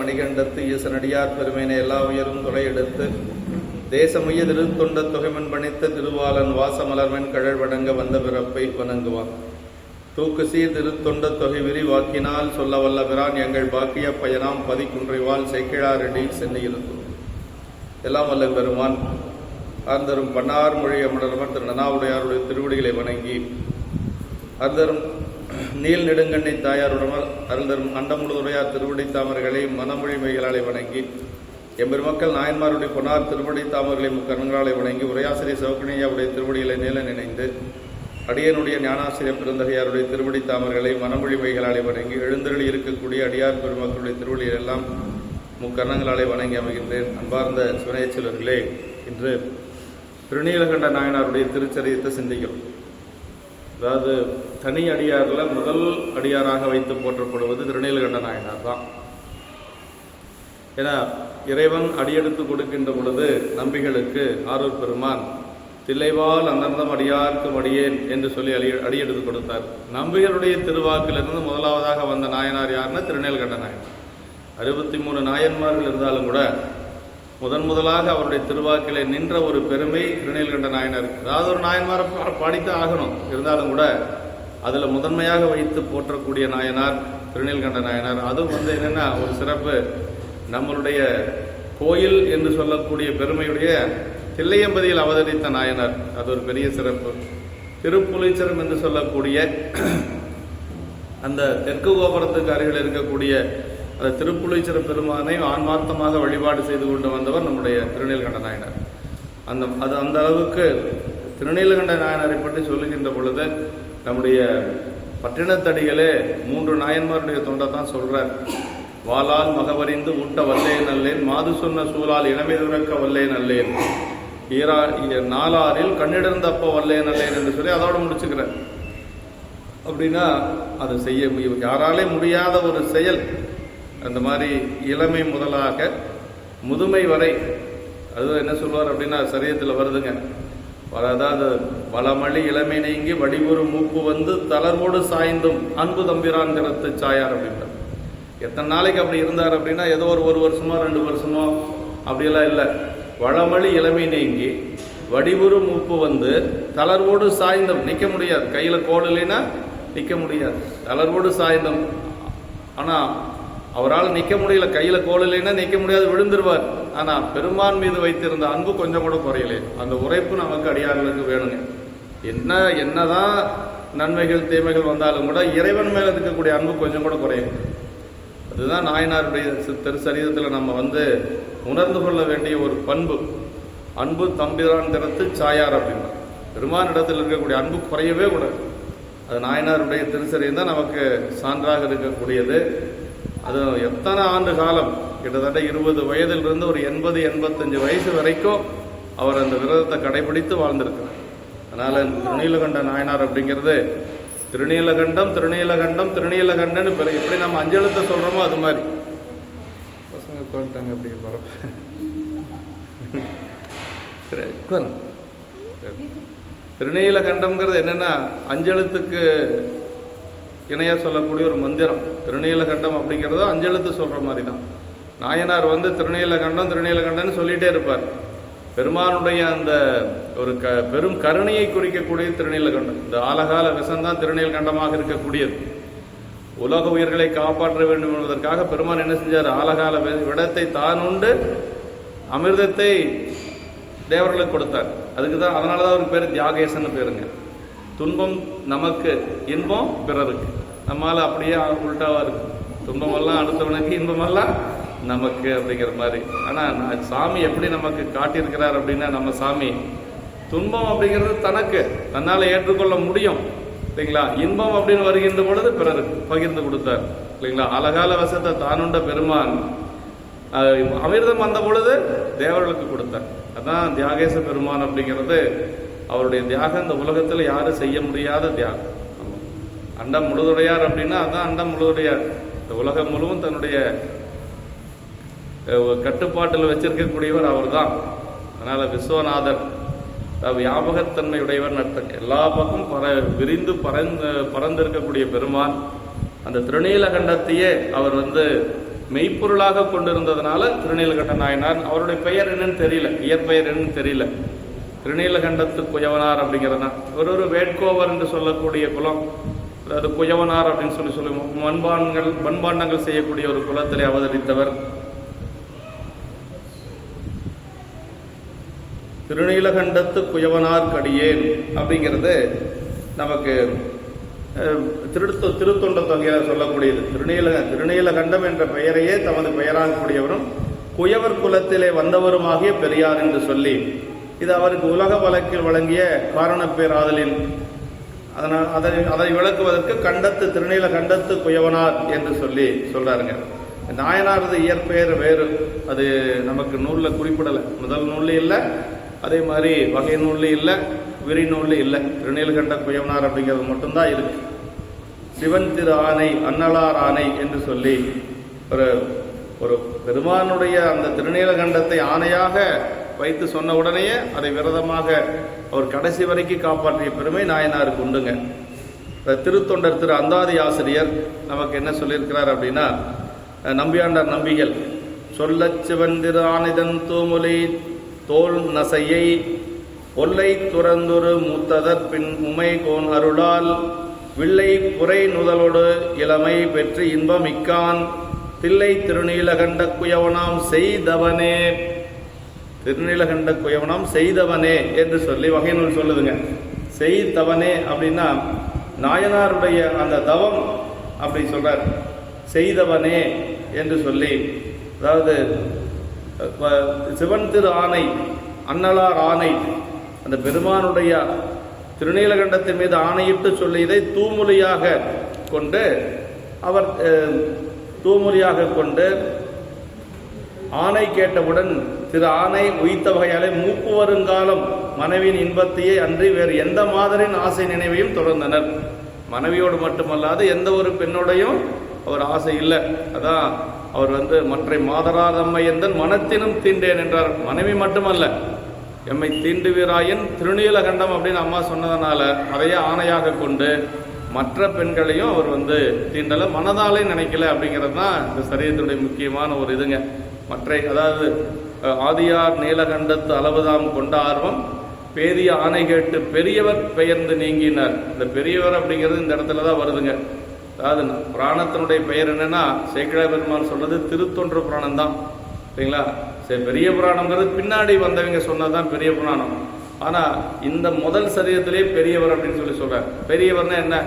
மணிகண்டத்து ஈசனடியார் பெருமையினை எல்லா உயரும் துறை எடுத்து தேசமைய திருத்தொண்ட தொகைமன் பணித்த திருவாளன் வாசமலர்மன் கழல் வணங்க வந்த பிறப்பை வணங்குவான். தூக்கு சீர் திருத்தொண்ட தொகை விரிவாக்கினால் சொல்ல வல்ல பிரான் எங்கள் பாக்கிய பயனாம் பதிக்குன்றைவால் சேக்கிழாரடி சென்னையிருக்கும். எல்லாம் வல்ல பெருமான் அருந்தரும் பன்னார் மொழி அமரர் திரு நனாவுடையாருடைய திருவடிகளை வணங்கி அருந்தரும் நீல் நெடுங்கண்ணை தாயாருடமர் அருந்தரும் அண்டமுழுதுடையார் திருவடி தாமர்களை மனமொழி மைகளாலை வணங்கி எம்பெருமக்கள் நாயன்மாருடைய பொன்னார் திருவடி தாமர்களை முக்கரங்களாலை வணங்கி உரையாசிரியர் சிவகணியாவுடைய திருவடிகளை நீல நினைந்து அடியனுடைய ஞானாசிரியர் பெருந்தகையாருடைய திருவடி தாமர்களை மனமொழி மைகளாலை வணங்கி எழுந்தருளி இருக்கக்கூடிய அடியார் பெருமக்களுடைய திருவடிகள் எல்லாம் முக்கரணங்களாலே வணங்கி அமைகின்றேன். அன்பார்ந்த சிவனேச்சலர்களே, இன்று திருநீலகண்ட நாயனாருடைய திருச்சரியத்தை சிந்திக்கிறோம். அதாவது தனி அடியாரில் முதல் அடியாராக வைத்து போற்றப்படுவது திருநீலகண்ட நாயனார் தான். ஏன்னா இறைவன் அடியெடுத்து கொடுக்கின்ற பொழுது நம்பிகளுக்கு ஆரூர் பெருமான் தில்லைவால் அந்தர்ந்தம் அடியார்க்கும் அடியேன் என்று சொல்லி அடியெடுத்து கொடுத்தார். நம்பிகளுடைய திருவாக்கிலிருந்து முதலாவதாக வந்த நாயனார் யாருன்னா திருநீலகண்ட நாயனார். 63 நாயன்மார்கள் இருந்தாலும் கூட முதலாக அவருடைய திருவாக்கிலே நின்ற ஒரு பெருமை திருநீலகண்ட நாயனார். அதாவது ஒரு நாயன்மாரை பாடித்தான் ஆகணும், இருந்தாலும் கூட அதில் முதன்மையாக வைத்து போற்றக்கூடிய நாயனார் திருநீலகண்ட நாயனார். அதுவும் என்னென்னா ஒரு சிறப்பு, நம்மளுடைய கோயில் என்று சொல்லக்கூடிய பெருமையுடைய தில்லையம்பதியில் அவதரித்த நாயனார். அது ஒரு பெரிய சிறப்பு. திருப்புலீச்சரம் என்று சொல்லக்கூடிய அந்த தெற்கு கோபுரத்துக்கு அருகில் இருக்கக்கூடிய அந்த திருப்புலீச்சர பெருமானை ஆன்மார்த்தமாக வழிபாடு செய்து கொண்டு வந்தவர் நம்முடைய திருநீலகண்ட நாயனார். அந்த அளவுக்கு திருநீலகண்ட நாயனாரை பற்றி சொல்லுகின்ற பொழுது நம்முடைய பட்டினத்தடிகளே 3 நாயன்மாருடைய தொண்டை தான் சொல்றார். வாளால் மகவறிந்து ஊட்ட வல்லே நல்லேன், மாது சொன்ன சூழால் இளமை துறக்க வல்லே நல்லேன், நாளாரில் கண்ணிடர்ந்த அப்ப வல்லே நல்லேன் என்று சொல்லி அதோட முடிச்சுக்கிறார். அப்படின்னா அது செய்ய யாராலே முடியாத ஒரு செயல். அந்த மாதிரி இளமை முதலாக முதுமை வரை, அது என்ன சொல்வார் அப்படின்னா சரியத்தில் வருதுங்க. அதாவது வளமளி இளமை நீங்கி வடிவொரு மூப்பு வந்து தளர்வோடு சாய்ந்தும் அன்பு தம்பிரான் கரத்து சாயார் அப்படின்றார். எத்தனை நாளைக்கு அப்படி இருந்தார் அப்படின்னா ஏதோ ஒரு வருஷமோ 2 வருஷமோ அப்படியெல்லாம் இல்லை. வளமளி இளமை நீங்கி வடிவுறு மூப்பு வந்து தளர்வோடு சாய்ந்தும், நிற்க முடியாது, கையில் கோல் இல்லைன்னா நிற்க முடியாது, தளர்வோடு சாய்ந்தும். ஆனால் அவரால் நிற்க முடியல, கையில் கோல் இல்லைன்னா நிற்க முடியாது, விழுந்துருவார். ஆனால் பெருமான் மீது வைத்திருந்த அன்பு கொஞ்சம் கூட குறையலே. அந்த உரைப்பு நமக்கு அடியார்களுக்கு வேணுங்க. என்னதான் நன்மைகள் தீமைகள் வந்தாலும் கூட இறைவன் மேலே இருக்கக்கூடிய அன்பு கொஞ்சம் கூட குறையும். அதுதான் நாயனாருடைய திருச்சரீரத்தில் நம்ம உணர்ந்து கொள்ள வேண்டிய ஒரு பண்பு. அன்பு தம்பிரான் திறத்து சாயார் அப்படின்னா பெருமான் இடத்தில் இருக்கக்கூடிய அன்பு குறையவே கூடாது. அது நாயனாருடைய திருச்சரீரம் தான் நமக்கு சான்றாக இருக்கக்கூடியது. அது எத்தனை ஆண்டு காலம், கிட்டத்தட்ட 20 வயதிலிருந்து ஒரு 80-85 வயசு வரைக்கும் அவர் அந்த விரதத்தை கடைபிடித்து வாழ்ந்திருக்கிறார். அதனால திருநீலகண்ட நாயனார் அப்படிங்கிறது திருநீலகண்டம் திருநீலகண்டம் திருநீலகண்டன் எப்படி நம்ம அஞ்செழுத்தை சொல்றோமோ அது மாதிரி. பசங்க உட்காந்துட்டாங்க அப்படி திருநீலகண்டம்ங்கிறது என்னன்னா அஞ்செழுத்துக்கு இணையா சொல்லக்கூடிய ஒரு மந்திரம். திருநீலகண்டம் அப்படிங்கிறதோ அஞ்செழுத்து சொல்ற மாதிரி தான். நாயனார் திருநீலகண்டம் திருநீலகண்டன் சொல்லிட்டே இருப்பார். பெருமானுடைய அந்த ஒரு பெரும் கருணையை குறிக்கக்கூடிய திருநீலகண்டம். இந்த ஆலகால விஷம்தான் திருநீலகண்டமாக இருக்கக்கூடியது. உலக உயிர்களை காப்பாற்ற வேண்டும் என்பதற்காக பெருமான் என்ன செஞ்சார்? ஆலகால விடத்தை தான் உண்டு அமிர்தத்தை தேவர்களுக்கு கொடுத்தார். அதுக்கு தான், அதனாலதான் அவருக்கு பேர் தியாகேசன் பேருங்க. துன்பம் நமக்கு, இன்பம் பிறருக்கு. நம்மால அப்படியே உள்டாவா இருக்கு. துன்பமெல்லாம் அடுத்தவனுக்கு, இன்பமெல்லாம் நமக்கு அப்படிங்கிற மாதிரி. ஆனால் சாமி எப்படி நமக்கு காட்டியிருக்கிறார் அப்படின்னா, நம்ம சாமி துன்பம் அப்படிங்கிறது தனக்கு தன்னால் ஏற்றுக்கொள்ள முடியும் இல்லைங்களா. இன்பம் அப்படின்னு வருகின்ற பொழுது பிறருக்கு பகிர்ந்து கொடுத்தார் இல்லைங்களா. அழகால வசத்தை தானுண்ட பெருமான் அமிர்தம் வந்த பொழுது தேவர்களுக்கு கொடுத்தார். அதான் தியாகேச பெருமான் அப்படிங்கிறது. அவருடைய தியாகம் இந்த உலகத்தில் யாரும் செய்ய முடியாத தியாகம். அண்டம் முழுதுடையார் அப்படின்னா அதான் அண்டம் முழுதுடையார். இந்த உலகம் முழுவதும் தன்னுடைய கட்டுப்பாட்டில் வச்சிருக்கக்கூடியவர் அவர் தான். அதனால விஸ்வநாதர் வியாபகத்தன்மையுடையவர், எல்லா பக்கம் விரிந்து பறந்து இருக்கக்கூடிய பெருமான். அந்த திருநீலகண்டத்தையே அவர் மெய்ப்பொருளாக கொண்டிருந்ததுனால திருநீலகண்ட நாயனார். அவருடைய பெயர் என்னன்னு தெரியல, இயற்பெயர் என்னன்னு தெரியல. திருநீலகண்டத்து குயவனார் அப்படிங்கிறது தான். ஒரு வேட்கோவர் என்று சொல்லக்கூடிய குலம், அதாவது குயவனார் அப்படின்னு சொல்லுவோம். மண்பாண்டங்கள் செய்யக்கூடிய ஒரு குலத்திலே அவதரித்தவர். திருநீலகண்டத்து குயவனார் கடியேன் அப்படிங்கிறது நமக்கு திருத்தொண்ட தொகையில் சொல்லக்கூடியது. திருநீலகண்டம் என்ற பெயரையே தமது பெயராக கூடியவரும் குயவர் குலத்திலே வந்தவருமாகிய பெரியார் என்று சொல்லி, இது அவருக்கு உலக வழக்கில் வழங்கிய காரணப்பேராதலின். அதனால் அதை விளக்குவதற்கு கண்டத்து திருநீலகண்டத்து குயவனார் என்று சொல்லி சொல்றாருங்க. நாயனாரது இயற்பெயர் வேறு, அது நமக்கு நூலில் குறிப்பிடலை. முதல் நூல்ல இல்லை, அதே மாதிரி வகை நூல்ல இல்லை, விரி நூல்ல இல்லை. திருநீலகண்ட குயவனார் அப்படிங்கிறது மட்டும்தான் இருக்கு. சிவன் திரு ஆணை அன்னலார் ஆணை என்று சொல்லி ஒரு பெருமானுடைய அந்த திருநீலகண்டத்தை ஆணையாக வைத்து சொன்ன உடனேயே அதை விரதமாக அவர் கடைசி வரைக்கும் காப்பாற்றிய பெருமை நாயனாருக்கு உண்டுங்க. திருத்தொண்டர் திரு அந்தாதி ஆசிரியர் நமக்கு என்ன சொல்லியிருக்கிறார் அப்படின்னா, நம்பியாண்டார் நம்பிகள் சொல்லச் சிவன் திரு ஆணிதன் தூமுலை தோல் நசையை ஒல்லை துறந்துரு மூத்ததற் பின் உமை கோன் அருளால் வில்லை புரை நுதலோடு இளமை பெற்று இன்பமிக்கான் தில்லை திருநீலகண்ட குயவனாம் செய்தவனே. திருநீலகண்ட குயவனாம் செய்தவனே என்று சொல்லி வகை நூல் சொல்லுதுங்க. செய்தவனே அப்படின்னா நாயனாருடைய அந்த தவம் அப்படி சொல்றார். செய்தவனே என்று சொல்லி, அதாவது சிவன் திரு ஆணை அன்னலார் ஆணை, அந்த பெருமானுடைய திருநீலகண்டத்தின் மீது ஆணையிட்டு சொல்லியதை தூமொழியாக கொண்டு அவர் ஆணை கேட்டவுடன் திரு ஆணை உயித்த வகையாலே மூப்பு வருங்காலம் மனைவியின் இன்பத்தையே அன்றி வேறு எந்த மாதிரியின் ஆசை நினைவையும் தொடர்ந்தனர். மனைவியோடு மட்டுமல்லாது எந்த ஒரு பெண்ணோடையும் அவர் ஆசை இல்லை. அதான் அவர் மற்ற மாதராதம்மை எந்தன் மனத்தினும் தீண்டேன் என்றார். மனைவி மட்டுமல்ல, எம்மை தீண்டுவீராயின் திருநீலகண்டம் அப்படின்னு அம்மா சொன்னதுனால அதையே ஆணையாக கொண்டு மற்ற பெண்களையும் அவர் தீண்டலை, மனதாலே நினைக்கல அப்படிங்கிறது தான் இந்த சரீரத்துடைய முக்கியமான ஒரு இதுங்க. அதாவது ஆதியார் நீலகண்டத்து அளவுதாம் கொண்ட ஆர்வம் பேதிய ஆணை கேட்டு பெரியவர் பெயர்ந்து நீங்கினார். இந்த பெரியவர் அப்படிங்கிறது இந்த இடத்துல தான் வருதுங்க. அதாவது புராணத்தினுடைய பெயர் என்னன்னா, சேக்கிழார் பெருமான் சொல்றது திருத்தொன்று புராணம் தான், சரிங்களா? சரி, பெரிய புராணம்ங்கிறது பின்னாடி வந்தவங்க சொன்னதுதான் பெரிய புராணம். ஆனா இந்த முதல் சரீரத்திலே பெரியவர் அப்படின்னு சொல்றார். பெரியவர்னா என்ன?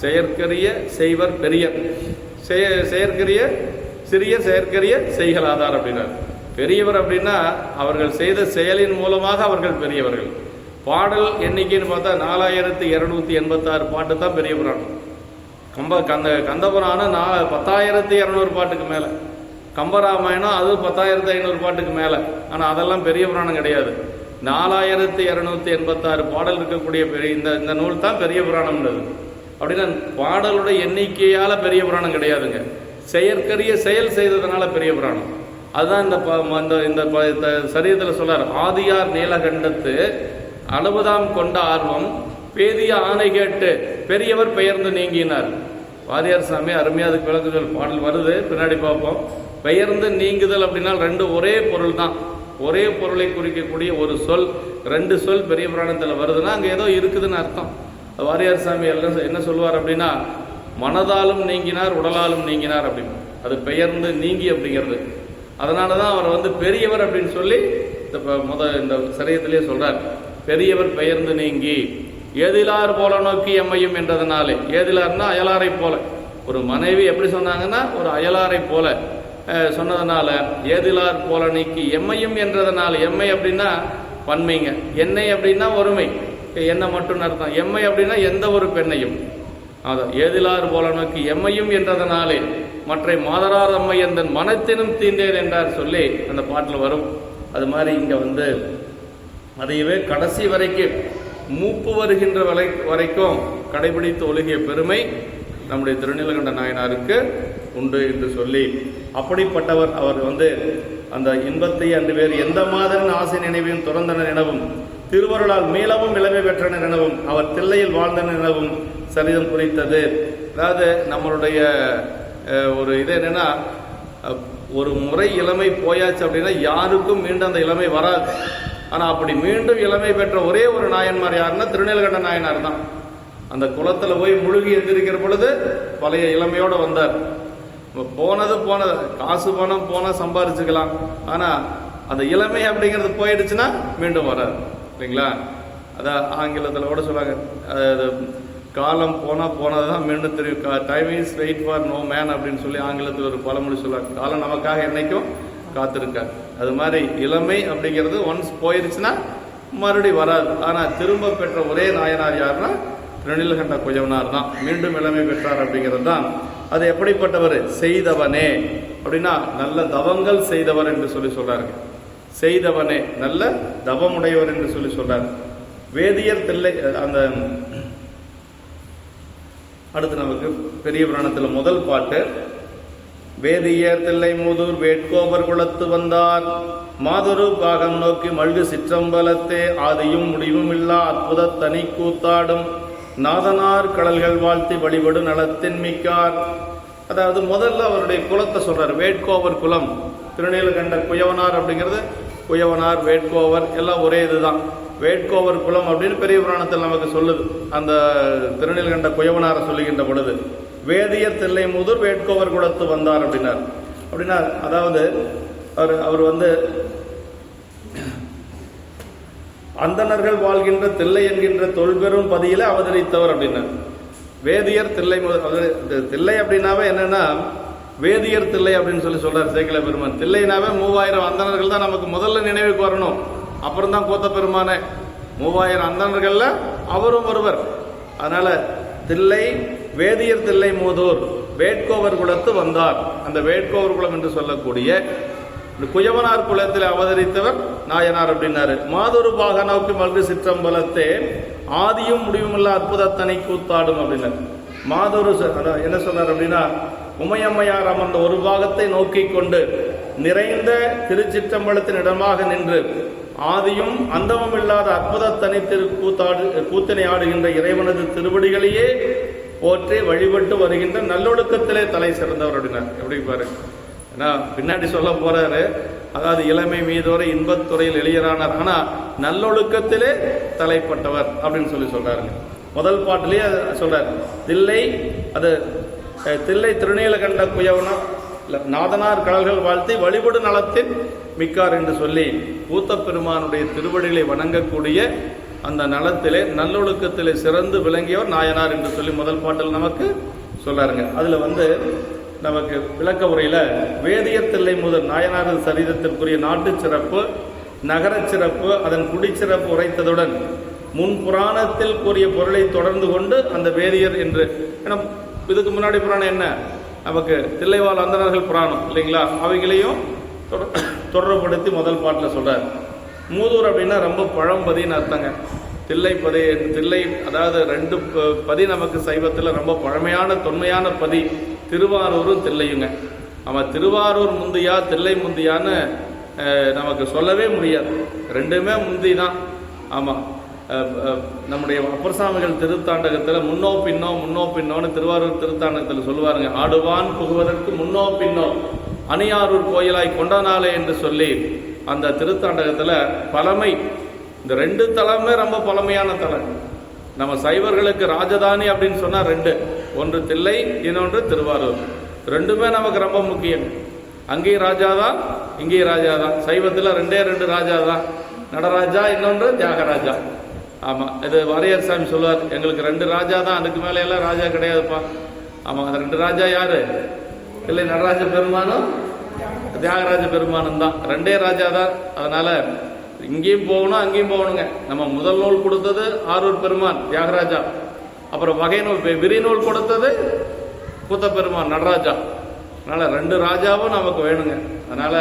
செயற்கரிய செய்வர் பெரியர், செயற்கரிய சிறிய செயற்கரிய செய்கலாதார் அப்படின்னார். பெரியவர் அப்படின்னா அவர்கள் செய்த செயலின் மூலமாக அவர்கள் பெரியவர்கள். பாடல் எண்ணிக்கைன்னு பார்த்தா 4286 பாட்டு தான் பெரிய புராணம். கந்தபுராணம் 10,200 பாட்டுக்கு மேலே. கம்பராமாயணம் அது 10,500 பாட்டுக்கு மேலே. ஆனால் அதெல்லாம் பெரிய புராணம் கிடையாது. 4,286 பாடல் இருக்கக்கூடிய இந்த நூல் தான் பெரிய புராணம்ன்றது. அப்படின்னா பாடலுடைய எண்ணிக்கையால் பெரிய புராணம் கிடையாதுங்க, செயற்கரிய செயல் செய்ததுனால பெரிய புராணம். அதுதான் இந்த சரீரத்தில் சொல்றார். ஆதியார் நீலகண்டத்து அளவுதாம் கொண்ட ஆர்வம் பேதிய ஆணை கேட்டு பெரியவர் பெயர்ந்து நீங்கினார். வாரியார் சாமி அருமையாக அதுக்கு விளக்குதல் பாடல் வருது, பின்னாடி பார்ப்போம். பெயர்ந்து நீங்குதல் அப்படின்னா ரெண்டு ஒரே பொருள் தான். ஒரே பொருளை குறிக்கக்கூடிய ஒரு சொல், ரெண்டு சொல் பெரிய புராணத்தில் வருதுன்னா அங்கே ஏதோ இருக்குதுன்னு அர்த்தம். வாரியார் சாமி எல்லாம் என்ன சொல்லுவார் அப்படின்னா, மனதாலும் நீங்கினார் உடலாலும் நீங்கினார் அப்படின்னு. அது பெயர்ந்து நீங்கி அப்படிங்கிறது. அதனால தான் அவர் பெரியவர் அப்படின்னு சொல்லி இந்த சரீரத்திலே சொல்றார். பெரியவர் பெயர்ந்து நீங்கி ஏதிலார் போல நோக்கி எம்மையும் என்றதுனாலே. ஏதிலார்னா அயலாரை போல. ஒரு மனைவி எப்படி சொன்னாங்கன்னா ஒரு அயலாரை போல சொன்னதுனால ஏதிலார் போல நீக்கி எம்மையும் என்றதுனால. எம்மை அப்படின்னா பன்மைங்க, என்னை அப்படின்னா ஒருமை, என்ன மட்டும் அர்த்தம். எம்மை அப்படின்னா எந்த ஒரு பெண்ணையும். அதான் ஏதிலார் போல நோக்கி எம்மையும் என்றதனாலே மற்ற மாதரார் அம்மை எந்த மனத்தினும் தீண்டேன் என்றார் சொல்லி அந்த பாட்டில் வரும். அது மாதிரி இங்கே அதையவே கடைசி வரைக்கும் மூப்பு வருகின்ற வரைக்கும் கடைபிடித்து ஒழுகிய பெருமை நம்முடைய திருநீலகண்ட நாயனாருக்கு உண்டு என்று சொல்லி, அப்படிப்பட்டவர் அவர் அந்த இன்பத்தை அன்று வேறு எந்த மாதிரி ஆசை நினைவையும் துறந்தனர் எனவும் திருவருளால் மீளவும் இளமை பெற்றனர் எனவும் அவர் தில்லையில் வாழ்ந்தனர் எனவும் சரிதம் குறித்தது. அதாவது நம்மளுடைய ஒரு இது என்னன்னா, ஒரு முறை இளமை போயாச்சு அப்படின்னா யாருக்கும் மீண்டும் அந்த இளமை வராது. ஆனால் அப்படி மீண்டும் இளமை பெற்ற ஒரே ஒரு நாயன்மார் யாருன்னா திருநீலகண்ட நாயனார் தான். அந்த குளத்தில் போய் முழுகி எந்திருக்கிற பொழுது பழைய இளமையோடு வந்தார். போனது காசு பணம் போனால் சம்பாரிச்சுக்கலாம், ஆனால் அந்த இளமை அப்படிங்கிறது போயிடுச்சுன்னா மீண்டும் வராது இல்லைங்களா? அதான் ஆங்கிலத்தில் கூட சொல்லுவாங்க, காலம் போனது தான் மீண்டும் தெரியும். Time is wait for no man அப்படின்னு சொல்லி ஆங்கிலத்தில் ஒரு பழமொழி சொல்லுவாங்க. காலம் நமக்காக என்னைக்கும் காத்திருக்காரு. அது மாதிரி இளமை அப்படிங்கிறது ஒன்ஸ் போயிடுச்சுன்னா மறுபடியும் வராது. ஆனால் திரும்ப பெற்ற ஒரே நாயனார் யாருன்னா திருநீலகண்ட குயவனார் தான். மீண்டும் இளமை பெற்றார் அப்படிங்கிறது தான். அது எப்படிப்பட்டவர்? செய்தவனே அப்படின்னா நல்ல தவங்கள் செய்தவர் என்று சொல்லி சொல்றாரு. செய்தவனே நல்ல தவமுடையவர் என்று சொல்லி சொல்றார். வேதியர் தில்லை அந்த அடுத்து நமக்கு பெரிய புராணத்தில் முதல் பாட்டு, வேதியர் தில்லை மூதூர் வேட்கோவர் குலத்து வந்தார் மாதொரு பாகம் நோக்கி மல்கு சிற்றம்பலத்தே ஆதியும் முடிவும் இல்லா அற்புத தனி கூத்தாடும் நாதனார் கடல்கள் வாழ்த்தி வழிபடு நலத்தின் மிக்கார். அதாவது முதல்ல அவருடைய குலத்தை சொல்றார். வேட்கோவர் குலம், திருநீலகண்ட குயவனார் அப்படிங்கிறது குயவனார் வேட்கோவர் எல்லாம் ஒரே இதுதான். வேட்கோவர் குலம் அப்படின்னு பெரிய புராணத்தில் நமக்கு சொல்லுது. அந்த திருநீலகண்ட குயவனாரை சொல்லுகின்ற பொழுது வேதியர் தில்லை மூதூர் வேட்கோவர் குலத்து வந்தார் அப்படின்னா அதாவது அவர் அந்தணர்கள் வாழ்கின்ற தில்லை என்கின்ற தொல்பெரும் பதியில அவதரித்தவர் அப்படின்னா வேதியர் தில்லை தில்லை அப்படின்னாவே என்னன்னா வேதியர் தில்லை அப்படின்னு சொல்லி சொல்றார் சேக்கிழ பெருமான். தில்லைனாவே 3000 அந்தணர்கள் தான் நமக்கு முதல்ல நினைவுக்கு வரணும். அப்புறம் தான் கோத்த பெருமானே. 3000 அந்தணர்கள்ல அவரும் ஒருவர். அதனால தில்லை வேதியர் தில்லை மூதூர் வேட்கோவர் குலத்து வந்தார். அந்த வேட்கோவர் குலம் என்று சொல்லக்கூடிய குயவனார் குலத்தில் அவதரித்தவர் நாயனார் அப்படின்னாரு. மாதொரு பாக நோக்கி மல்கு சிற்றம்பலத்தே ஆதியும் முடிவும் இல்ல அற்புதத்தனை கூத்தாடும் அப்படின்னாரு. மாதொரு என்ன சொன்னார் அப்படின்னா, உமையம்மையார் அமர்ந்த ஒரு பாகத்தை நோக்கி கொண்டு நிறைந்த திருச்சிற்றம்பலத்தின் இடமாக நின்று ஆதியும் அந்தமும் இல்லாத அற்புத தனி கூத்தினை ஆடுகின்ற இறைவனது திருவடிகளையே போற்றி வழிபட்டு வருகின்ற நல்லொழுக்கத்திலே தலை சிறந்தவர் அப்படின்னார். எப்படி பாரு, ஏன்னா பின்னாடி சொல்ல போறாரு. அதாவது இளமை மீதோரை இன்பத்துறையில் எளியரானார், ஆனா நல்லொழுக்கத்திலே தலைப்பட்டவர் அப்படின்னு சொல்லி சொல்றாருங்க. முதல் பாட்டிலேயே சொல்றார். தில்லை திருநீலகண்ட குயவனார் நாதனார் கடல்கள் வாழ்த்தி வழிபடு நலத்தின் மிக்கார் என்று சொல்லி கூத்த பெருமானுடைய திருவடிகளை வணங்கக்கூடிய அந்த நலத்திலே நல்லொழுக்கத்திலே சிறந்து விளங்கியவர் நாயனார் என்று சொல்லி முதல் பாட்டில் நமக்கு சொல்றாருங்க. அதுல நமக்கு விளக்க உரையில வேதியர் தில்லை முதல் நாயனாரின் சரிதத்திற்குரிய நாட்டு சிறப்பு, நகர சிறப்பு, அதன் குடிச்சிறப்பு உரைத்ததுடன் முன் புராணத்தில் கூறிய பொருளை தொடர்ந்து கொண்டு அந்த வேதியர் என்று, ஏன்னா இதுக்கு முன்னாடி புராணம் என்ன நமக்கு தில்லைவாழ் அந்தணர்கள் புராணம் இல்லைங்களா, அவைகளையும் தொடர்புபடுத்தி முதல் பாட்டில் சொல்றார். மூதூர் அப்படின்னா ரொம்ப பழம்பதின்னு அர்த்தங்க. தில்லை அதாவது 2 பதி நமக்கு சைவத்தில் ரொம்ப பழமையான தொன்மையான பதி, திருவாரூரும் தில்லையுங்க. ஆமாம், திருவாரூர் முந்தியா தில்லை முந்தியான்னு நமக்கு சொல்லவே முடியாது. 2மே முந்தி தான். ஆமாம், நம்முடைய அப்பர் சாமிகள் திருத்தாண்டகத்தில் முன்னோ பின்னோன்னு திருவாரூர் திருத்தாண்டகத்தில் சொல்லுவாருங்க. ஆடுவான் புகுவதற்கு முன்னோ பின்னோ அணியாரூர் கோயிலாய் கொண்டனாலே என்று சொல்லி அந்த திருத்தாண்டகத்தில் பழமை, இந்த 2 தலமே ரொம்ப பழமையான தலம். நம்ம சைவர்களுக்கு ராஜதானி அப்படின்னு சொன்னால் 2, ஒன்று தில்லை, இன்னொன்று திருவாரூர். 2மே நமக்கு ரொம்ப முக்கியம். அங்கேயும் ராஜாதான், இங்கேயும் ராஜாதான். சைவத்தில் 2 ராஜாதான், நடராஜா, இன்னொன்று தியாகராஜா. ஆமாம், இது வாரியார் சாமி சொல்லுவார், எங்களுக்கு 2 ராஜா தான், அதுக்கு மேலே எல்லாம் ராஜா கிடையாதுப்பா. ஆமாம், அந்த 2 ராஜா யாரு? இல்லை, நடராஜ பெருமானும் தியாகராஜ பெருமானும் தான். 2 ராஜா தான். அதனால இங்கேயும் போகணும் அங்கேயும் போகணுங்க. நம்ம முதல் நூல் கொடுத்தது ஆரூர் பெருமான் தியாகராஜா, அப்புறம் வகை நூல் விரி நூல் கொடுத்தது கூத்த பெருமான் நடராஜா. அதனால 2 ராஜாவும் நமக்கு வேணுங்க. அதனால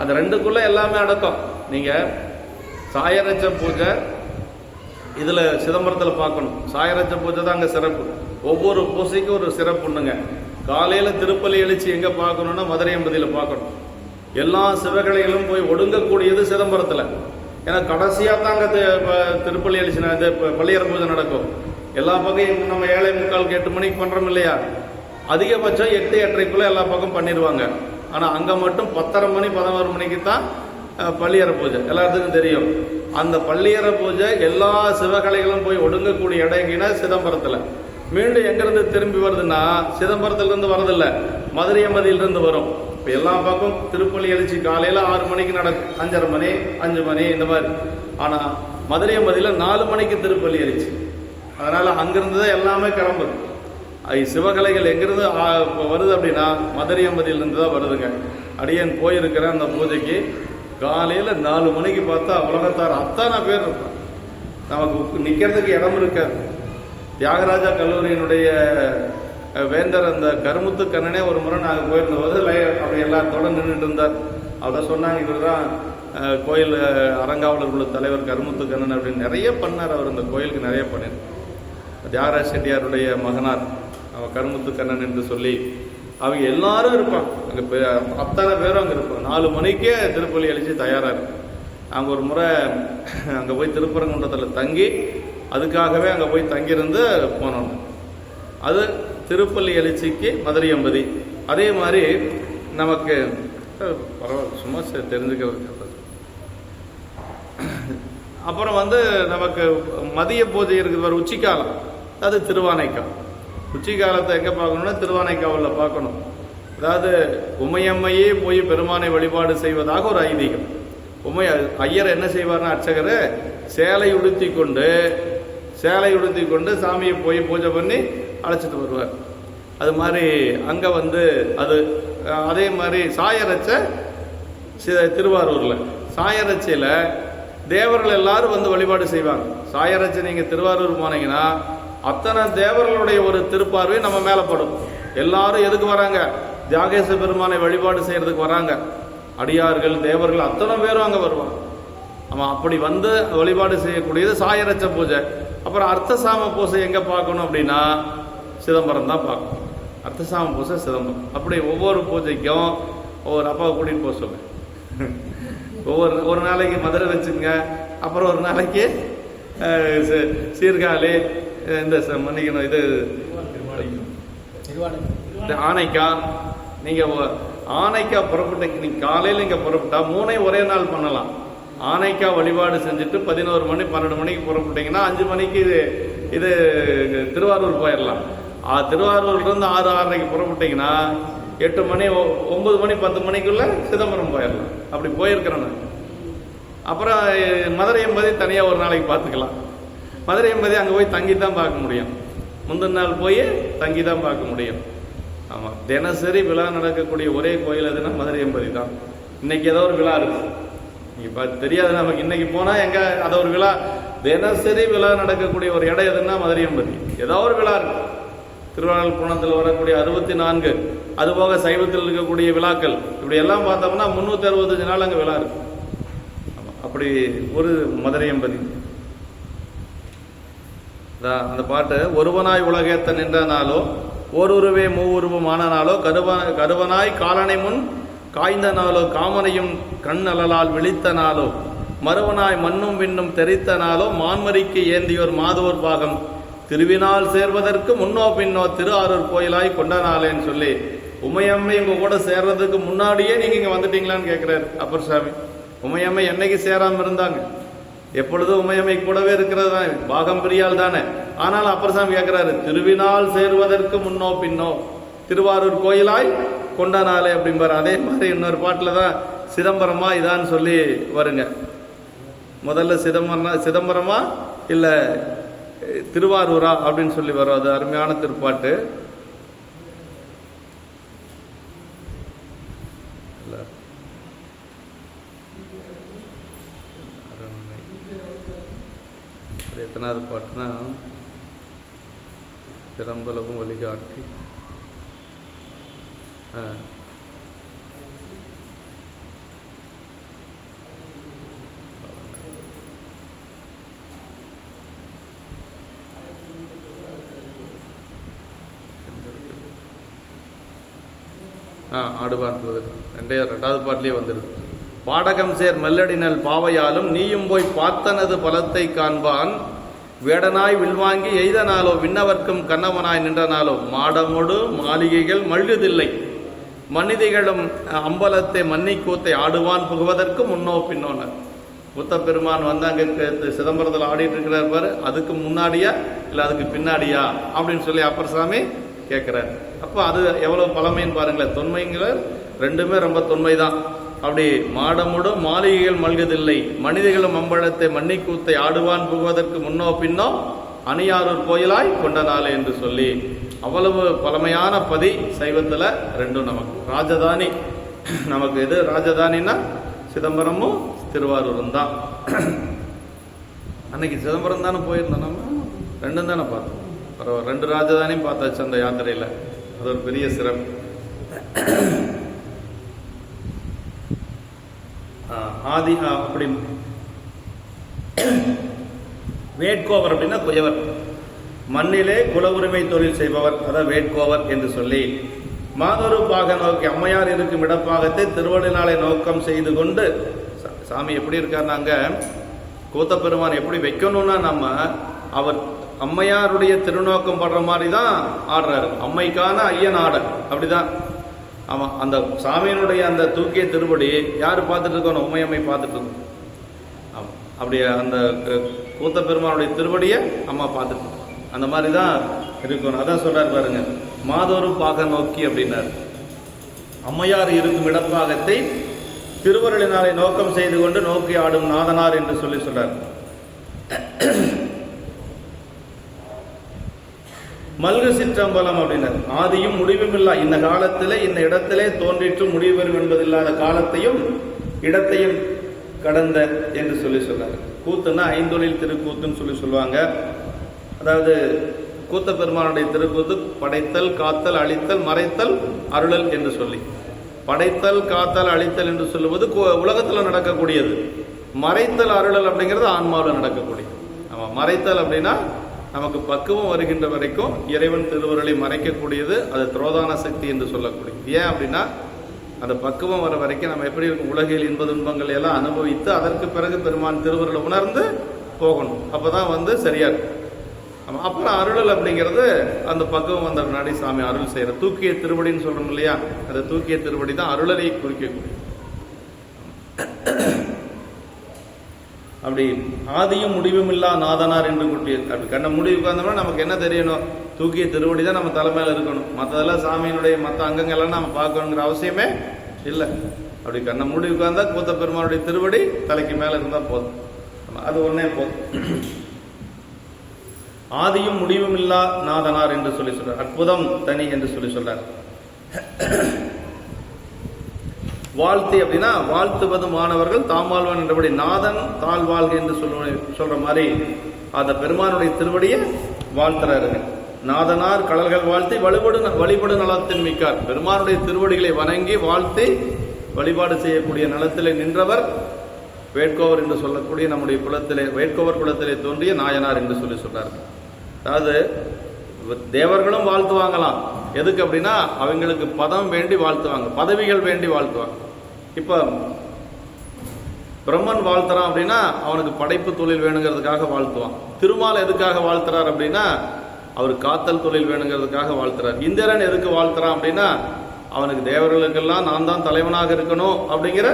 அந்த 2க்குள்ள எல்லாமே அடக்கம். நீங்க சாயரட்ச பூஜை இதுல சிதம்பரத்தில் பார்க்கணும். சாயரட்ச பூஜை தான் அங்கே சிறப்பு. ஒவ்வொரு பூசைக்கும் ஒரு சிறப்புண்ணுங்க. காலையில திருப்பலி எழுச்சி எங்க பார்க்கணும்னா மதுரையம்பதியில் பார்க்கணும். எல்லா சிவகலைகளும் போய் ஒடுங்கக்கூடியது சிதம்பரத்தில். ஏன்னா கடைசியாக தான் அங்கே திருப்பலி எழுச்சினா இது பள்ளியற பூஜை நடக்கும். எல்லா பக்கம் நம்ம 7:45 8 மணிக்கு பண்ணுறோம் இல்லையா? அதிகபட்சம் 8 8:30 எல்லா பக்கம் பண்ணிடுவாங்க. ஆனால் அங்கே மட்டும் 10:30 மணி 11 மணிக்கு தான் பள்ளியறை பூஜை. எல்லாத்துக்கும் தெரியும். அந்த பள்ளியறை பூஜை எல்லா சிவகலைகளும் போய் ஒடுங்கக்கூடிய இடங்கினா சிதம்பரத்தில். மீண்டும் எங்கிருந்து திரும்பி வருதுன்னா சிதம்பரத்திலிருந்து வரதில்லை, மதுரையம்பதியிலிருந்து வரும். இப்போ எல்லா பக்கம் திருப்பள்ளி எழுச்சி காலையில் 6 மணிக்கு நடக்கும், 5:30 மணி 5 மணி இந்த மாதிரி. ஆனால் மதுரையம்பதியில் 4 மணிக்கு திருப்பள்ளி எழுச்சி. அதனால் அங்கிருந்து தான் எல்லாமே கிளம்புது. சிவகலைகள் எங்கிருந்து வருது அப்படின்னா மதுரையம்பதியிலிருந்து தான் வருதுங்க. அடியன் போயிருக்கிறேன் அந்த பூஜைக்கு. காலையில் 4 மணிக்கு பார்த்தா உலகத்தார் அத்தனை பேர் இருப்பாங்க. நமக்கு நிற்கிறதுக்கு இடம் இருக்காது. தியாகராஜா கல்லூரியினுடைய வேந்தர் அந்த கருமுத்து கண்ணனே ஒரு முறை நாங்கள் போயிருந்தபோது அப்படி எல்லாத்தோட நின்றுட்டு இருந்தார். அவர் சொன்னாங்க, இவர் தான் கோயில் அறங்காவலர் குழு தலைவர் கருமுத்து கண்ணன் அப்படின்னு நிறைய பண்ணார். அவர் இந்த கோயிலுக்கு நிறைய பண்ணினார். தியாகராஜ செட்டியாருடைய மகனார் அவர் கருமுத்து கண்ணன் என்று சொல்லி அவங்க எல்லாரும் இருப்பாங்க. அங்கே அத்தனை பேரும் அங்கே இருப்பாங்க. 4 மணிக்கே திருப்பள்ளி எழுச்சி தயாராக இருக்கும். அங்கே ஒரு முறை அங்கே போய் திருப்பரங்குன்றத்தில் தங்கி அதுக்காகவே அங்கே போய் தங்கியிருந்து போனோம். அது திருப்பள்ளி எழுச்சிக்கு மதுரையம்பதி. அதே மாதிரி நமக்கு பரவாயில்ல சும்மா தெரிஞ்சுக்கிறது. அப்புறம் நமக்கு மதிய பூஜை இருக்குது, உச்சிக்காலம். அது திருவானைக்கால். உச்சிக்காலத்தை எங்கே பார்க்கணும்னா திருவானைக்காவலில் பார்க்கணும். அதாவது உமையம்மையே போய் பெருமானை வழிபாடு செய்வதாக ஒரு ஐதீகம். ஐயர் என்ன செய்வார்னா அர்ச்சகர் சேலை உடுத்தி கொண்டு சாமியை போய் பூஜை பண்ணி அழைச்சிட்டு வருவார். அது மாதிரி அங்கே அது அதே மாதிரி சாயரச்ச திருவாரூரில் சாயரச்சையில் தேவர்கள் எல்லாரும் வழிபாடு செய்வாங்க. சாயரச்சை நீங்கள் திருவாரூர் போனீங்கன்னா அத்தனை தேவர்களுடைய ஒரு திருப்பார்வை நம்ம மேலே படும். எல்லாரும் எதுக்கு வராங்க? தியாகேச பெருமானை வழிபாடு செய்யறதுக்கு வராங்க. அடியார்கள் தேவர்கள் அத்தனை பேரும் அங்கே வருவாங்க. ஆமாம், அப்படி வழிபாடு செய்யக்கூடியது சாயரச்ச பூஜை. அப்புறம் அர்த்தசாம பூஜை எங்கே பார்க்கணும் அப்படின்னா சிதம்பரம் தான் பார்க்கணும். அர்த்தசாம பூஜை சிதம்பரம். அப்படி ஒவ்வொரு பூஜைக்கும் ஒவ்வொரு அப்பாவை கூட்டிகிட்டு போக சொல்லுங்க. ஒரு நாளைக்கு மதுரை வச்சுங்க, அப்புறம் ஒரு நாளைக்கு சீர்காழி, இந்த மன்னிக்கணும் இது ஆனைக்கா. நீங்கள் ஆனைக்கா புறப்பட்ட நீங்கள் காலையில் இங்கே புறப்பட்டா 3 ஒரே நாள் பண்ணலாம். ஆனைக்கா வழிபாடு செஞ்சுட்டு 11 மணி 12 மணிக்கு புறப்பட்டீங்கன்னா 5 மணிக்கு இது திருவாரூர் போயிடலாம். திருவாரூர்லேருந்து 6 6:30 புறப்பட்டீங்கன்னா 8 மணி 9 மணி 10 மணிக்குள்ளே சிதம்பரம் போயிடலாம். அப்படி போயிருக்கிறேன் நான். அப்புறம் மதுரையம்பதி தனியாக ஒரு நாளைக்கு பார்த்துக்கலாம். மதுரையம்பதி அங்கே போய் தங்கி தான் பார்க்க முடியும். முந்தின நாள் போய் தங்கி தான் பார்க்க முடியும். ஆமாம், தினசரி விழா நடக்கக்கூடிய ஒரே கோயில் எதுனா மதுரையம்பதி தான். இன்னைக்கு ஏதோ ஒரு விழா இருக்குது, நீங்கள் தெரியாது நமக்கு. இன்னைக்கு போனால் எங்கே அதை ஒரு விழா, தினசரி விழா நடக்கக்கூடிய ஒரு இடம் எதுனா மதுரையம்பதி. ஏதோ ஒரு விழா இருக்கு. திருவாரூர் புராணத்தில் வரக்கூடிய 64, அதுபோக சைவத்தில் இருக்கக்கூடிய விழாக்கள், இப்படி எல்லாம் பார்த்தோம்னா 365 நாள் அங்கே விழா இருக்கு. அப்படி ஒரு மதுரையம்பதி. அந்த பாட்டு, ஒருவனாய் உலகேத்தன் நின்றனாலோ ஓருருவே மூவுருவம் ஆனனாலோ கருவனாய் காலனை முன் காய்ந்த நாளோ காமனையும் கண்ணலால் விழித்த நாளோ மறுவனாய் மண்ணும் விண்ணும் தெரித்த நாளோ மான்மரிக்கு ஏந்தியோர் மாதோர் பாகம் திருவினால் சேர்வதற்கு முன்னோ பின்னோ திருவாரூர் கோயிலாய் கொண்ட நாளேன்னு சொல்லி உமையம்மை உங்க கூட சேர்றதுக்கு முன்னாடியே நீங்க இங்க வந்துட்டீங்களான்னு கேட்கிறாரு அப்பர் சாமி. உமையம்மை என்னைக்கு சேராம இருந்தாங்க? எப்பொழுதும் உமையம்மை கூடவே இருக்கிறது தான், பாகம் பிரியால் தானே. ஆனால் அப்பர் சாமி கேட்கிறாரு, திருவினால் சேருவதற்கு முன்னோ பின்னோ திருவாரூர் கோயிலாய் கொண்ட நாளே அப்படிம்பாரு. அதே மாதிரி இன்னொரு பாட்டில் தான் சிதம்பரமா இதான்னு சொல்லி வருங்க. முதல்ல சிதம்பரமா இல்லை திருவாரூரா அப்படின்னு சொல்லி வரும். அது அருமையான திருப்பாட்டு. எத்தனாவது பாட்டுனா, திறம்பலவும் வழிகாட்டி ஆடுபாட்டு 2வது பாட்டிலே வந்துடுது. பாடகம் சேர் மெல்லடினல் பாவையாலும் நீயும் போய் பார்த்தனது பலத்தை காண்பான் வேடனாய் வில்வாங்கி எய்தனாலோ விண்ணவர்க்கும் கண்ணவனாய் நின்றனாலோ மாடமோடு மாளிகைகள் மல்குதில்லை மனிதிகளும் அம்பலத்தை மன்னிக்கூத்தை ஆடுவான் புகுவதற்கு முன்னோ பின்னோனர். புத்தப்பெருமான் வந்து அங்கே சிதம்பரத்தில் ஆடிட்டு இருக்கிறார் பாரு, அதுக்கு முன்னாடியா இல்லை அதுக்கு பின்னாடியா அப்படின்னு சொல்லி அப்பர் சாமி கேட்குறாரு. அப்போ அது எவ்வளோ பழமைன்னு பாருங்களேன். தொன்மைங்கிற ரெண்டுமே ரொம்ப தொன்மை தான். அப்படி மாடமுடும் மாளிகைகள் மல்குதில்லை மனிதர்களும் அம்பலத்தை மன்னிக்கூத்தை ஆடுவான் புகுவதற்கு முன்னோ பின்னோ அணியாரூர் கோயிலாய் கொண்ட நாள் என்று சொல்லி அவ்வளவு பழமையான பதி சைவத்தில் ரெண்டும் நமக்கு ராஜதானி. நமக்கு எது ராஜதானின்னா சிதம்பரமும் திருவாரூரும் தான். அன்னைக்கு சிதம்பரம் தானே போயிருந்தோம், நம்ம ரெண்டும் தானே பார்த்தோம். பரவாயில்ல, 2 ராஜதானியும் பார்த்தாச்சு அந்த யாத்திரையில். அது ஒரு பெரிய சிறப்பு. ஆதி அப்படி வேட்கோவர் அப்படின்னா குயவர், மண்ணிலே குல உரிமை தொழில் செய்பவர், அதான் வேட்கோவர் என்று சொல்லி மாதொரு பாக நோக்கி அம்மையார் இருக்கும் இடப்பாகத்தை திருவள்ளினாலை நோக்கம் செய்து கொண்டு சாமி எப்படி இருக்காருனாங்க, கூத்தப்பெருமான் எப்படி வைக்கணும்னா நம்ம அவர் அம்மையாருடைய திருநோக்கம் படுற மாதிரி தான் ஆடுறாரு. அம்மைக்கான ஐயன் ஆட அப்படிதான். ஆமாம், அந்த சாமியினுடைய அந்த தூக்கிய திருப்படி யார் பார்த்துட்டு இருக்கோம்? உண்மையம்மை பார்த்துட்டு இருக்கோம். ஆமாம், அப்படியே அந்த கூத்தப்பெருமானுடைய திருவடியை அம்மா பார்த்துட்டு இருக்கோம். அந்த மாதிரி தான் இருக்கணும். அதான் சொல்றாரு பாருங்க, மாதொரு பாக நோக்கி அப்படின்னாரு. அம்மையார் இருக்கும் இடப்பாகத்தை திருவருளினாரை நோக்கம் செய்து கொண்டு நோக்கி ஆடும் நாதனார் என்று சொல்லி சொல்றார். மல்கு சிற்றம்பலம் அப்படின்னார். ஆதியும் முடிவும் இல்லா இந்த காலத்திலே இந்த இடத்திலே தோன்றிற்று முடிவு பெறும் என்பதில்லாத காலத்தையும் இடத்தையும் கடந்த என்று சொல்லி சொல்றாரு. கூத்துன்னா ஐந்தொழில் திருக்கூத்துன்னு சொல்லி சொல்லுவாங்க. அதாவது கூத்த பெருமானுடைய திருக்கூத்து படைத்தல், காத்தல், அழித்தல், மறைத்தல், அருளல் என்று சொல்லி. படைத்தல், காத்தல், அழித்தல் என்று சொல்லுவது உலகத்தில் நடக்கக்கூடியது. மறைத்தல், அருளல் அப்படிங்கிறது ஆன்மாவில் நடக்கக்கூடியது. ஆமாம், மறைத்தல் அப்படின்னா நமக்கு பக்குவம் வருகின்ற வரைக்கும் இறைவன் திருவருளை மறைக்கக்கூடியது. அது துரோதான சக்தி என்று சொல்லக்கூடியது. ஏன் அப்படின்னா அந்த பக்குவம் வர வரைக்கும் நம்ம எப்படி இருக்கும், உலகில் இன்ப துன்பங்கள் எல்லாம் அனுபவித்து அதற்கு பிறகு பெருமான் திருவருளை உணர்ந்து போகணும். அப்போதான் சரியா இருக்கும். அப்புறம் அருளல் அப்படிங்கிறது அந்த பக்குவம் வந்த முன்னாடி சாமி அருள் செய்யற தூக்கிய திருவடின்னு சொல்றோம் இல்லையா, அந்த தூக்கிய திருவடி தான் அருளலை குறிக்கக்கூடிய. அப்படி ஆதியும் முடிவும் இல்லா நாதனார் என்று கூட்டிய அப்படி கண்ண முடிவு உட்கார்ந்தோம்னா நமக்கு என்ன தெரியணும்? தூக்கிய திருவடி தான் நம்ம தலைமையில் இருக்கணும். மற்றதெல்லாம் சாமியினுடைய மற்ற அங்கங்கள்லாம் நம்ம பார்க்கணுங்கிற அவசியமே இல்லை. அப்படி கண்ண மூடி உட்கார்ந்தா கூத்த பெருமானுடைய திருவடி தலைக்கு மேலே இருந்தால் போதும். அது ஒன்னே போதும். ஆதியும் முடிவும் இல்லா நாதனார் என்று சொல்லி சொல்றார். அற்புதம் தனி என்று சொல்லி சொல்றார். வாழ்த்தி அப்படின்னா வாழ்த்துவது மாணவர்கள் தாம்வாழ்வான் என்றபடி நாதன் தாழ்வாழ்க என்று சொல்ற மாதிரி அந்த பெருமானுடைய திருவடியை வாழ்த்துறாருங்க. நாதனார் கடல்கள் வாழ்த்தி வழிபடு நலத்தின் மிக்கார். பெருமானுடைய திருவடிகளை வணங்கி வாழ்த்தி வழிபாடு செய்யக்கூடிய நலத்திலே நின்றவர் வேட்கோவர் என்று சொல்லக்கூடிய நம்முடைய குலத்திலே வேட்கோவர் குலத்திலே தோன்றிய நாயனார் என்று சொல்லி சொல்றாரு. அதாவது தேவர்களும் வாழ்த்துவாங்களாம். எதுக்கு அப்படின்னா அவங்களுக்கு பதம் வேண்டி வாழ்த்துவாங்க, பதவிகள் வேண்டி வாழ்த்துவாங்க. இப்போ பிரம்மன் வாழ்த்துறான் அப்படின்னா அவனுக்கு படைப்பு தொழில் வேணுங்கிறதுக்காக வாழ்த்துவான். திருமால் எதுக்காக வாழ்த்துறார் அப்படின்னா அவர் காத்தல் தொழில் வேணுங்கிறதுக்காக வாழ்த்துறார். இந்திரன் எதுக்கு வாழ்த்துறான் அப்படின்னா அவனுக்கு தேவர்களுக்கெல்லாம் நான் தான் தலைவனாக இருக்கணும் அப்படிங்கிற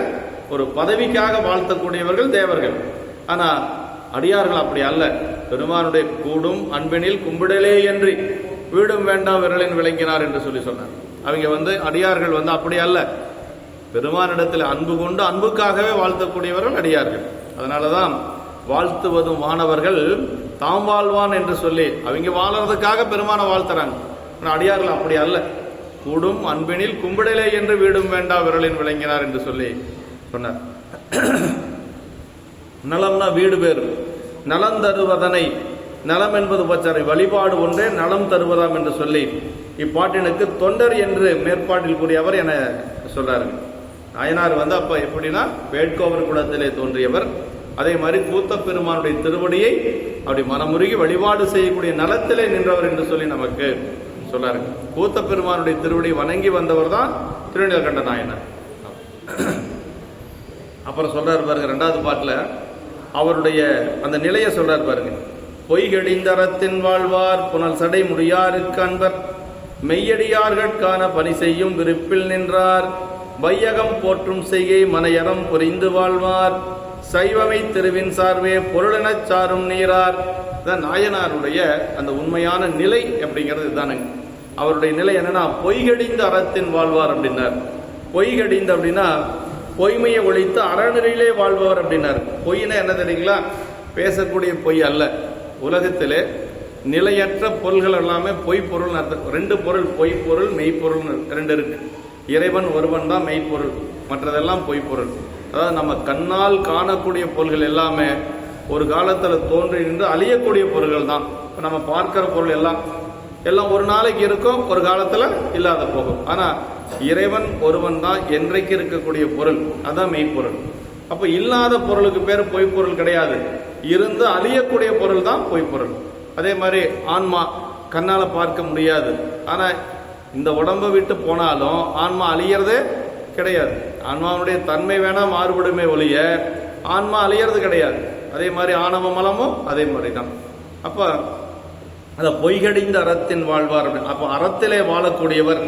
ஒரு பதவிக்காக வாழ்த்தக்கூடியவர்கள் தேவர்கள். ஆனா அடியார்கள் அப்படி அல்ல. பெருமானுடைய கூடும் அன்பினில் கும்பிடலே என்று வீடும் வேண்டாம் விரலின் விளங்கினார் என்று சொல்லி சொன்னார். அவங்க அடியார்கள் அப்படி அல்ல. பெருமானிடத்தில் அன்பு கொண்டு அன்புக்காகவே வாழ்த்தக்கூடியவர்கள் அடியார்கள். அதனாலதான் வாழ்த்துவதும் மாணவர்கள் தாம் வாழ்வான் என்று சொல்லி அவங்க வாழறதுக்காக பெருமான வாழ்த்துறாங்க. அடியார்கள் அப்படி அல்ல. கூடும் அன்பினில் கும்பிடலே என்று வீடும் வேண்டா விரலின் விளங்கினார் என்று சொல்லி சொன்னார். நலம்னா வீடு பேர். நலம் தருவதனை, நலம் என்பது பச்சரை வழிபாடு ஒன்றே நலம் தருவதாம் என்று சொல்லி இப்பாட்டினுக்கு தொண்டர் என்று மேற்பாட்டில் கூறியவர் என சொல்றாரு. நாயனார் அப்ப எப்படின்னா வேட்கோவர் குலத்திலே தோன்றியவர். அதே மாதிரி கூத்த பெருமானுடைய திருவடியை அப்படி மனமுருகி வழிபாடு செய்யக்கூடிய நலத்திலே நின்றவர் என்று சொல்லி நமக்கு சொல்றாரு. கூத்த பெருமானுடைய திருவடி வணங்கி வந்தவர் தான் திருநீலகண்ட நாயனார். அப்புறம் சொல்றாரு பாருங்க, 2வது பாட்டுல அவருடைய அந்த நிலையை சொல்றாரு பாருங்க. பொய்கடிந்தறத்தின் வாழ்வார் புனல் சடை முடியாருக்கு அன்பர் மெய்யடியார்கட்கான பணி செய்யும் விருப்பில் நின்றார் வையகம் போற்றும் செய்கை மனையறம் புரிந்து வாழ்வார் சைவமை திருவின் சார்வே பொருளெனச் சாரும் நீரார். நாயனாருடைய அந்த உண்மையான நிலை அப்படிங்கிறது தானுங்க. அவருடைய நிலை என்னன்னா பொய்கடிந்த அறத்தின் வாழ்வார் அப்படின்னார். பொய்கடிந்து அப்படின்னா பொய்மையை ஒழித்து அறநெறியிலே வாழ்பவர் அப்படின்னார். பொய்னா என்ன தெரியுங்களா? பேசக்கூடிய பொய் அல்ல. உலகத்திலே நிலையற்ற பொருள்கள் எல்லாமே பொய் பொருள். ரெண்டு பொருள், பொய் பொருள் மெய்ப்பொருள் ரெண்டு இருக்கு. இறைவன் ஒருவன் தான் மெய்ப்பொருள், மற்றதெல்லாம் பொய் பொருள். அதாவது நம்ம கண்ணால் காணக்கூடிய பொருள்கள் எல்லாமே ஒரு காலத்தில் தோன்றி நின்று அழியக்கூடிய பொருள்கள் தான். இப்போ நம்ம பார்க்கிற பொருள் எல்லாம் ஒரு நாளைக்கு இருக்கும், ஒரு காலத்தில் இல்லாத போகும். ஆனால் இறைவன் ஒருவன் தான் என்றைக்கு இருக்கக்கூடிய பொருள், அதான் மெய்ப்பொருள். அப்போ இல்லாத பொருளுக்கு பேர் பொய்ப்பொருள் கிடையாது, இருந்து அழியக்கூடிய பொருள் தான் பொய்ப்பொருள். அதே மாதிரி ஆன்மா கண்ணால் பார்க்க முடியாது, ஆனால் இந்த உடம்பை விட்டு போனாலும் ஆன்மா அழியறதே கிடையாது. ஆன்மாவுடைய தன்மை வேணா மாறுபடுமே ஒழிய ஆன்மா அழியறது கிடையாது. அதே மாதிரி ஆணவ மலமும் அதே மாதிரி தான். அப்போ அதை பொய்கடிந்த அறத்தின் வாழ்வார். அப்போ அறத்திலே வாழக்கூடியவர்.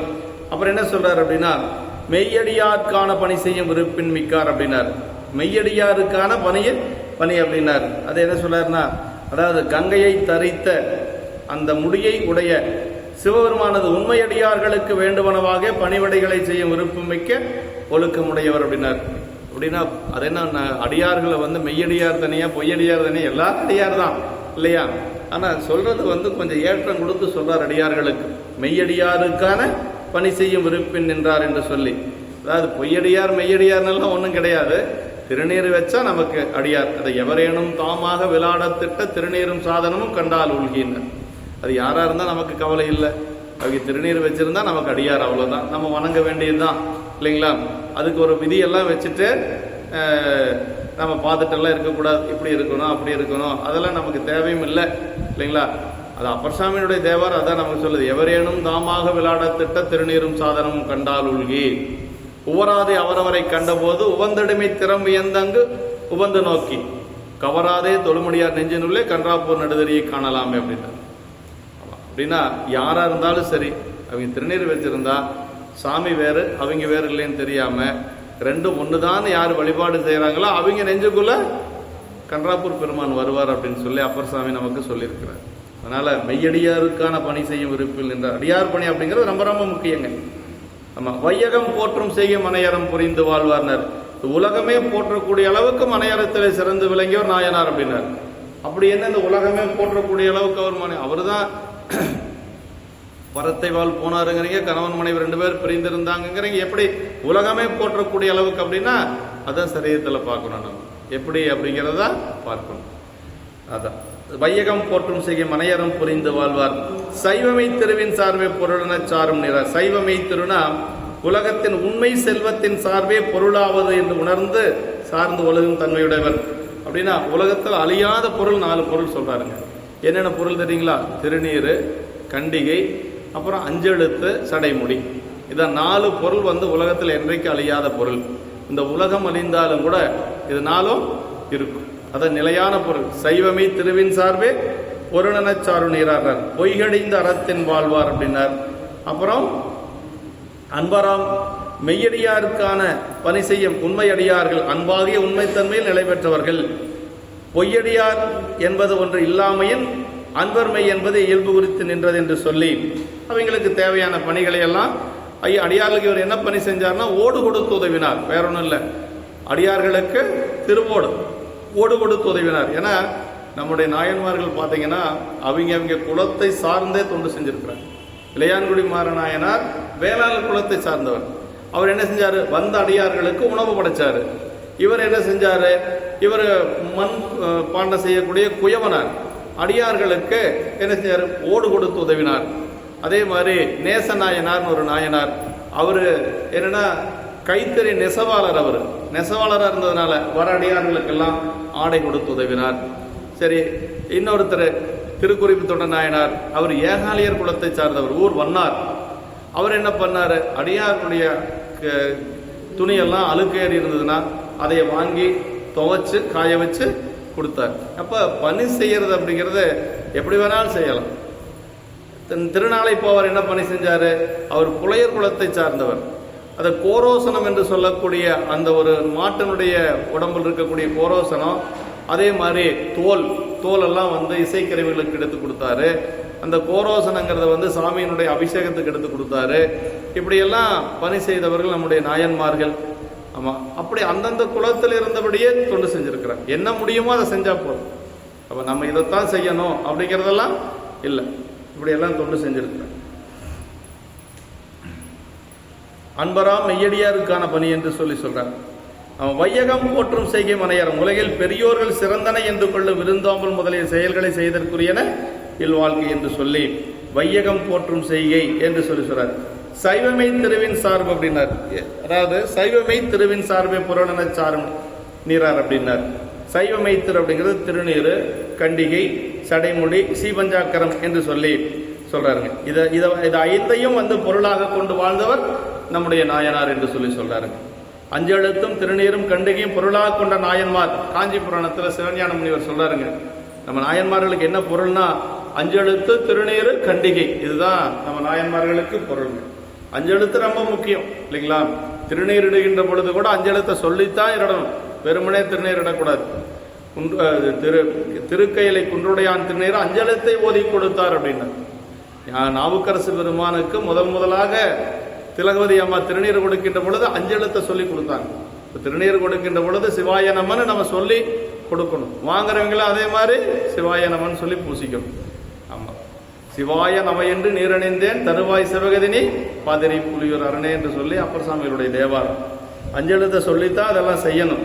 அப்புறம் என்ன சொல்றார் அப்படின்னா மெய்யடியாருக்கான பணி செய்யும் விருப்பின் மிக்கார் அப்படின்னார். மெய்யடியாருக்கான பணி அப்படின்னார். அது என்ன சொல்றாருன்னா, அதாவது கங்கையை தரித்த அந்த முடியை உடைய சிவபெருமானது உண்மையடியார்களுக்கு வேண்டுவனவாக பணிவடைகளை செய்யும் விருப்பம் மிக்க ஒழுக்கமுடையவர் அப்படின்னார். அப்படின்னா அது என்ன, அடியார்களை மெய்யடியார் தனியா பொய்யடியார் தனியா, எல்லா அடியார் தான் இல்லையா? ஆனால் சொல்றது கொஞ்சம் ஏற்றம் கொடுத்து சொல்றார் அடியார்களுக்கு. மெய்யடியாருக்கான பணி செய்யும் விருப்பின் நின்றார் என்று சொல்லி. அதாவது பொய்யடியார் மெய்யடியார்னெல்லாம் ஒன்றும் கிடையாது. திருநீர் வச்சா நமக்கு அடியார். அதை எவரேனும் தாமாக விளையாடத்திட்ட திருநீரும் சாதனமும் கண்டால் உள்கின்றார். அது யாரா இருந்தால் நமக்கு கவலை இல்லை. அவங்க திருநீர் வச்சிருந்தா நமக்கு அடியார், அவ்வளோதான். நம்ம வணங்க வேண்டியதுதான் இல்லைங்களா? அதுக்கு ஒரு விதியெல்லாம் வச்சுட்டு நம்ம பார்த்துட்டெல்லாம் இருக்கக்கூடாது, இப்படி இருக்கணும் அப்படி இருக்கணும், அதெல்லாம் நமக்கு தேவையும் இல்லை இல்லைங்களா? அது அப்பர் சாமியினுடைய தேவார் அதான் நமக்கு சொல்லுது, எவரேனும் தாமாக விளையாடத்திட்ட திருநீரும் சாதனமும் கண்டால் உள்கி உவராதே அவரவரை கண்டபோது உவந்தடிமை திறம் வியந்தங்கு உவந்து நோக்கி கவராதே தொழுமடியார் நெஞ்சினுள்ளே கன்றாப்பூர் நடுதறியை காணலாமே அப்படின்னா. அப்படின்னா யாரா இருந்தாலும் சரி, அவங்க திருநீர் வச்சிருந்தா சாமி வேறு அவங்க வேறு இல்லைன்னு தெரியாம ரெண்டும் ஒண்ணுதான் யார் வழிபாடு செய்யறாங்களோ அவங்க நெஞ்சுக்குள்ள கன்றாப்பூர் பெருமான் வருவார் அப்படின்னு சொல்லி அப்பர் சாமி நமக்கு சொல்லியிருக்கிறார். அதனால மெய்யடியாருக்கான பணி செய்யும் விருப்பில் என்ற அடியார் பணி அப்படிங்கிறது ரொம்ப ரொம்ப முக்கியங்க. ஆமா, வையகம் போற்றும் செய்ய மனையறம் புரிந்து வாழ்வார்னர். உலகமே போற்றக்கூடிய அளவுக்கு மனையறத்திலே சிறந்து விளங்கியவர் நாயனார் அப்படின்னார். அப்படி என்ன இந்த உலகமே போற்றக்கூடிய அளவுக்கு அவர் தான் பரத்தை வாழ் போனாருங்கிறீங்க, கணவன் மனைவி 2 பேர் பிரிந்திருந்தாங்கிறீங்க. எப்படி உலகமே போற்றக்கூடிய அளவுக்கு அப்படின்னா அதான் சரீரத்தில் பார்க்கணும். நம்ம எப்படி அப்படிங்கிறத பார்க்கணும். அதான் வையகம் போற்றும் செய்ய மனையறம் புரிந்து வாழ்வார். சைவமை திருவின் சார்பே பொருளென சாரும் நிற. சைவமை திருனா உலகத்தின் உண்மை செல்வத்தின் சார்பே பொருளாவது என்று உணர்ந்து சார்ந்து ஒழுகும் தன்மையுடையவர். அப்படின்னா உலகத்தில் அழியாத பொருள் 4 பொருள் சொல்றாருங்க. என்னென்ன பொருள் தெரியுங்களா? திருநீர், கண்டிகை, அப்புறம் 5 எழுத்து, சடைமுடி. இதான் 4 பொருள் உலகத்தில் என்றைக்கு அழியாத பொருள். இந்த உலகம் அழிந்தாலும் கூட இது 4ம் இருக்கும். அதான் நிலையான பொருள். சைவமை திருவின் சார்பே பொருளெனச் சாரு நீரார். பொய்கடிந்த அறத்தின் வாழ்வார் அப்படின்னார். அப்புறம் அன்பராம் மெய்யடியாருக்கான பணி செய்யும் உண்மையடியார்கள், அன்பாகிய உண்மைத்தன்மையில் நிலை பெற்றவர்கள். பொய்யடியார் என்பது ஒன்று இல்லாமையின் அன்பர்மை என்பது இயல்பு குறித்து நின்றது என்று சொல்லி அவங்களுக்கு தேவையான பணிகளை எல்லாம் அடியார்களுக்கு இவர் என்ன பணி செஞ்சார்னா ஓடு கொடுத்து உதவினார். வேற ஒன்றும் இல்லை, அடியார்களுக்கு திருவோடு ஓடு கொடுத்து உதவினார். ஏன்னா நம்முடைய நாயன்மார்கள் பார்த்தீங்கன்னா அவங்க குலத்தை சார்ந்தே தொண்டு செஞ்சிருக்கிறார். இளையான்குடி மாறநாயனார் வேளாளர் குலத்தை சார்ந்தவர். அவர் என்ன செஞ்சாரு? வந்த அடியார்களுக்கு உணவு படைச்சாரு. இவர் என்ன செஞ்சாரு? இவர் மண் பாண்ட செய்யக்கூடிய குயவனார். அடியார்களுக்கு என்ன செஞ்சாரு? ஓடு கொடுத்து உதவினார். அதே மாதிரி நேச நாயனார்னு ஒரு நாயனார், அவரு என்னன்னா கைத்தறி நெசவாளர். அவர் நெசவாளராக இருந்ததுனால வர அடியார்களுக்கெல்லாம் ஆடை கொடுத்து உதவினார். சரி, இன்னொருத்தர் திருக்குறிப்பு தொண்ட நாயனார், அவர் ஏகாலியர் குலத்தை சார்ந்தவர், ஊர் வண்ணார். அவர் என்ன பண்ணாரு? அடியார்களுடைய துணியெல்லாம் அழுக்கேறி இருந்ததுன்னா அதை வாங்கி துவைச்சு காய வச்சு கொடுத்தார். அப்போ பணி செய்கிறது அப்படிங்கிறது எப்படி வேணாலும் செய்யலாம். திருநாளை போவர் என்ன பணி செஞ்சார்? அவர் புலையர் குலத்தை சார்ந்தவர். அதை கோரோசனம் என்று சொல்லக்கூடிய அந்த ஒரு மாட்டினுடைய உடம்பில் இருக்கக்கூடிய கோரோசனம், அதே மாதிரி தோலெல்லாம் வந்து இசைக்கருவிகளுக்கு எடுத்து கொடுத்தாரு. அந்த கோரோசனங்கிறத வந்து சாமியினுடைய அபிஷேகத்துக்கு எடுத்து கொடுத்தாரு. இப்படியெல்லாம் பணி செய்தவர்கள் நம்முடைய நாயன்மார்கள். ஆமாம், அப்படி அந்தந்த குலத்தில் இருந்தபடியே தொண்டு செஞ்சிருக்கிறார். என்ன முடியுமோ அதை செஞ்சா போதும். அப்போ நம்ம இதைத்தான் செய்யணும் அப்படிங்கிறதெல்லாம் இல்லை, இப்படியெல்லாம் தொண்டு செஞ்சிருக்கிறார். அன்பராம் மெய்யடியாருக்கான பணி என்று சொல்றார். அவன் வையகம் போற்றும் செய்கை மனையறம் உலகில் பெரியோர்கள் சிறந்தனை என்று கொள்ளும் விருந்தோம்பல் முதலிய செயல்களை செய்தற்குரியன இல்வாழ்க்கை என்று சொல்லி வையகம் போற்றும் செய்கை என்று சொல்றார். சைவமை திருவின் சார்பு அப்படின்னார். அதாவது சைவமை திருவின் சார்பை புறணன சாரும் நீரார் அப்படின்னார். சைவமை திரு அப்படிங்கிறது திருநீர், கண்டிகை, சடைமுடி, சீபஞ்சாக்கரம் என்று சொல்லி சொல்றாருங்க. இதை ஐந்தையும் வந்து பொருளாக கொண்டு வாழ்ந்தவர் நம்முடைய நாயனார் என்று சொல்றாருங்க. அஞ்செழுத்தும் திருநீரும் கண்டிகையும் பொருளாக கொண்ட நாயன்மார். காஞ்சி புராணத்தில் சிவஞான முனிவர் சொல்றாருங்க, நம்ம நாயன்மார்களுக்கு என்ன பொருள்னா அஞ்செழுத்து, திருநீர், கண்டிகை, இதுதான் நம்ம நாயன்மார்களுக்கு பொருள். அஞ்செழுத்து ரொம்ப முக்கியம் இல்லைங்களா? திருநீர் இடுகின்ற பொழுது கூட அஞ்செழுத்தை சொல்லித்தான் இடணும், வெறுமனே திருநீர் இடக்கூடாது. திருக்கையிலை குன்றுடையான் திருநீர் அஞ்செழுத்தை ஓதி கொடுத்தார் அப்படின்னா, நாவுக்கரசு பெருமானுக்கு முதலாக திலகவதி அம்மா திருநீர் கொடுக்கின்ற பொழுது அஞ்செழுத்தை சொல்லி கொடுத்தாங்க. திருநீர் கொடுக்கின்ற பொழுது சிவாய நமன்னு நம்ம சொல்லி கொடுக்கணும். வாங்குறவங்களும் அதே மாதிரி சிவாய நமன்னு சொல்லி பூசிக்கணும். ஆமாம், சிவாய நம என்று நீரணிந்தேன் தருவாய் சிவகதினி பாதிரி புலியூர் அரணே என்று சொல்லி அப்பர் சாமிகளுடைய தேவாரம். அஞ்செழுத்தை சொல்லித்தான் அதெல்லாம் செய்யணும்.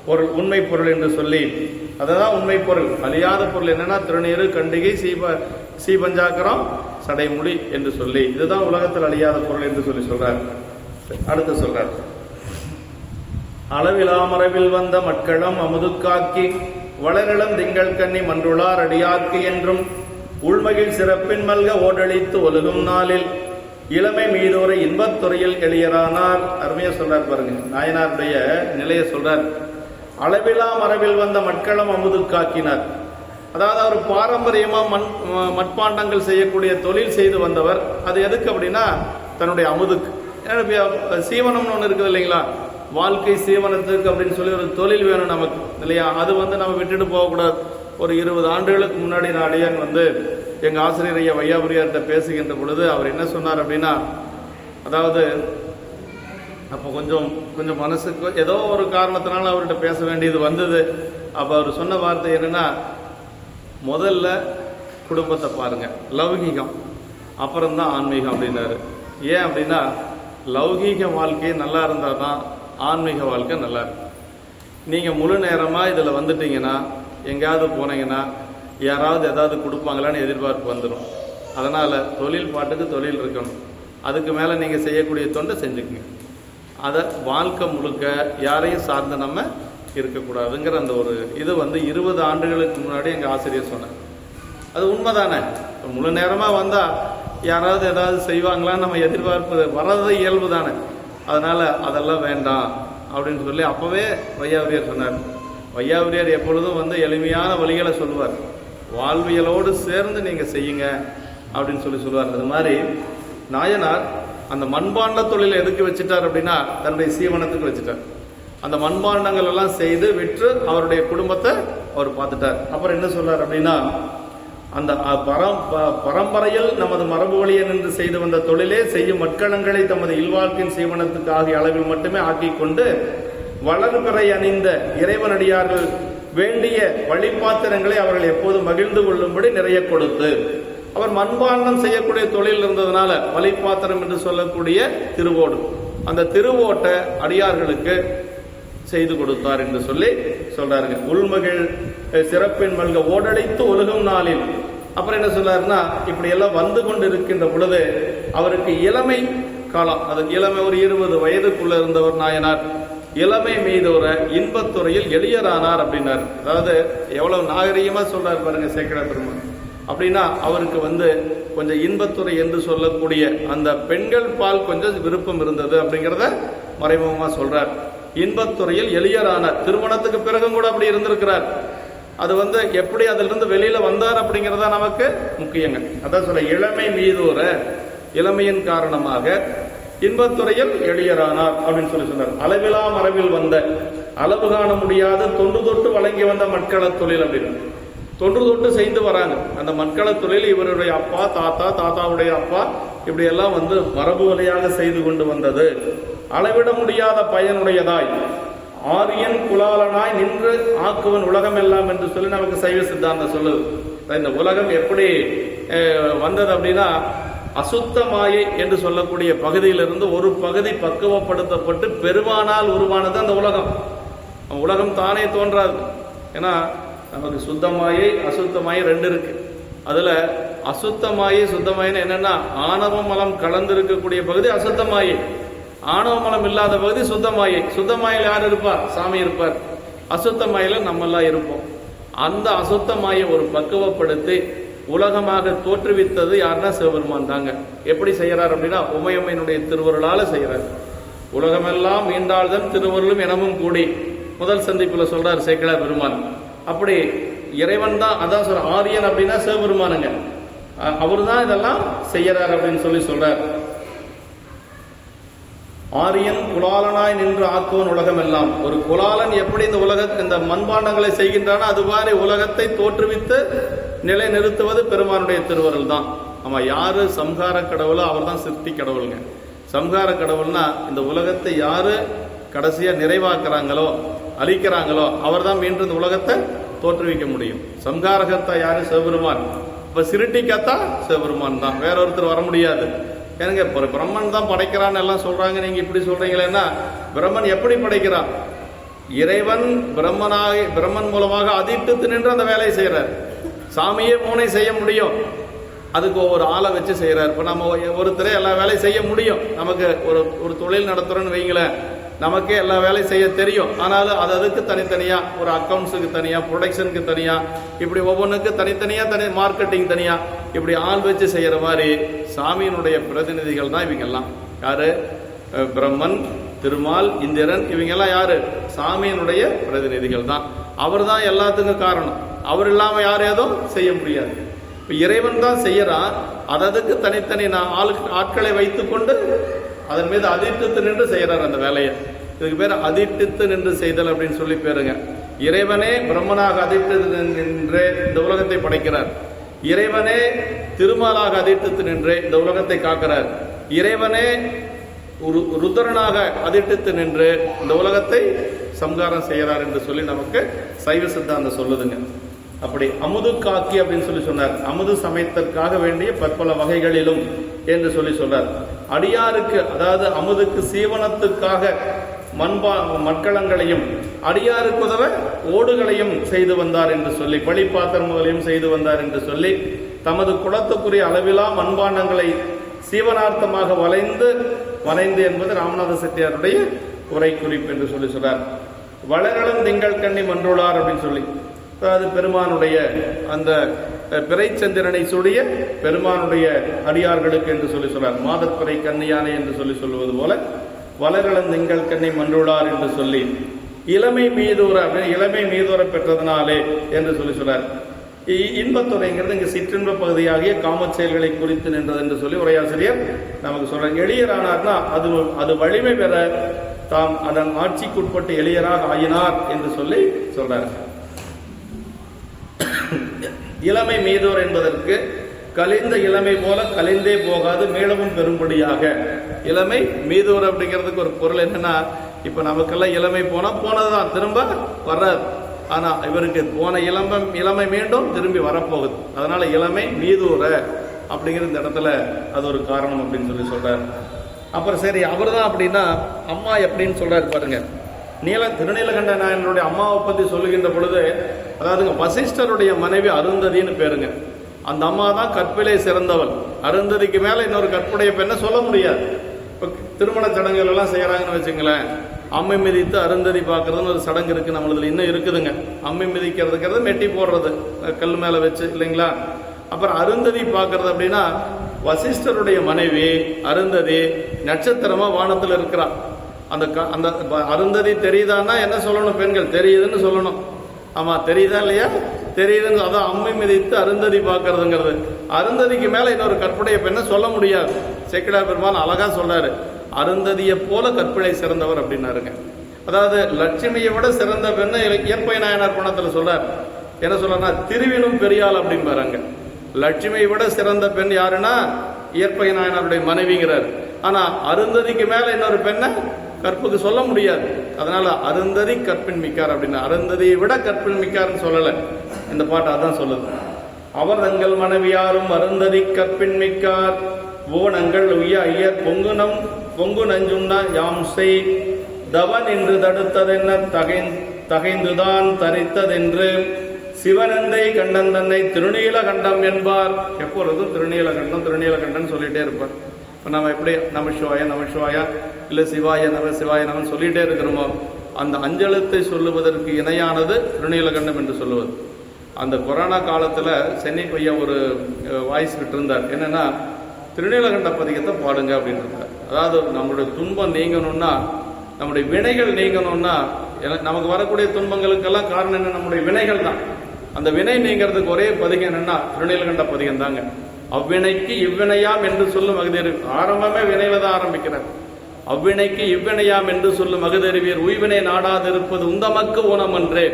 பொருள் உண்மை பொருள் என்று சொல்லி, அதுதான் உண்மை பொருள். அழியாத பொருள் என்னன்னா திருநீர், கண்டிகை, சீபஞ்சாக்கரம், சடைமுடி என்று சொல்லி, இதுதான் உலகத்தில் அழியாத பொருள் என்று சொல்லி சொல்றார். அடுத்து சொல்றார், அளவிலா மரபில் வந்த மட்களம் அமுதுக்காக்கி வளரிளம் திங்கள் கன்னி மன்றுளார் அடியாக்கி என்றும் உள்மகிழ் சிறப்பின் மல்க ஓடழித்து ஒழுகும் நாளில் இளமை மீதோரை இன்பத்துறையில் எளியரானார். அருமையா சொல்றார் பாருங்க, நாயனாருடைய நிலையை சொல்றார். அளவிலா மரபில் வந்த மட்களம் அமுதுக்காக்கினார். அதாவது அவர் பாரம்பரியமா மட்பாண்டங்கள் செய்யக்கூடிய தொழில் செய்து வந்தவர். அது எதுக்கு அப்படின்னா தன்னுடைய அமுதுக்கு. சீவனம்னு ஒன்று இருக்குது இல்லைங்களா, வாழ்க்கை சீவனத்துக்கு அப்படின்னு சொல்லி ஒரு தொழில் வேணும் நமக்கு இல்லையா? அது வந்து நம்ம விட்டுட்டு போகக்கூடாது. ஒரு 20 ஆண்டுகளுக்கு முன்னாடி நான் அடியான் வந்து எங்கள் ஆசிரியர் ஐயா வையாபுரியார்கிட்ட பேசுகின்ற பொழுது அவர் என்ன சொன்னார் அப்படின்னா, அதாவது அப்போ கொஞ்சம் மனசுக்கு ஏதோ ஒரு காரணத்தினால அவர்கிட்ட பேச வேண்டியது வந்தது. அப்போ அவர் சொன்ன வார்த்தை என்னன்னா, முதல்ல குடும்பத்தை பாருங்க, லௌகீகம், அப்புறம்தான் ஆன்மீகம் அப்படின்னாரு. ஏன் அப்படின்னா லௌகீக வாழ்க்கை நல்லா இருந்தால் தான் ஆன்மீக வாழ்க்கை நல்லா இருக்கும். நீங்கள் முழு நேரமாக இதில் வந்துட்டீங்கன்னா, எங்கேயாவது போனீங்கன்னா யாராவது ஏதாவது கொடுப்பாங்களான்னு எதிர்பார்ப்பு வந்துடும். அதனால் தொழில் பாட்டுக்கு தொழில் இருக்கணும். அதுக்கு மேலே நீங்கள் செய்யக்கூடிய தொண்டை செஞ்சுக்குங்க. அதை வாழ்க்கை முழுக்க யாரையும் சார்ந்து நம்ம இருக்கக்கூடாதுங்கிற அந்த ஒரு இது வந்து 20 ஆண்டுகளுக்கு முன்னாடி எங்கள் ஆசிரியர் சொன்னார். அது உண்மைதானே. முழு நேரமாக வந்தால் யாராவது ஏதாவது செய்வாங்களான்னு நம்ம எதிர்பார்ப்பு வர்றது இயல்பு தானே. அதனால் அதெல்லாம் வேண்டாம் அப்படின்னு சொல்லி அப்போவே வையாபுரியார் சொன்னார். வையாபுரியார் எப்பொழுதும் வந்து எளிமையான வழிகளை சொல்லுவார். வாழ்வியலோடு சேர்ந்து நீங்கள் செய்யுங்க அப்படின்னு சொல்லி சொல்லுவார். அது மாதிரி நாயனார் அந்த மண்பாண்ட தொழிலை எதுக்கு வச்சுட்டார் அப்படின்னா தன்னுடைய சீவனத்துக்கு வச்சுட்டார். அந்த மண்பாண்டங்கள் எல்லாம் செய்து விற்று அவருடைய குடும்பத்தை அவர் பார்த்துட்டார். அப்புறம் என்ன சொல்றார் அப்படின்னா, அந்த பரம்பரையில் நமது மரபு வழியை நின்று செய்து வந்த தொழிலே செய்யும் மட்கணங்களை தமது இல்வாழ்க்கையின் சீவனத்துக்கு ஆகிய அளவில் மட்டுமே ஆக்கிக் கொண்டு வளர்பிறை அணிந்த இறைவனடியார்கள் வேண்டிய வழிபாத்திரங்களை அவர்கள் எப்போதும் மகிழ்ந்து கொள்ளும்படி நிறைய கொடுத்து, அவர் மண்பாண்டம் செய்யக்கூடிய தொழில் இருந்ததுனால வழிபாத்திரம் என்று சொல்லக்கூடிய திருவோடு, அந்த திருவோட்டை அடியார்களுக்கு செய்து கொடுத்தார் என்று சொல்லி சொல்றாருங்க. உள்மகிழ் சிறப்பின் மல்க ஓடழைத்து ஒழுகும் நாளில். அப்புறம் என்ன சொல்றாருன்னா, இப்படி எல்லாம் வந்து கொண்டு இருக்கின்ற பொழுது அவருக்கு இளமை காலம், அது இளமை ஒரு 20 வயதுக்குள்ள இருந்தவர் நாயனார். இளமை மீதோர இன்பத்துறையில் எளியரானார் அப்படின்னார். அதாவது எவ்வளவு நாகரீகமா சொல்றாரு பாருங்க சேக்கடா பெருமாள். அப்படின்னா அவருக்கு வந்து கொஞ்சம் இன்பத்துறை என்று சொல்லக்கூடிய அந்த பெண்கள் பால் கொஞ்சம் விருப்பம் இருந்தது அப்படிங்கிறத மறைமுகமா சொல்றார். இன்பத்துறையில் எளியரானார். திருமணத்துக்கு பிறகும் கூட அப்படி இருந்திருக்கிறார். அது எப்படி அதிலிருந்து வெளியில வந்தார் அப்படிங்கிறதா நமக்கு முக்கியங்க. அதான் சொல்ல இளமை மீதூர, இளமையின் காரணமாக இன்பத்துறையில் எளியரானார் அப்படின்னு சொன்னார். அளவிலா மரபில் வந்த, அளவு காண முடியாத தொன்று தொட்டு வழங்கி வந்த மட்கள தொழில் அப்படின்னு தொன்று தொட்டு செய்து வராங்க. அந்த மட்கள தொழில் இவருடைய அப்பா, தாத்தா, தாத்தாவுடைய அப்பா இப்படி எல்லாம் மரபு வழியாக செய்து கொண்டு வந்தது. அளவிட முடியாத பயனுடையதாய் ஆரியன் குலாலனாய் நின்று ஆக்குவன் உலகம் எல்லாம் என்று சொல்லி நமக்கு சைவ சித்தாந்தம் சொல்லுது. இந்த உலகம் எப்படி வந்தது அப்படின்னா, அசுத்த மாயை என்று சொல்லக்கூடிய பகுதியிலிருந்து ஒரு பகுதி பக்குவப்படுத்தப்பட்டு பெருமானால் உருவானது அந்த உலகம். உலகம் தானே தோன்றாது. ஏன்னா நமக்கு சுத்தமாயை அசுத்தமாயை ரெண்டு இருக்கு. அதுல அசுத்தமாயை சுத்தமாயின்னு என்னன்னா, ஆணவ மலம் கலந்து இருக்கக்கூடிய பகுதி அசுத்தமாயை, ஆணவ மலம் இல்லாத பகுதி சுத்தமாயை. சுத்தமாயில் யார் இருப்பார்? சாமி இருப்பார். அசுத்தமாயில நம்மெல்லாம் இருப்போம். அந்த அசுத்தமாயை ஒரு பக்குவப்படுத்தி உலகமாக தோற்றுவித்தது யாருன்னா சிவபெருமான் தாங்க. எப்படி செய்யறார் அப்படின்னா, உமையம்மையினுடைய திருவருளால செய்யறார். உலகமெல்லாம் மீண்டாள்தன் திருவருளும் எனவும் கூடி முதல் சந்திப்புல சொல்றார் சேக்கிழார் பெருமான். அப்படி இறைவன் தான், அதான் சொல்ற ஆரியன் அப்படின்னா சிவபெருமானுங்க. அவரு தான் இதெல்லாம் செய்யறார் அப்படின்னு சொல்றார். ஆரியன் குலாலனாய் நின்று ஆக்குவன் உலகம் எல்லாம். ஒரு குலாலன் எப்படி இந்த மண்பாண்டங்களை செய்கின்றானோ அது மாதிரி உலகத்தை தோற்றுவித்து நிலை நிறுத்துவது பெருமானுடைய திருவருள் தான். ஆமா, யாரு சம்ஹார கடவுளோ அவர் தான் சிருஷ்டி கடவுளுங்க. சம்ஹார கடவுள்னா இந்த உலகத்தை யாரு கடைசியா நிறைவாக்குறாங்களோ, அழிக்கிறாங்களோ அவர் தான் மீண்டும் இந்த உலகத்தை தோற்றுவிக்க முடியும். சம்ஹாரகத்தா யாரு? சிவபெருமான். இப்ப சிருட்டிக்கத்தா சிவபெருமான் தான், வேற ஒருத்தர் வர முடியாது. ஏனுங்க, பிரம்மன் தான் படைக்கிறான்னு எல்லாம் சொல்றாங்க, நீங்க இப்படி சொல்றீங்களேன்னா பிரம்மன் எப்படி படைக்கிறான்? இறைவன் பிரம்மன் மூலமாக அதிட்டு நின்று அந்த வேலையை செய்யறார். சாமியே மூனை செய்ய முடியும், அதுக்கு ஒவ்வொரு ஆளை வச்சு செய்யறாரு. இப்ப நம்ம ஒருத்தரே எல்லா வேலையும் செய்ய முடியும். நமக்கு ஒரு தொழில் நடத்துறோன்னு வைங்களேன், நமக்கே எல்லா வேலையும் செய்ய தெரியும். ஆனாலும் அதுக்கு தனித்தனியா, ஒரு அக்கௌண்ட்ஸுக்கு தனியா, ப்ரொடக்ஷனுக்கு தனியா, இப்படி ஒவ்வொன்றுக்கு தனித்தனியா மார்க்கெட்டிங் தனியா, இப்படி ஆள் வச்சு செய்யற மாதிரி சாமியினுடைய பிரதிநிதிகள் தான் இவங்கெல்லாம். யாரு? பிரம்மன், திருமால், இந்திரன், இவங்கெல்லாம் யாரு? சாமியினுடைய பிரதிநிதிகள் தான். அவர் தான் எல்லாத்துக்கும் காரணம். அவர் இல்லாம யாரும் ஏதோ செய்ய முடியாது. இப்ப இறைவன் தான் செய்யறான். அதுக்கு தனித்தனி ஆட்களை வைத்துக்கொண்டு அதன் மீது அதிர்த்து நின்று செய்யறார் அந்த வேலையை. இதுக்கு பேர் அதிர்த்து நின்று செய்தல் அப்படின்னு சொல்லி பேருங்க. இறைவனே பிரம்மனாக அதிர்த்து நின்று இந்த உலகத்தை படைக்கிறார். இறைவனே திருமாலாக அதிர்த்து நின்று இந்த உலகத்தை காக்கிறார். இறைவனே ருத்ரனாக அதிர்த்து நின்று இந்த உலகத்தை சம்ஹாரம் செய்யறார் என்று சொல்லி நமக்கு சைவ சித்தாந்தம் சொல்லுதுங்க. அப்படி அமுது காக்கி அப்படின்னு சொல்லி சொன்னார். அமுது சமைத்தற்காக வேண்டிய பற்பல வகைகளிலும் என்று சொல்லி சொல்றார். அடியாருக்கு, அதாவது அமுதுக்கு சீவனத்துக்காக மட்களங்களையும் அடியாருக்கு உதவ ஓடுகளையும் செய்து வந்தார் என்று சொல்லி, பழிப்பாத்திரம் முதலையும் செய்து வந்தார் என்று சொல்லி, தமது குலத்துக்குரிய அளவிலா மண்பாண்டங்களை சீவனார்த்தமாக வளைந்து என்பது ராமநாத செட்டியாருடைய உரை குறிப்பு என்று சொல்லி சொல்றார். வளர்களும் திங்கள் கண்ணி மன்றுளார் அப்படின்னு சொல்லி, அதாவது பெருமானுடைய அந்த பிறைச்சந்திரனை சுடிய பெருமானுடைய அடியார்களுக்கு என்று சொல்லி சொல்றார். மாதப்பிறை கன்னியானை என்று சொல்லி சொல்லுவது போல வளர்களும் திங்கள் கண்ணி மன்றுளார் என்று சொல்லி, இளமை மீதூர அப்படின்னு இளமை மீதூர பெற்றதனாலே என்று சொல்லி சொல்றார். இன்பத்துறைங்கிறது இங்கு சிற்றின்ப பகுதியாகிய காம செயல்களை குறித்து நின்றது என்று சொல்லி உரையாசிரியர் நமக்கு சொல்றார். எளியரானார்னா அது வலிமை பெற தாம் அதன் ஆட்சிக்குட்பட்டு எளியராக ஆயினார் என்று சொல்லி சொல்றார். இளமை மீதோர் என்பதற்கு கலிந்த இளமை போல கலிந்தே போகாது மீளவும் பெரும்படியாக. இளமை மீதோர் அப்படிங்கிறதுக்கு ஒரு பொருள் என்னன்னா, இப்ப நமக்கெல்லாம் இளமை போனதுதான், திரும்ப வர்றாது. ஆனா இவருக்கு போன இளமை மீண்டும் திரும்பி வரப்போகுது. அதனால இளமை மீதூர அப்படிங்கிற இந்த இடத்துல அது ஒரு காரணம் அப்படின்னு சொல்லி சொல்றாரு. அப்புறம் சரி, அவர் தான் அப்படின்னா அம்மா எப்படின்னு சொல்றாரு பாருங்க. திருநீலகண்ட நாயனருடைய அம்மாவை பத்தி சொல்லுகின்ற பொழுது, அதாவது வசிஷ்டருடைய மனைவி அருந்ததின்னு பேருங்க. அந்த அம்மா தான் கற்பிலே சிறந்தவள். அருந்ததிக்கு மேல இன்னொரு கற்புடைய பெண்ணை சொல்ல முடியாது. இப்ப திருமண சடங்குகள் எல்லாம் செய்யறாங்கன்னு வச்சுங்களேன், அம்மை மிதித்து அருந்ததி பார்க்கறதுன்னு ஒரு சடங்கு இருக்கு நம்மளதுல, இன்னும் இருக்குதுங்க. அம்மை மிதிக்கிறதுங்கிறது மெட்டி போடுறது கல் மேல வச்சு இல்லைங்களா. அப்புறம் அருந்ததி பார்க்கறது அப்படின்னா, வசிஷ்டருடைய மனைவி அருந்ததி நட்சத்திரமா வானத்துல இருக்கிறா. அந்த அருந்ததி தெரியுதான்னா என்ன சொல்லணும்? பெண்கள் தெரியுதுன்னு சொல்லணும். ஆமாம், தெரியுதா இல்லையா? தெரியுதுன்னு அதான் அம்மை மிதித்து அருந்ததி பார்க்கறதுங்கிறது. அருந்ததிக்கு மேலே இன்னொரு கற்புடைய பெண்ணை சொல்ல முடியாது. சேக்கிழார் பெருமான் அழகா சொல்றாரு, அருந்ததியை போல கற்பிழை சிறந்தவர் அப்படின்னாருங்க. அதாவது லட்சுமியை விட சிறந்த பெண்ணை இயற்பை நாயனார் பணத்தில் சொல்றார். என்ன சொல்றா, திருவினும் பெரியாள் அப்படின்பாருங்க. லட்சுமியை விட சிறந்த பெண் யாருன்னா இயற்பை நாயனாருடைய மனைவிங்கிறார். ஆனா அருந்ததிக்கு மேல இன்னொரு பெண்ணை கற்புக்கு சொல்ல முடியாது. அதனால அருந்ததி கற்பின் மிக்கார் அப்படின்னா அருந்ததியை விட கற்பின் மிக்கார்னு சொல்லலை. இந்த பாட்டு அதான் சொல்லுது. அவர் தங்கள் மனைவியாரும் அருந்ததி கற்பின் மிக்கார் ஓனங்கள் உய்ய ஐயர் பொங்கு நஞ்சுண்ணா யாம் செய் தவன் என்று தடுத்ததென்ன தகைந்துதான் தரித்ததென்று சிவனந்தை கண்டன் தன்னை திருநீலகண்டம் என்பார். எப்பொழுதும் திருநீலகண்டன் சொல்லிட்டே இருப்பார். இப்போ நம்ம எப்படி நமசிவாயா இல்லை சிவாய நமன்னு சொல்லிட்டே இருக்கிறோமோ, அந்த அஞ்செழுத்தை சொல்லுவதற்கு இணையானது திருநீலகண்டம் என்று சொல்லுவது. அந்த கொரோனா காலத்தில் சென்னை பையன் ஒரு வாய்ஸ் விட்டுருந்தார். என்னன்னா, திருநீலகண்ட பதிகத்தை பாடுங்க அப்படின்னு இருந்தார். அதாவது நம்மளுடைய துன்பம் நீங்கணும்னா, நம்முடைய வினைகள் நீங்கணும்னா, நமக்கு வரக்கூடிய துன்பங்களுக்கெல்லாம் காரணம் என்ன? நம்முடைய வினைகள் தான். அந்த வினை நீங்கிறதுக்கு ஒரே பதிகம் என்னன்னா திருநீலகண்ட பதிகம் தாங்க. அவ்வினைக்கு இவ்வினையாம் என்று சொல்லும் மகதேவி. ஆரம்பமே வினையில தான் ஆரம்பிக்கிறார். அவ்வினைக்கு இவ்வினையாம் என்று சொல்லும் மகதேவியர் உய்வினை நாடாதிருப்பது உந்தமக்கு ஊனமன்றே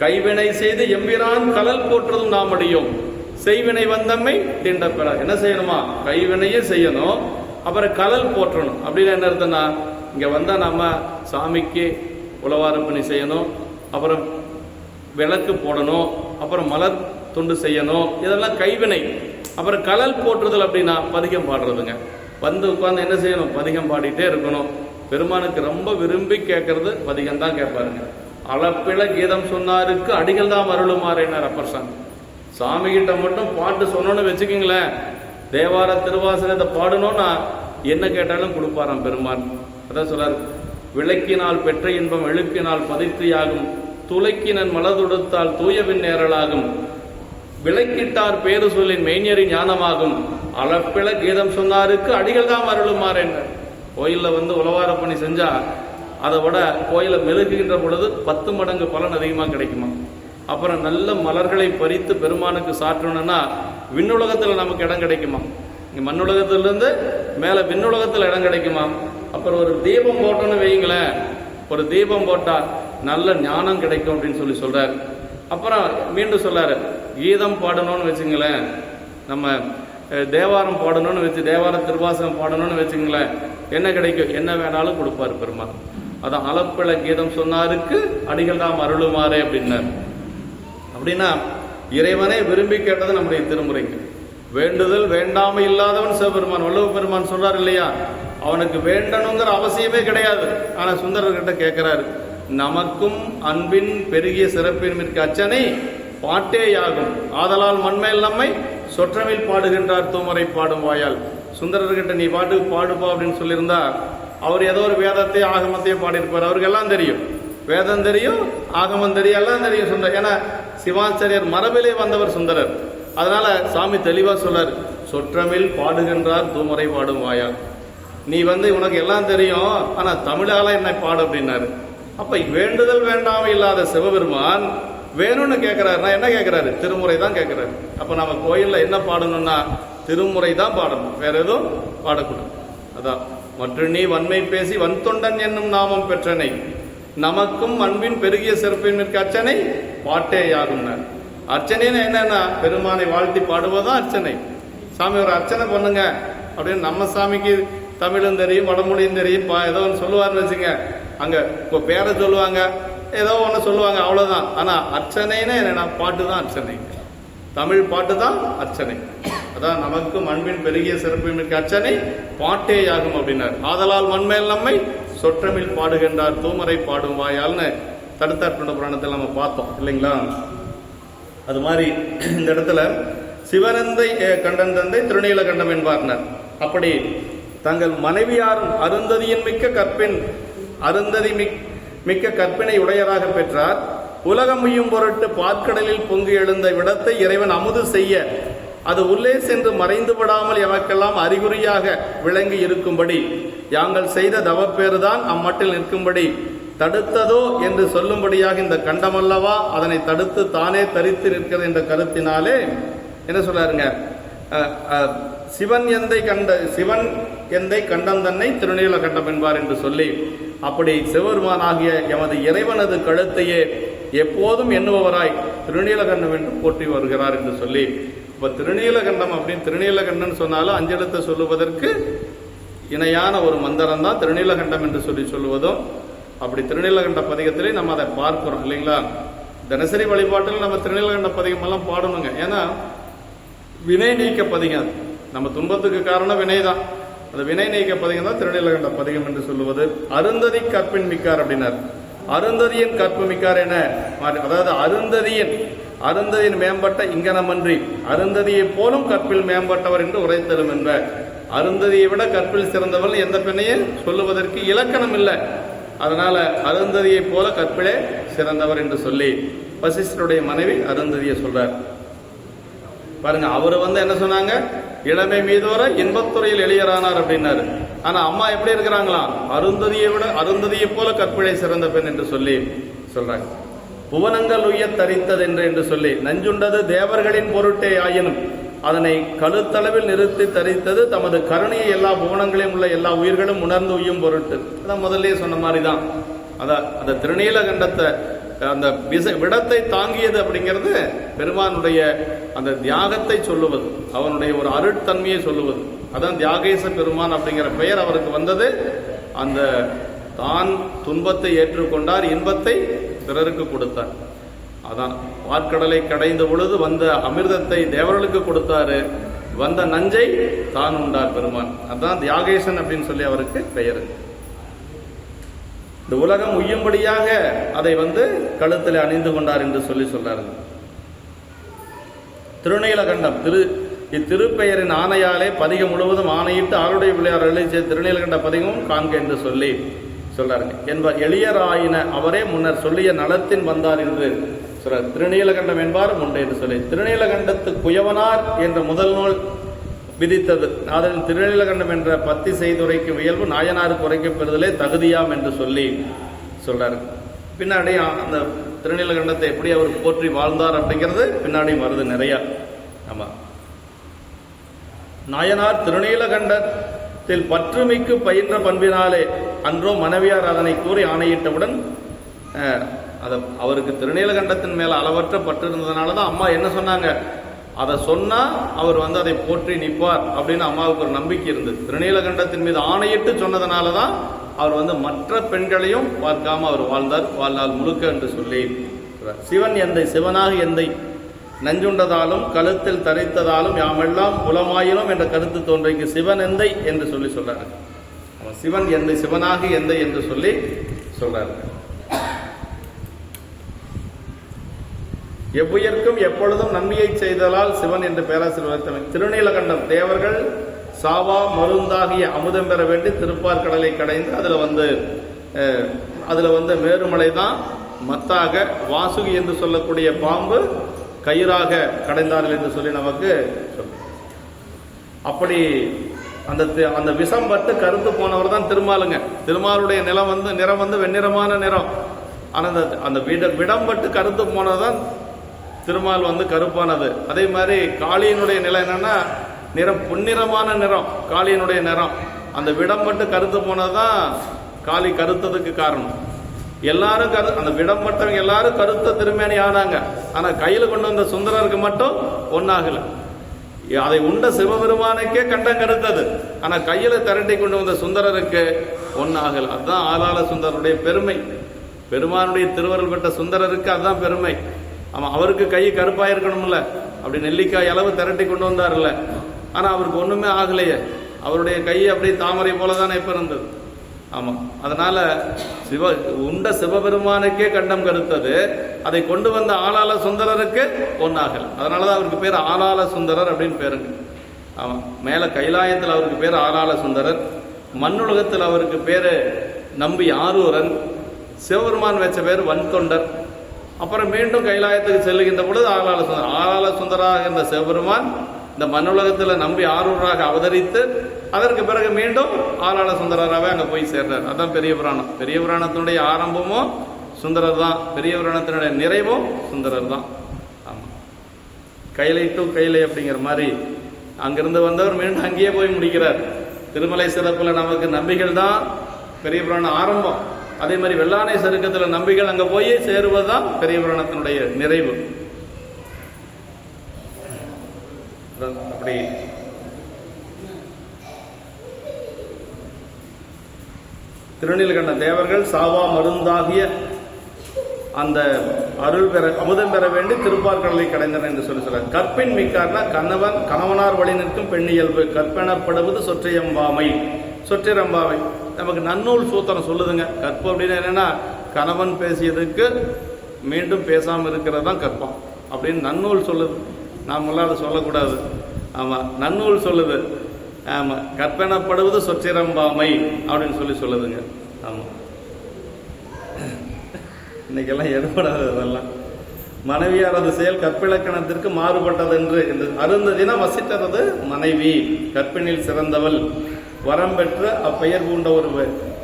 கைவினை செய்து எம்பிரான் கலல் போற்றதும் நாம் அடியோம் செய்வினை வந்தம்மை தீண்டப்பெற. என்ன செய்யணுமா? கைவினையே செய்யணும், அப்புறம் கலல் போற்றணும். அப்படின்னு என்ன அர்த்தம்னா, இங்க வந்தா நம்ம சாமிக்கு உழவாரப்பணி செய்யணும், அப்புறம் விளக்கு போடணும், அப்புறம் மலர் துண்டு செய்யணும், இதெல்லாம் கைவினை. அப்புறம் கலல் போற்றுதல் அப்படின்னா பதிகம் பாடுறதுங்க. வந்து உட்கார்ந்து என்ன செய்யணும்? பதிகம் பாடிட்டே இருக்கணும். பெருமானுக்கு ரொம்ப விரும்பி கேட்கறது பதிகம் தான் கேட்பாருங்க. அளப்பில கீதம் சொன்னாருக்கு அடிகள் தான் அருளுமாறேனார் அப்பர் சாமி. சாமி கிட்ட மட்டும் பாட்டு சொன்னோன்னு வச்சுக்கிங்களேன், தேவார திருவாசகத்தை பாடணும்னா என்ன கேட்டாலும் கொடுப்பாராம் பெருமான். அதான் சொல்றாரு, விளக்கினால் பெற்ற இன்பம் எழுப்பினால் பதிர்த்தியாகும் துளைக்கினன் மலதொடுத்தால் தூயவின் நேரலாகும் விளக்கிட்டார் பேரு சொல்லின் மெய்ஞரி ஞானமாகும் அளப்பில கீதம் சொன்னாருக்கு அடிகள் தான் அருளுமாறு என்ன. கோயிலில் வந்து உழவார பணி செஞ்சா அதை விட கோயிலை மெழுகுகின்ற பொழுது 10 மடங்கு பலன் அதிகமாக கிடைக்குமா. அப்புறம் நல்ல மலர்களை பறித்து பெருமானுக்கு சாற்றணும்னா விண்ணுலகத்தில் நமக்கு இடம் கிடைக்குமா. இங்கே மண்ணுலகத்திலிருந்து மேலே விண்ணுலகத்தில் இடம் கிடைக்குமா. அப்புறம் ஒரு தீபம் போட்டோன்னு வையுங்களேன், ஒரு தீபம் போட்டால் நல்ல ஞானம் கிடைக்கும் அப்படின்னு சொல்றாரு. அப்புறம் மீண்டும் சொல்றாரு, கீதம் பாடணும்னு வச்சுங்களேன், நம்ம தேவாரம் பாடணும்னு வச்சு தேவார திருவாசகம் பாடணும்னு வச்சுங்களேன், என்ன கிடைக்கும்? என்ன வேணாலும் கொடுப்பாரு பெருமாள். அதான் அளப்பில கீதம் சொன்னாருக்கு அடிகள் தாம் அருளுமாறே அப்படின்னாரு. அப்படின்னா இறைவனை விரும்பி கேட்டது நம்முடைய திருமுறைக்கு. வேண்டுதல் வேண்டாமை இல்லாதவன் சிவபெருமான். வள்ளுவ பெருமான் சொல்றாரு இல்லையா, அவனுக்கு வேண்டணுங்கிற அவசியமே கிடையாது. ஆனா சுந்தரர்கிட்ட கேட்கிறாரு, நமக்கும் அன்பின் பெருகிய சிறப்பின் மிக்க அச்சனை பாட்டேயாகும் ஆதலால் மண்மேல் நம்மை சொற்றமில் பாடுகின்றார் தூமரை பாடும் வாயால். சுந்தரர்கிட்ட நீ பாட்டு பாடுப்பா அப்படின்னு சொல்லியிருந்தா அவர் ஏதோ ஒரு வேதத்தை ஆகமத்தையும் பாடியிருப்பார். அவருக்கு எல்லாம் தெரியும், வேதம் தெரியும், ஆகமம் தெரியும், எல்லாம் தெரியும் சுந்தர். ஏன்னா சிவாச்சாரியர் மரபிலே வந்தவர் சுந்தரர். அதனால சாமி தெளிவா சொல்றாரு, சொற்றமில் பாடுகின்றார் தூமரை பாடும் வாயால். நீ வந்து உனக்கு எல்லாம் தெரியும், ஆனா தமிழால என்னை பாடு அப்படின்னாரு. அப்ப வேண்டுதல் வேண்டாமை இல்லாத சிவபெருமான் வேணும்னு கேட்கிறாரு. நான் என்ன கேட்கிறாரு? திருமுறை தான் கேட்கிறாரு. அப்ப நம்ம கோயில்ல என்ன பாடணும்னா திருமுறை தான் பாடணும், வேற எதுவும் பாடக்கூடாது. அதான் மற்ற நீ வன்மை பேசி வன்தொண்டன் என்னும் நாமம் பெற்றனை நமக்கும் அன்பின் பெருகிய சிறப்பின் மிக்க அர்ச்சனை பாட்டேயாகும். அர்ச்சனைன்னு என்னன்னா பெருமானை வாழ்த்தி பாடுவதுதான் அர்ச்சனை. சாமி ஒரு அர்ச்சனை பண்ணுங்க அப்படின்னு நம்ம சாமிக்கு தமிழும் தெரியும், வடமொழியும் தெரியும், ஏதோ ஒன்று சொல்லுவார்னு வச்சுங்க, அங்க இப்போ பேரை சொல்லுவாங்க, ஏதோ ஒன்று சொல்லுவாங்க, அவ்வளோதான். ஆனால் அர்ச்சனைன்னு என்னன்னா பாட்டு தான் அர்ச்சனை, தமிழ் பாட்டு தான் அர்ச்சனை. அதான் நமக்கும் அன்பின் பெருகிய சிறப்பு மிக்க அர்ச்சனை பாட்டேயாகும் அப்படின்னார். ஆதலால் மண்மேல் நம்மை சொற்றமில் பாடுகின்றார் தூமரை பாடும் வாயால்னு தடுத்தாட்பண்ட புராணத்தில் நம்ம பார்த்தோம் இல்லைங்களா. அது மாதிரி இந்த இடத்துல சிவனந்தை கண்டன் தந்தை திருநீலகண்டம் என்பார்னர். அப்படி தங்கள் மனைவியாரும் அருந்ததியின் மிக்க கற்பினை உடையராக பெற்றார். உலகம் உய்யும் பொருட்டு பாற்கடலில் பொங்கி எழுந்த விடத்தை இறைவன் அமுது செய்ய அது உள்ளே சென்று மறைந்து விடாமல் எமக்கெல்லாம் அறிகுறியாக விளங்கி இருக்கும்படி யாங்கள் செய்த தவப்பேறுதான் அம்மட்டில் நிற்கும்படி தடுத்ததோ என்று சொல்லும்படியாக இந்த கண்டமல்லவா அதனை தடுத்து தானே தரித்து நிற்கிறது என்ற கருத்தினாலே என்ன சொல்றாருங்க, சிவன் எந்தை கண்டம் தன்னை திருநீல கண்டம் என்பார் என்று சொல்லி, அப்படி சிவபெருமானாகிய எமது இறைவனது கழுத்தையே எப்போதும் எண்ணுபவராய் திருநீலகண்டம் என்று போற்றி வருகிறார் என்று சொல்லி, இப்போ திருநீலகண்டம் அப்படின்னு திருநீலகண்டன் சொன்னாலும் அஞ்செழுத்தை சொல்லுவதற்கு இணையான ஒரு மந்திரம் தான் திருநீலகண்டம் என்று சொல்லுவதும். அப்படி திருநீலகண்ட பதிகத்திலே நம்ம அதை பார்க்கிறோம் இல்லைங்களா. தினசரி வழிபாட்டில் நம்ம திருநீலகண்ட பதிகம் எல்லாம் பாடணுங்க. ஏன்னா வினை நீக்க பதிகம், நம்ம துன்பத்துக்கு காரணம் வினை தான். அந்த வினை நீக்க பதிகம் தான் திருநீலகண்ட பதிகம் என்று சொல்லுவது. அருந்ததி கற்பின் மிக்கார் அப்படின்னார். அருந்ததியின் கற்பு மிக்கார் என, அதாவது அருந்ததியின் மேம்பட்ட இங்கனமன்றி அருந்ததியை போலும் கற்பில் மேம்பட்டவர் என்று உரைத்தலும் என்ற, அருந்ததியை விட கற்பில் சிறந்தவள் எந்த பெண்ணையும் சொல்லுவதற்கு இலக்கணம் இல்லை. அதனால அருந்ததியை போல கற்பிலே சிறந்தவர் என்று சொல்லி வசிஷ்டருடைய மனைவி அருந்ததியை சொல்றார். பாருங்க, அவரு என்ன சொன்னாங்க, இளமை மீதோர இன்பத்துறையில் எளியரானார் அப்படின்னாரு. ஆனா அம்மா எப்படி இருக்கிறாங்களாம், அருந்ததியை போல கற்பிழை சிறந்த பெண் என்று சொல்லி சொல்றாங்க. புவனங்கள் உய்ய தரித்தது என்று சொல்லி, நஞ்சுண்டது தேவர்களின் பொருட்டே ஆயினும் அதனை கழுத்தளவில் நிறுத்தி தரித்தது தமது கருணையை எல்லா புவனங்களையும் உள்ள எல்லா உயிர்களும் உணர்ந்து உய்யும் பொருட்டு. அதான் முதல்ல சொன்ன மாதிரி தான். அந்த திருநீலகண்டத்தை அந்த விடத்தை தாங்கியது அப்படிங்கிறது பெருமானுடைய அந்த தியாகத்தை சொல்லுவது, அவனுடைய ஒரு அருட்தன்மையை சொல்லுவது. அதான் தியாகேச பெருமான் அப்படிங்கிற பெயர் அவருக்கு வந்தது. அந்த தான் துன்பத்தை ஏற்றுக்கொண்டார், இன்பத்தை பிறருக்கு கொடுத்தார். அதான் வார்க்கடலை கடைந்த பொழுது வந்த அமிர்தத்தை தேவர்களுக்கு கொடுத்தாரு, வந்த நஞ்சை தான் உண்டார் பெருமான். அதான் தியாகேசன் அப்படின்னு சொல்லி அவருக்கு பெயர். இந்த உலகம் உய்யும்படியாக அதை கழுத்தில் அணிந்து கொண்டார் என்று சொல்லி சொல்றாரு. திருநீலகண்டம் இத்திருப்பெயரின் ஆணையாலே பதிகம் முழுவதும் ஆணையிட்டு ஆளுடைய பிள்ளையார் எழுதிய திருநீலகண்ட பதிகமும் காண்க என்று சொல்லி சொல்றாருங்க. என்பார் எளியராயின அவரே முன்னர் சொல்லிய நலத்தின் வந்தார் என்று சொல்றார். திருநீலகண்டம் என்பார் உண்டு என்று சொல்லி, திருநீலகண்டத்து குயவனார் என்ற முதல் நூல் விதித்தது. அதில் திருநீலகண்டம் என்ற பத்தி செய்துரைக்கும் இயல்பு நாயனாருக்கு உரைக்க பெறுதலே தகுதியாம் என்று சொல்லி சொல்றாரு. பின்னாடி அந்த திருநீலகண்டத்தை எப்படி அவர் போற்றி வாழ்ந்தார் அப்படிங்கிறது பின்னாடி வருது நிறைய. ஆமா, நாயனார் திருநீலகண்டத்தில் பற்றுமிக்கு பயின்ற பண்பினாலே அன்றோ மனைவியார் அதனை கூறி ஆணையிட்டவுடன் அவருக்கு திருநீலகண்டத்தின் மேல அளவற்ற பற்று இருந்ததுனால தான் அம்மா என்ன சொன்னாங்க, அதை சொன்னா அவர் அதை போற்றி நிற்பார் அப்படின்னு அம்மாவுக்கு ஒரு நம்பிக்கை இருந்தது. திருநீலகண்டத்தின் மீது ஆணையிட்டு சொன்னதுனால தான் அவர் மற்ற பெண்களையும் பார்க்காம அவர் வாழ்ந்தார், வாழ்நாள் முழுக்க என்று சொல்லி. சிவன் எந்தை சிவனாக எந்தை நஞ்சுண்டதாலும் கழுத்தில் தரித்ததாலும் யாமெல்லாம் புலமாயினும் என்ற கருத்து தோன்றைக்கு சிவன் எந்தை என்று சொல்லி சொல்றாரு. சிவன் எந்தை சிவனாக எந்தை என்று சொல்லி சொல்றாரு. எவ்வுயிர்க்கும் எப்பொழுதும் நன்மையை செய்தலால் சிவன் என்று பேராசிரியர் திருநீலகண்டம் தேவர்கள் சாவா மருந்தாகிய அமுதம் பெற வேண்டி திருப்பார் கடலை கடைந்து அதுல மேருமலை தான் மத்தாக, வாசுகி என்று சொல்லக்கூடிய பாம்பு கயிறாக கடைந்தார்கள் என்று சொல்லி நமக்கு சொல்லும். அப்படி அந்த விஷம் பட்டு கருத்து போனவர் தான் திருமாலுங்க. திருமாலுடைய நிறம் வெண்ணிறமான நிறம். ஆனால் அந்த விடம் பட்டு கருத்து போனதுதான் திருமால் கருப்பானது. அதே மாதிரி காளியினுடைய நிலம் என்னன்னா நிறம் பொன்னிறமான நிறம், காளியினுடைய நிறம். அந்த விடம் பட்டு கருத்து போனதுதான் காளி கருத்ததுக்கு காரணம். எல்லாரும் அந்த விடம் பட்டவங்க எல்லாரும் கருத்த திருமேனி ஆனாங்க. ஆனா கையில கொண்டு வந்த சுந்தரருக்கு மட்டும் ஒன்னாகல. அதை உண்ட சிவபெருமானுக்கே கண்டம் கருத்தது. ஆனா கையில திரட்டி கொண்டு வந்த சுந்தரருக்கு ஒன்னாகல. அதுதான் ஆளாள சுந்தரருடைய பெருமை. பெருமானுடைய திருவருள் பெற்ற சுந்தரருக்கு அதுதான் பெருமை. ஆமா, அவருக்கு கை கருப்பாக இருக்கணும்ல, அப்படி நெல்லிக்காய் அளவு திரட்டி கொண்டு வந்தார்ல. ஆனா அவருக்கு ஒண்ணுமே ஆகலையே, அவருடைய கை அப்படி தாமரை போலதானே இப்ப இருந்தது. ஆமா, அதனால உண்ட சிவபெருமானுக்கே கண்டம் கருத்தது, அதை கொண்டு வந்த ஆளாள சுந்தரருக்கு ஒன்னாகல. அதனாலதான் அவருக்கு பேர் ஆளாள சுந்தரர் அப்படின்னு பேருங்க. ஆமா, மேல கைலாயத்தில் அவருக்கு பேர் ஆளாள சுந்தரர், மண்ணுலகத்தில் அவருக்கு பேரு நம்பி ஆரூரன், சிவபெருமான் வச்ச பேர் வன்தொண்டர். அப்புறம் மீண்டும் கைலாயத்துக்கு செல்லுகின்ற பொழுது ஆளாள சுந்தராக இருந்த சிவபெருமான் இந்த மண்ணுலகத்தில் நம்பி ஆரூராக அவதரித்து அதற்கு பிறகு மீண்டும் ஆளாள சுந்தரராகவே அங்கே போய் சேர்றார். அதான் பெரிய புராணம். பெரிய புராணத்தினுடைய ஆரம்பமும் சுந்தரர் தான், பெரிய புராணத்தினுடைய நிறைவும் சுந்தரர் தான். ஆமாம், கைலை டு கைலை அப்படிங்கிற மாதிரி அங்கிருந்து வந்தவர் மீண்டும் அங்கேயே போய் முடிக்கிறார். திருமலை சிறப்புல நமக்கு நம்பிகள் தான் பெரிய புராணம் ஆரம்பம். அதே மாதிரி வெள்ளானை சருக்கத்தில் நம்பிகள் அங்கே போய் சேருவதுதான் பெரிய புராணத்தினுடைய நிறைவு. அப்படி திருநீலகண்ட தேவர்கள் சாவா மருந்தாகிய அந்த அருள் பெற அமுதம் பெற வேண்டி திருப்பார்கடலை கடைந்தனர் என்று சொல்லி சொல்றார். கற்பின் மிக்கார்னா கணவனார் வழி நிற்கும் பெண் இயல்பு. கற்பனப்படுவது சொற்றையம்பாமை. சொற்றிரம்பாவை நமக்கு நன்னூல் சூத்திரம் சொல்லுதுங்க. கற்பு அப்படின்னு என்னன்னா கணவன் பேசியதுக்கு மீண்டும் பேசாமல் இருக்கிறது தான் கற்பம் அப்படின்னு நன்னூல் சொல்லுது. நாமெல்லாம் அதை சொல்லக்கூடாது. ஆமாம், நன்னூல் சொல்லுது. ஆமாம், கற்பனப்படுவது சொற்றிரம்பாமை அப்படின்னு சொல்லுதுங்க. ஆமாம், இன்னைக்கெல்லாம் எடுபடாது அதெல்லாம். மனைவியாரது செயல் கற்பிலக்கணத்திற்கு மாறுபட்டது என்று அருந்ததினா வசித்தது மனைவி. கற்பினில் சிறந்தவள் வரம் பெற்ற அப்பெயர் பூண்ட ஒரு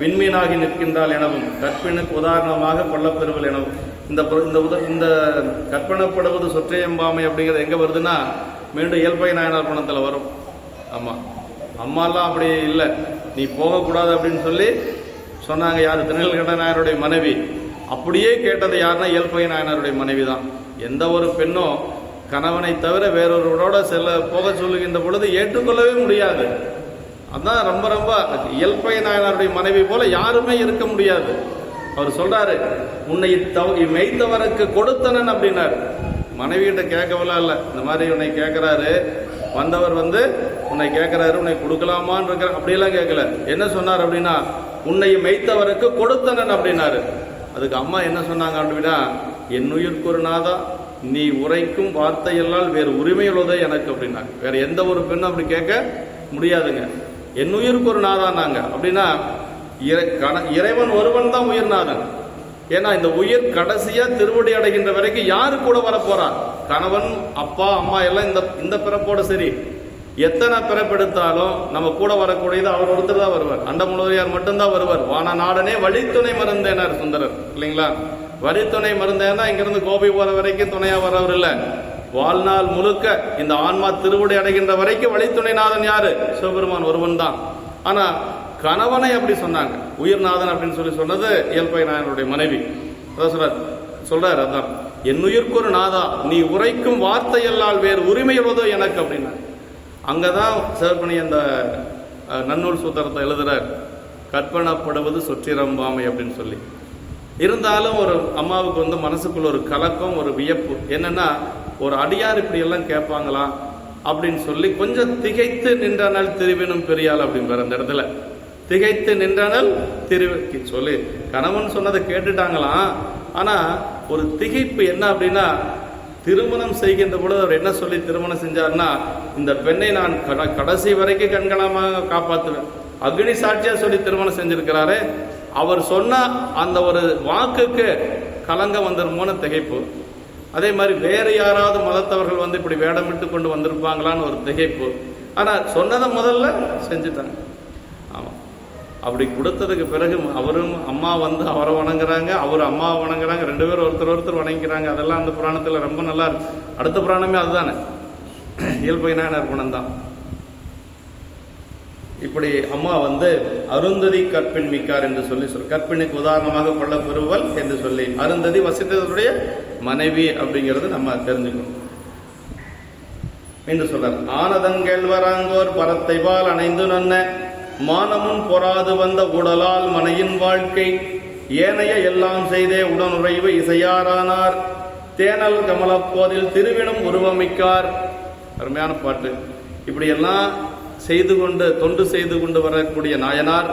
விண்மீனாகி நிற்கின்றாள் எனவும் கற்பினுக்கு உதாரணமாக கொள்ளப்பெறுவல் எனவும். இந்த கற்பனப்படுவது சொற்றையம்பாமை அப்படிங்கிறது எங்கே வருதுன்னா மீண்டும் இயல்பை நாயனார் பணத்தில் வரும். ஆமாம், அம்மாலாம் அப்படி இல்லை, நீ போகக்கூடாது அப்படின்னு சொல்லி சொன்னாங்க. யார்? திருநீலகண்ட நாயருடைய மனைவி. அப்படியே கேட்டது யாருன்னா இயல்பை நாயனாருடைய மனைவி தான். எந்த ஒரு பெண்ணும் கணவனை தவிர வேறொருவரோட போக சொல்லுகின்ற பொழுது ஏற்றுக்கொள்ளவே முடியாது. அதான் ரொம்ப ரொம்ப இயல்பை நாயனாருடைய மனைவி போல யாருமே இருக்க முடியாது. அவர் சொல்றாரு, உன்னை மெய்த்தவருக்கு கொடுத்தனன் அப்படின்னாரு. மனைவிகிட்ட கேட்கவெல்லாம் இல்லை, இந்த மாதிரி உன்னை கேட்கிறாரு. வந்தவர் உன்னை கேட்கிறாரு, உன்னை கொடுக்கலாமான்னு இருக்கிற அப்படியெல்லாம் கேட்கல. என்ன சொன்னார் அப்படின்னா, உன்னை மெய்த்தவருக்கு கொடுத்தனன் அப்படின்னாரு. அதுக்கு அம்மா என்ன சொன்னாங்க அப்படின்னா, என் உயிருக்கு ஒரு நாதா, நீ உரைக்கும் வார்த்தையெல்லாம் வேறு உரிமை உள்ளதே எனக்கு அப்படின்னாங்க. வேற எந்த ஒரு பெண்ணும் அப்படி கேட்க முடியாதுங்க. என் உயிருக்கு ஒரு நாதான்னாங்க. அப்படின்னா இறைவன் ஒருவன் தான் உயிர்நாதன். ஏன்னா இந்த உயிர் கடைசியா திருவடி அடைகின்ற வரைக்கும் யாரு கூட வரப்போறார்? கணவன், அப்பா, அம்மா எல்லாம் இந்த பிறப்போட சரி. எத்தனை பிறப்பெடுத்தாலும் நம்ம கூட வரக்கூடியது அவர் ஒருத்தர் தான் வருவார். அண்டமுழுவதியார் மட்டும்தான் வருவார். வான நாடனே வழித்துணை மருந்தேனார் சுந்தரர் இல்லைங்களா? வழித்துணை மருந்தேனா இங்கிருந்து கோபி போற வரைக்கும் துணையா வரவர் இல்லை. வாழ்நாள் முழுக்க இந்த ஆன்மா திருவடி அடைகின்ற வரைக்கும் வழித்துணைநாதன் யாரு? சிவபெருமான் ஒருவன் தான். ஆனா கணவனை அப்படி சொன்னாங்க, உயிர்நாதன் அப்படின்னு சொன்னது இயல்பை நாயனுடைய மனைவி. அதான் சொல்றாரு, அதான் என் உயிருக்கு ஒரு நாதா, நீ உரைக்கும் வார்த்தையல்லால் வேறு உரிமை உள்ளதோ எனக்கு அப்படின்னா. அங்கதான் சிவப்பணி அந்த நன்னூல் சூத்திரத்தை எழுதுறார், கற்பனப்படுவது சொற்றிரம்பாமை அப்படின்னு சொல்லி. இருந்தாலும் ஒரு அம்மாவுக்கு மனசுக்குள்ள ஒரு கலக்கம், ஒரு வியப்பு. என்னன்னா, ஒரு அடியார் இப்படி எல்லாம் கேட்பாங்களா அப்படின்னு சொல்லி கொஞ்சம் திகைத்து நின்றனால் திருவினும் பெரியாள் அப்படிங்கிற அந்த இடத்துல திகைத்து நின்றனால் திருவி சொல்லி கணவன் சொன்னதை கேட்டுட்டாங்களாம். ஆனா ஒரு திகைப்பு என்ன அப்படின்னா, திருமணம் செய்கின்ற பொழுது அவர் என்ன சொல்லி திருமணம் செஞ்சார்னா, இந்த பெண்ணை நான் கடைசி வரைக்கும் கண்கணமாக காப்பாற்றுவேன், அக்னி சாட்சியா சொல்லி திருமணம் செஞ்சிருக்கிறாரு. அவர் சொன்ன அந்த ஒரு வாக்குக்கு கலங்கம் வந்துருமோன்னு திகைப்பு. அதே மாதிரி வேறு யாராவது மதத்தவர்கள் இப்படி வேடமிட்டு கொண்டு வந்திருப்பாங்களான்னு ஒரு திகைப்பு. ஆனா சொன்னதை முதல்ல செஞ்சுட்டாங்க. ஆமா, அப்படி கொடுத்ததுக்கு பிறகு அவரும் அம்மா அவரை வணங்குறாங்க, அவர் அம்மாவை வணங்குறாங்க, ரெண்டு பேரும் ஒருத்தர் வணங்கிக்கிறாங்க. அதெல்லாம் அந்த புராணத்துல ரொம்ப நல்லா இருக்கு. அடுத்த புராணமே அதுதானே, இயல்பை நாயனார் குணம் தான். இப்படி அம்மா அருந்ததி கற்பின் மிக்கார் என்று சொல்லி கற்பினுக்கு உதாரணமாக கொள்ள பெறுவல் என்று சொல்லி அருந்ததி வசித்ததுடைய மனைவி அப்படிங்கிறது நம்ம தெரிஞ்சுக்கணும் என்று சொல்றார். ஆனதங்கேழ்வராங்கோர் பரத்தை பால் அணைந்து நன்ன மானமும் பொறாது வந்த உடலால் மனையின் வாழ்க்கை ஏனைய எல்லாம் செய்தே உடனுறைவு இசையாரானார் தேனல் கமலப்போதில் திருவினும் உருவமிக்கார். அருமையான பாட்டு. இப்படி எல்லாம் செய்து கொண்டு தொண்டு செய்து கொண்டு வரக்கூடிய நாயனார்,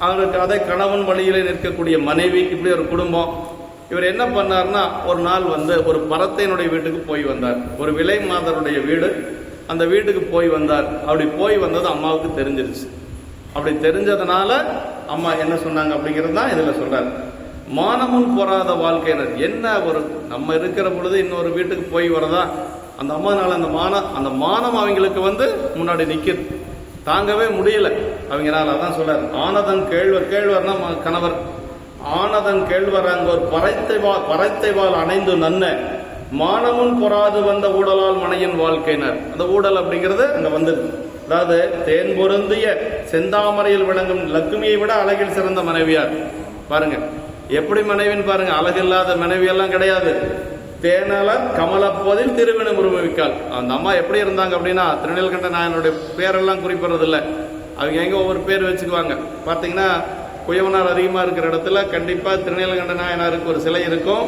அவருக்கு அதை கணவன் வழியிலே நிற்கக்கூடிய மனைவி, இப்படி ஒரு குடும்பம். இவர் என்ன பண்ணார்னா, ஒரு நாள் ஒரு பரத்தையினுடைய வீட்டுக்கு போய் வந்தார். ஒரு விலை மாதருடைய வீடு, அந்த வீட்டுக்கு போய் வந்தார். அப்படி போய் வந்தது அம்மாவுக்கு தெரிஞ்சிருச்சு. அப்படி தெரிஞ்சதுனால அம்மா என்ன சொன்னாங்க அப்படிங்கிறது தான் இதுல சொல்றாரு. மானமும் பொறாத வாழ்க்கையினர். என்ன ஒரு நம்ம இருக்கிற பொழுது இன்னொரு வீட்டுக்கு போய் வரதா, அந்த அம்மானால அந்த மானம் அவங்களுக்கு வந்து முன்னாடி நிற்கிது, தாங்கவே முடியல அவங்கனால. அதான் சொல்றாரு, ஆனதன் கேழ்வர்னா கணவர், ஆனதன் கேழ்வர் அங்கோர் பறைத்தைவால் அணைந்து நன்ன மானமுன் பொறாது வந்த ஊடலால் மனையின் வாழ்க்கையினர். அந்த ஊடல் அப்படிங்கிறது அங்க வந்தது. அதாவது தேன் பொருந்திய செந்தாமரையில் விளங்கும் லட்சுமியை விட அழகில் சிறந்த மனைவியார். பாருங்க எப்படி மனைவின்னு பாருங்க, அழகில்லாத மனைவி எல்லாம் கிடையாது. தேனால கமலப்போதில் திருவினம் உருவமிக்காள். அந்த அம்மா எப்படி இருந்தாங்க அப்படின்னா, திருநீலகண்ட நாயனுடைய பேரெல்லாம் குறிப்பிடுறது இல்லை, அவங்க எங்க ஒவ்வொரு பேர் வச்சுக்குவாங்க. பார்த்தீங்கன்னா குயவனார் அதிகமாக இருக்கிற இடத்துல கண்டிப்பாக திருநீலகண்ட நாயனாருக்கு ஒரு சிலை இருக்கும்,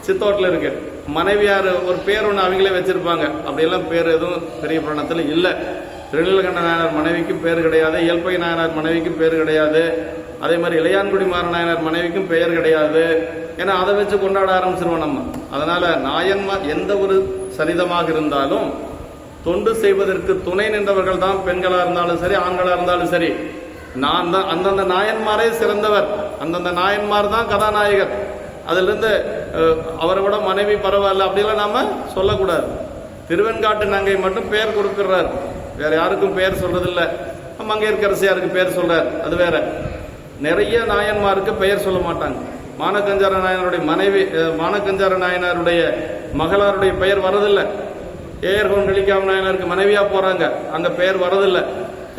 சித்தோட்டில் இருக்கு. மனைவியார் ஒரு பேர் ஒன்று அவங்களே வச்சிருப்பாங்க. அப்படியெல்லாம் பேர் எதுவும் பெரிய புராணத்தில் இல்லை. திருநீலகண்ட நாயனார் மனைவிக்கும் பேர் கிடையாது, இயல்பை நாயனார் மனைவிக்கும் பேர் கிடையாது, அதே மாதிரி இளையான்குடி மாற நாயனார் மனைவிக்கும் பெயர் கிடையாது. ஏன்னா அதை வச்சு கொண்டாட ஆரம்பிச்சிருவோம் நம்ம. அதனால நாயன்மார் எந்த ஒரு சரிதமாக இருந்தாலும் தொண்டு செய்வதற்கு துணை நின்றவர்கள் தான், பெண்களா இருந்தாலும் சரி ஆண்களா இருந்தாலும் சரி. நான் தான் அந்தந்த நாயன்மாரே சிறந்தவர், அந்தந்த நாயன்மார் தான் கதாநாயகர். அதுல இருந்து அவரை விட மனைவி பரவாயில்ல அப்படிலாம் நாம சொல்லக்கூடாது. திருவெண்காட்டு நங்கை மட்டும் பெயர் கொடுக்கிறார், வேற யாருக்கும் பெயர் சொல்றதில்லை. மங்கையர்க்கரசியாருக்கு பெயர் சொல்றார், அது வேற. நிறைய நாயன்மாருக்கு பெயர் சொல்ல மாட்டாங்க. மானக்கஞ்சார நாயனருடைய மனைவி, மானக்கஞ்சார நாயனாருடைய மகளாருடைய பெயர் வரதில்லை. ஏயர்கோன் கலிக்காம நாயனருக்கு மனைவியா போறாங்க, அங்க பெயர் வரதில்லை.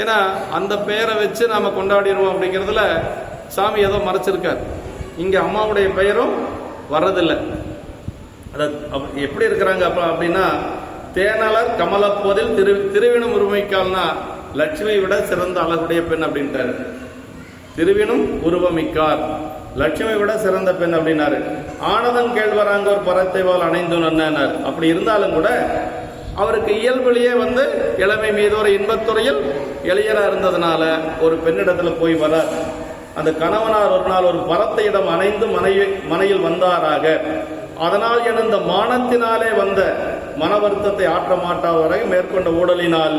ஏன்னா அந்த பெயரை வச்சு நாம கொண்டாடிடுவோம் அப்படிங்கிறதுல சாமி ஏதோ மறைச்சிருக்கார். இங்க அம்மாவுடைய பெயரும் வர்றதில்லை. எப்படி இருக்கிறாங்க அப்படின்னா, தேனலர் கமலப்போதில் திருவினும் உருவமிக்கால்னா லட்சுமியை விட சிறந்த அழகுடைய பெண் அப்படின்ட்டாரு. திருவினும் உருவமிக்கார், லட்சுமி விட சிறந்த பெண் அப்படின்னாரு. ஆனதன் கேழ்வராங்க ஒரு பரத்தைவால் அணைந்து நன்னார். அப்படி இருந்தாலும் கூட அவருக்கு இயல்பிலேயே வந்து இளமை மீது ஒரு இன்பத்துறையில் இளையரா இருந்ததுனால ஒரு பெண்ணிடத்துல போய் வர, அந்த கணவனார் ஒரு நாள் ஒரு பரத்தையிடம் அணைந்து மனையில் வந்தாராக. அதனால் எழுந்த மானத்தினாலே வந்த மன வருத்தத்தை ஆற்ற மாட்டாவரை மேற்கொண்ட ஊடலினால்,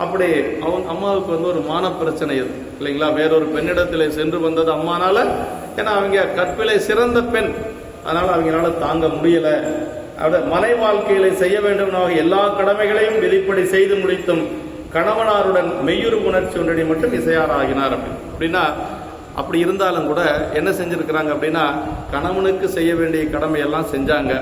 அப்படி அம்மாவுக்கு வந்து ஒரு மான பிரச்சனை இல்லைங்களா, வேறொரு பெண்ணிடத்தில் சென்று வந்தது அம்மானால. ஏன்னா அவங்க கற்பிலை சிறந்த பெண், அதனால அவங்களால தாங்க முடியல. மனை வாழ்க்கையில செய்ய வேண்டும் எல்லா கடமைகளையும் விதிப்படி செய்து முடித்தும் கணவனாருடன் மெய்யுறு உணர்ச்சி ஒன்றடி மட்டும் இசையார் ஆகினார். அப்படின்னா அப்படி இருந்தாலும் கூட என்ன செஞ்சிருக்கிறாங்க அப்படின்னா, கணவனுக்கு செய்ய வேண்டிய கடமை எல்லாம் செஞ்சாங்க.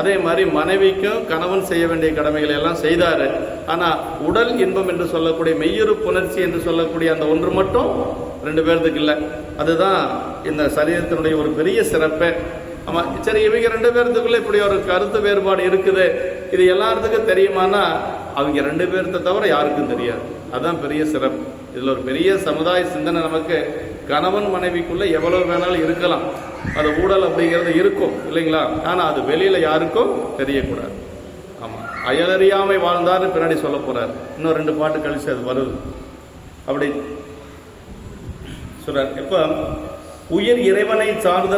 அதே மாதிரி மனைவிக்கும் கணவன் செய்ய வேண்டிய கடமைகளை எல்லாம் செய்தாரு. ஆனா உடல் இன்பம் என்று சொல்லக்கூடிய மெய்யுறு புணர்ச்சி என்று சொல்லக்கூடிய அந்த ஒன்று மட்டும் ரெண்டு பேர்த்துக்கு இல்லை. அதுதான் இந்த சரீரத்தினுடைய ஒரு பெரிய சிறப்பு. ஆமா, சரி, இவங்க ரெண்டு பேர்த்துக்குள்ள இப்படி ஒரு கருத்து வேறுபாடு இருக்குது, இது எல்லாத்துக்கும் தெரியுமானா அவங்க ரெண்டு பேர்த்த தவிர யாருக்கும் தெரியாது. அதுதான் பெரிய சிறப்பு. இதுல ஒரு பெரிய சமுதாய சிந்தனை நமக்கு, கணவன் மனைவிக்குள்ள எவ்வளவு வேணாலும் இருக்கலாம், அது ஊழல் அப்படிங்கிறது இருக்கும் இல்லைங்களா, ஆனா அது வெளியில யாருக்கும் தெரியக்கூடாது. ஆமா, அயலறியாமை வாழ்ந்தாரு பின்னாடி சொல்ல போறாரு. இன்னும் 2 பாட்டு கழிச்சு அது வருது. அப்படி சொல்றார். இப்ப உயிர் இறைவனை சார்ந்த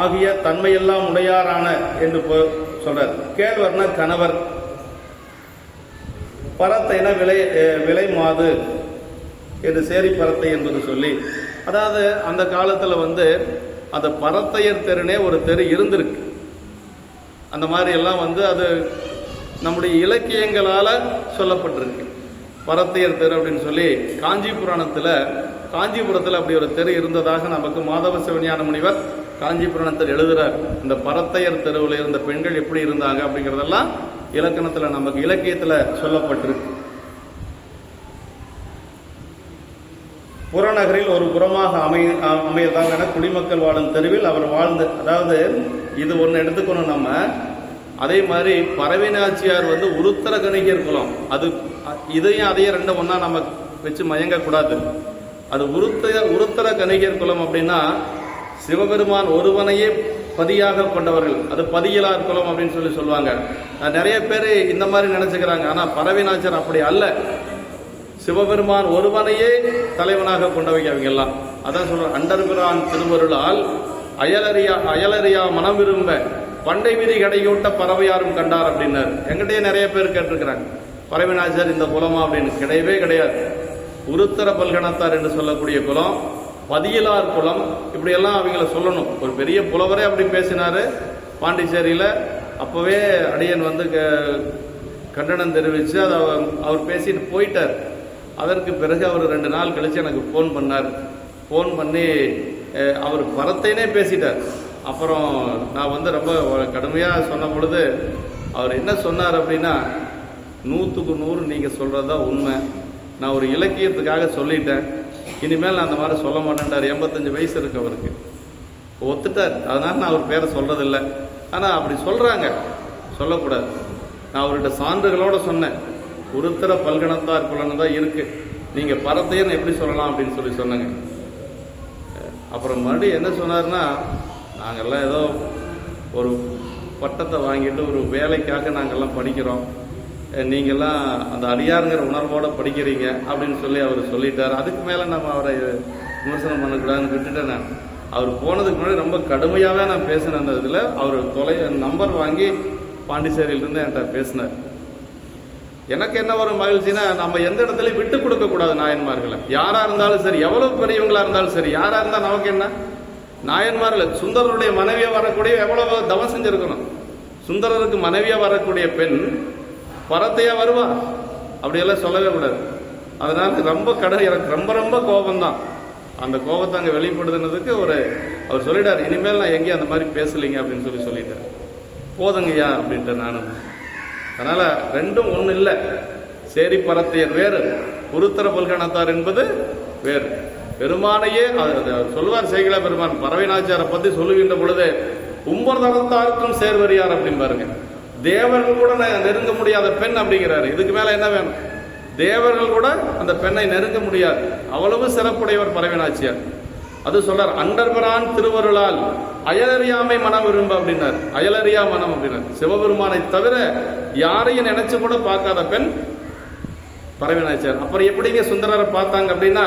ஆகிய தன்மையெல்லாம் உடையாரான என்று சொல்றார். கேழ்வர்னா கணவர், பரத்தைன விலை மாது என்று சேரி பரத்தை என்பது சொல்லி, அதாவது அந்த காலத்துல வந்து அந்த பரத்தையர் தெருனே ஒரு தெரு இருந்திருக்கு. அந்த மாதிரி எல்லாம் வந்து அது நம்முடைய இலக்கியங்களால சொல்லப்பட்டிருக்கு. பரத்தையர் தெரு அப்படின்னு சொல்லி காஞ்சிபுரத்தில் அப்படி ஒரு தெரு இருந்ததாக நமக்கு மாதவ சிவஞான முனிவர் காஞ்சிபுராணத்தில் எழுதுறார். இந்த பரத்தையர் தெருவில் இருந்த பெண்கள் எப்படி இருந்தாங்க அப்படிங்கிறதெல்லாம் இலக்கணத்துல நமக்கு இலக்கியத்துல சொல்லப்பட்டிருக்கு. புறநகரில் ஒரு புறமாக அமையதாக குடிமக்கள் வாழும் தெருவில் அவர் வாழ்ந்து, அதாவது இது ஒன்று எடுத்துக்கணும் நம்ம. அதே மாதிரி பரவினாச்சியார் வந்து உருத்தர கணிகர் குலம், அது இதையும் அதையும் ரெண்டும் ஒன்னா நம்ம வச்சு மயங்கக்கூடாது. அது உருத்தர கணிகர் குலம் அப்படின்னா சிவபெருமான் ஒருவனையே பதியாக கொண்டவர்கள், அது பதியலார் குலம் அப்படின்னு சொல்லுவாங்க. நிறைய பேர் இந்த மாதிரி நினைச்சுக்கிறாங்க. ஆனா பரவினாச்சியார் அப்படி அல்ல, சிவபெருமான் ஒருவனையே தலைவனாக கொண்டவங்க அவங்க எல்லாம். அதான் சொல்ற, அண்டர்பிரான் திருவருளால் அயலறியா மனம் விரும்ப பண்டை விதி கடையூட்ட பறவையாரும் கண்டார் அப்படின்னாரு. எங்கிட்டயே நிறைய பேர் கேட்டிருக்கிறாங்க, பரவினாச்சார் இந்த குலமா அப்படின்னு. கிடையவே கிடையாது. உருத்தர பல்கணத்தார் என்று சொல்லக்கூடிய குலம், பதியலார் குலம், இப்படியெல்லாம் அவங்கள சொல்லணும். ஒரு பெரிய புலவரே அப்படி பேசினாரு பாண்டிச்சேரியில. அப்போவே அடியன் வந்து கண்டனம் தெரிவித்து அதை அவர் பேசிட்டு போயிட்டார். அதற்கு பிறகு அவர் 2 நாள் கழித்து எனக்கு ஃபோன் பண்ணார். ஃபோன் பண்ணி அவர் பரத்தைனே பேசிட்டார். அப்புறம் நான் வந்து ரொம்ப கடுமையாக சொன்ன பொழுது அவர் என்ன சொன்னார் அப்படின்னா, 100க்கு 100 நீங்கள் சொல்கிறது தான் உண்மை, நான் ஒரு இலக்கியத்துக்காக சொல்லிட்டேன், இனிமேல் நான் அந்த மாதிரி சொல்ல மாட்டேன்டார். 85 வயசு இருக்கு அவருக்கு, ஒத்துட்டார். அதனால் நான் அவர் பேரை சொல்கிறதில்லை. ஆனால் அப்படி சொல்கிறாங்க, சொல்லக்கூடாது. நான் அவர்கிட்ட சான்றுகளோடு சொன்னேன், உருத்திர பல்கணத்தார் குலன்னு தான் இருக்குது, நீங்கள் பரத்தையன்னு எப்படி சொல்லலாம் அப்படின்னு சொல்லி சொன்னேங்க. அப்புறம் மறுபடியும் என்ன சொன்னார்னா, நாங்கள்லாம் ஏதோ ஒரு பட்டத்தை வாங்கிட்டு ஒரு வேலைக்காக நாங்கள்லாம் படிக்கிறோம், நீங்கள்லாம் அந்த அடியாருங்கிற உணர்வோடு படிக்கிறீங்க அப்படின்னு சொல்லி அவர் சொல்லிட்டார். அதுக்கு மேலே நம்ம அவரை விமர்சனம் பண்ணக்கூடாதுன்னு விட்டுட்டேன். நான் அவர் போனதுக்கு முன்னாடி ரொம்ப கடுமையாகவே நான் பேசினேன். அந்த இதில் அவர் நம்பர் வாங்கி பாண்டிச்சேரியிலிருந்து என்கிட்ட பேசினார். எனக்கு என்ன ஒரு மகிழ்ச்சினா, நம்ம எந்த இடத்துலையும் விட்டு கொடுக்கக்கூடாது நாயன்மார்களை. யாராக இருந்தாலும் சரி, எவ்வளவு பெரியவங்களா இருந்தாலும் சரி, யாராக இருந்தால் நமக்கு என்ன. நாயன்மார்கள் சுந்தரருடைய மனைவியாக வரக்கூடிய எவ்வளவு தவம் செஞ்சிருக்கணும். சுந்தரருக்கு மனைவியாக வரக்கூடிய பெண் பரத்தையா வருவா, அப்படியெல்லாம் சொல்லவே கூடாது. அதனால ரொம்ப எனக்கு ரொம்ப ரொம்ப கோபம்தான். அந்த கோபத்தை அங்கே வெளிப்படுத்தினதுக்கு அவர் சொல்லிட்டார், இனிமேல் நான் எங்கேயும் அந்த மாதிரி பேசலைங்க அப்படின்னு சொல்லிட்டார். போதுங்கய்யா அப்படின்ட்டு நானும். அதனால ரெண்டும் ஒண்ணு இல்லை. சேரி பரத்தையர் வேறு, உருத்திர பல்கணத்தார் என்பது வேறு. பெருமானையே சொல்வார் சேக்கிழார் பெருமான் பறவைநாச்சியாரை பத்தி சொல்லுகின்ற பொழுது, உம்பர்தனத்தாருக்கும் சேர்வரியார் அப்படின்னு பாருங்க. தேவர்கள் கூட நெருங்க முடியாத பெண் அப்படிங்கிறாரு. இதுக்கு மேல என்ன வேணும்? தேவர்கள் கூட அந்த பெண்ணை நெருங்க முடியாது, அவ்வளவு சிறப்புடையவர் பறவைநாச்சியார். அது சொல்றார், அண்டர்பரான் திருவருளால் அயலறியாமை மனம் விரும்ப அப்படின்னார். அயலறியா மனம் அப்படின்னார். சிவபெருமானை தவிர யாரையும் நினைச்சு கூட பார்க்காத பெண் பறவைநாச்சியார். அப்புறம் எப்படிங்க சுந்தரரை பார்த்தாங்க அப்படின்னா,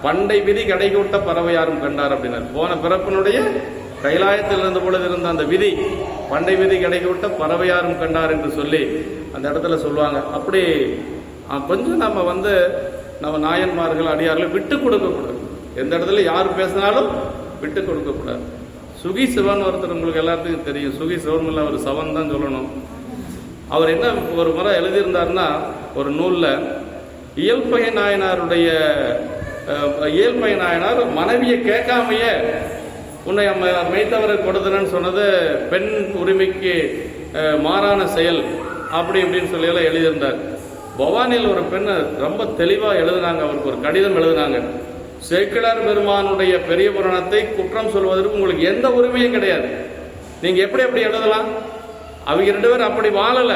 பண்டை விதி கடைகூட்ட பறவை யாரும் கண்டார் அப்படின்னார். போன பிறப்பினுடைய கைலாயத்தில் இருந்த பொழுது இருந்த அந்த விதி, பண்டை விதி கடைகூட்ட பறவை யாரும் கண்டார் என்று சொல்லி அந்த இடத்துல சொல்லுவாங்க. அப்படி கொஞ்சம் நம்ம நாயன்மார்கள் அடியார்கள் விட்டு கொடுக்கக்கூடாது. எந்த இடத்துல யார் பேசினாலும் விட்டு கொடுக்கக்கூடாது. சுகி சிவன் ஒருத்தர் உங்களுக்கு எல்லாத்துக்கும் தெரியும். சுகி சிவன் இல்லை, அவர் சவன் தான் சொல்லணும். அவர் என்ன ஒரு முறை எழுதியிருந்தார்னா, ஒரு நூலில் இயல்பகை நாயனார் மனைவியை கேட்காமையே உன்னை மெய்த்தவரை கொடுத்தனன்னு சொன்னது பெண் உரிமைக்கு மாறான செயல் அப்படி இப்படின்னு சொல்லி எல்லாம் எழுதியிருந்தார். பவானியில் ஒரு பெண்ணை ரொம்ப தெளிவாக எழுதினாங்க. அவருக்கு ஒரு கடிதம் எழுதினாங்க, சேக்கிழார் பெருமானுடைய பெரிய புராணத்தை குற்றம் சொல்வதற்கு உங்களுக்கு எந்த உரிமையும் கிடையாது, நீங்க எப்படி எழுதலாம்? அவங்க 2 பேரும் அப்படி வாழல,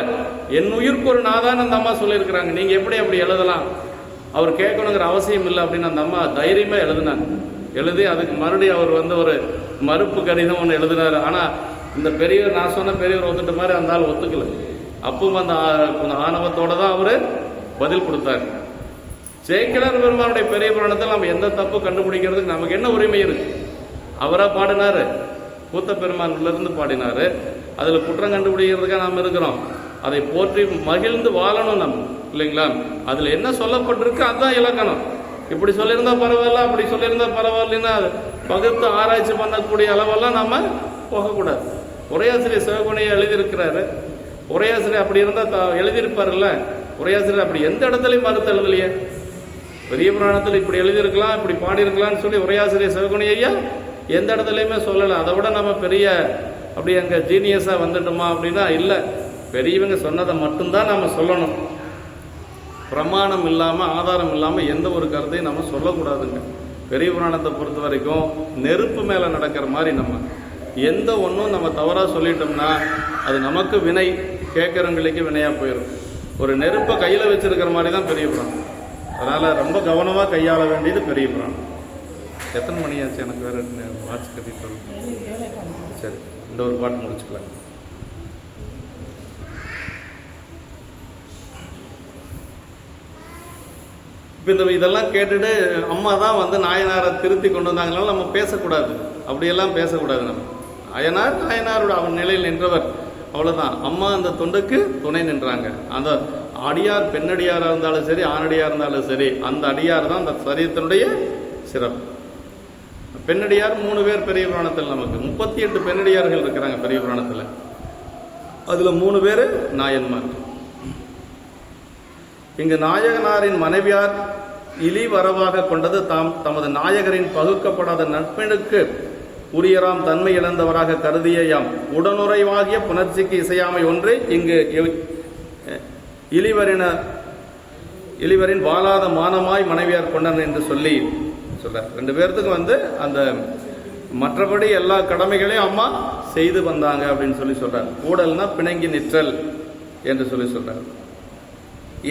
என் உயிருக்கு ஒரு நாதான் அந்த அம்மா சொல்லியிருக்கிறாங்க, நீங்க எப்படி எழுதலாம்? அவர் கேட்கணுங்கிற அவசியம் இல்லை அப்படின்னு அந்த அம்மா தைரியமா எழுதினாங்க. எழுதி அதுக்கு மறுபடியும் அவர் ஒரு மறுப்பு கடிதம் ஒன்று எழுதினார். ஆனா இந்த பெரியவர், நான் சொன்ன பெரியவர் ஒத்துட்ட மாதிரி அந்த ஆள் ஒத்துக்கல. அப்பவும் அந்த ஆணவத்தோட தான் அவரு பதில் கொடுத்தாரு. சேக்கிழார் பெருமானுடைய பெரிய புராணத்தில் நம்ம எந்த தப்பு கண்டுபிடிக்கிறதுக்கு நமக்கு என்ன உரிமை இருக்கு? அவரா பாடினாரு, கூத்த பெருமான்ல இருந்து பாடினாரு. அதுல குற்றம் கண்டுபிடிக்கிறதுக்காக நாம் இருக்கிறோம். அதை போற்றி மகிழ்ந்து வாழணும் நம்ம, இல்லைங்களா? அதுல என்ன சொல்லப்பட்டிருக்கு அதுதான் இலக்கணம். இப்படி சொல்லியிருந்தா பரவாயில்ல, அப்படி சொல்லியிருந்தா பரவாயில்லன்னா பகுத்து ஆராய்ச்சி பண்ணக்கூடிய அளவெல்லாம் நாம போகக்கூடாது. உரையாசிரியர் சிவகுணையை எழுதியிருக்கிறாரு. உரையாசிரியர் அப்படி இருந்தா எழுதியிருப்பாருல்ல. உரையாசிரியர் அப்படி எந்த இடத்துலையும் மறுத்து எழுதலையே. பெரிய புராணத்தில் இப்படி எழுதியிருக்கலாம், இப்படி பாடியிருக்கலாம்னு சொல்லி உரையாசிரியர் சிவகுணி ஐயா எந்த இடத்துலையுமே சொல்லலை. அதை விட நம்ம பெரிய அப்படி அங்கே ஜீனியஸாக வந்துட்டோமா அப்படின்னா இல்லை. பெரியவங்க சொன்னதை மட்டும்தான் நம்ம சொல்லணும். பிரமாணம் இல்லாமல், ஆதாரம் இல்லாமல் எந்த ஒரு கருத்தையும் நம்ம சொல்லக்கூடாதுங்க. பெரிய புராணத்தை பொறுத்த வரைக்கும் நெருப்பு மேலே நடக்கிற மாதிரி நம்ம எந்த ஒன்றும் நம்ம தவறாக சொல்லிட்டோம்னா அது நமக்கு வினை, கேட்குறவங்களுக்கு வினையாக போயிடும். ஒரு நெருப்பை கையில் வச்சிருக்கிற மாதிரி தான் பெரிய புராணம். அதனால் ரொம்ப கவனமாக கையாள வேண்டியது பெரிய புராணம். எத்தனை மணி ஆச்சு? எனக்கு வேறு வாட்ச் கட்டிட்டு. சரி, இந்த ஒரு பாட்டு முடிச்சுக்கலாம். இப்போ இதெல்லாம் கேட்டுட்டு அம்மா தான் நாயனாரை திருத்தி கொண்டு வந்தாங்கனால நம்ம பேசக்கூடாது, அப்படியெல்லாம் பேசக்கூடாது. நம்ம நாயனாரோட அவன் நிலையில் நின்றவர், அவ்வளோதான். அம்மா அந்த தொண்டுக்கு துணை நின்றாங்க. அந்த அடியார் பெண்ணடியாராக இருந்தாலும் சரி, ஆணடியார் இருந்தாலும் சரி, அந்த அடியார் தான் அந்த சரீரத்தினுடைய சிறப்பு. பெண்ணடியார் 3 பேர் பெரிய புராணத்தில், நமக்கு 38 பெண்ணடியார்கள் இருக்கிறாங்க பெரிய புராணத்தில். அதுல 3 பேர் நாயன்மார். இங்கு நாயகனாரின் மனைவியார் இலி வரவாக கொண்டது தமது நாயகரின் பகுக்கப்படாத நட்பினுக்கு உரியராம் தன்மை இழந்தவராக கருதியாம் உடனுறைவாகிய புணர்ச்சிக்கு இசையாமை ஒன்றே இங்கு இளிவரின் வாழாத மானமாய் மனைவியார் கொண்டனர் என்று சொல்லி சொல்றார். 2 பேர்த்துக்கு அந்த மற்றபடி எல்லா கடமைகளையும் அம்மா செய்து வந்தாங்க அப்படின்னு சொல்லி சொல்றார். கூடல்னா பிணங்கி நிற்றல் என்று சொல்லி சொல்றார்.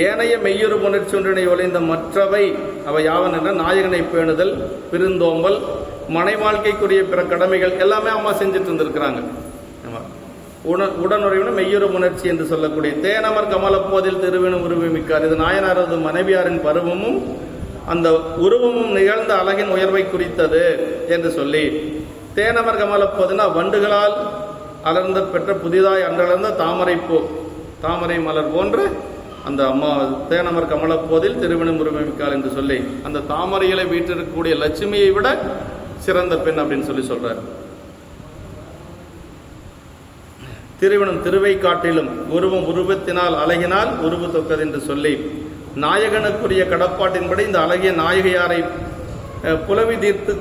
ஏனைய மெய்யுறு புணர்ச்சொன்றினை ஒளிந்த மற்றவை அவை யாவன் என்ற நாயகனை பேணுதல், பிரிந்தோம்பல், மனை வாழ்க்கைக்குரிய பிற கடமைகள் எல்லாமே அம்மா செஞ்சுட்டு இருந்திருக்கிறாங்க. உடனுறைவின மெய்யுறு உணர்ச்சி என்று சொல்லக்கூடிய தேனமர் கமலப்போதில் திருவினும் உருவமிக்கார். இது நாயனாரது மனைவியாரின் பருவமும் அந்த உருவமும் நிகழ்ந்த அழகின் உயர்வை குறித்தது என்று சொல்லி, தேனமர் கமலப்போதுனா வண்டுகளால் அலர்ந்த பெற்ற புதிதாய் அன்றளர்ந்த தாமரை மலர் போன்ற அந்த அம்மா தேனமர் கமலப்போதில் திருவினும் உருவமிக்கார் என்று சொல்லி அந்த தாமரைகளை வீட்டிருக்கக்கூடிய லட்சுமியை விட சிறந்த பெண் அப்படின்னு சொல்லி சொல்றார். திருவினும் திருவை காட்டிலும் உருவத்தினால் அழகினால் உருவு தொக்கது என்று சொல்லி நாயகனுக்குரிய கடப்பாட்டின்படி இந்த அழகிய நாயகையாரை புலவி தீர்த்து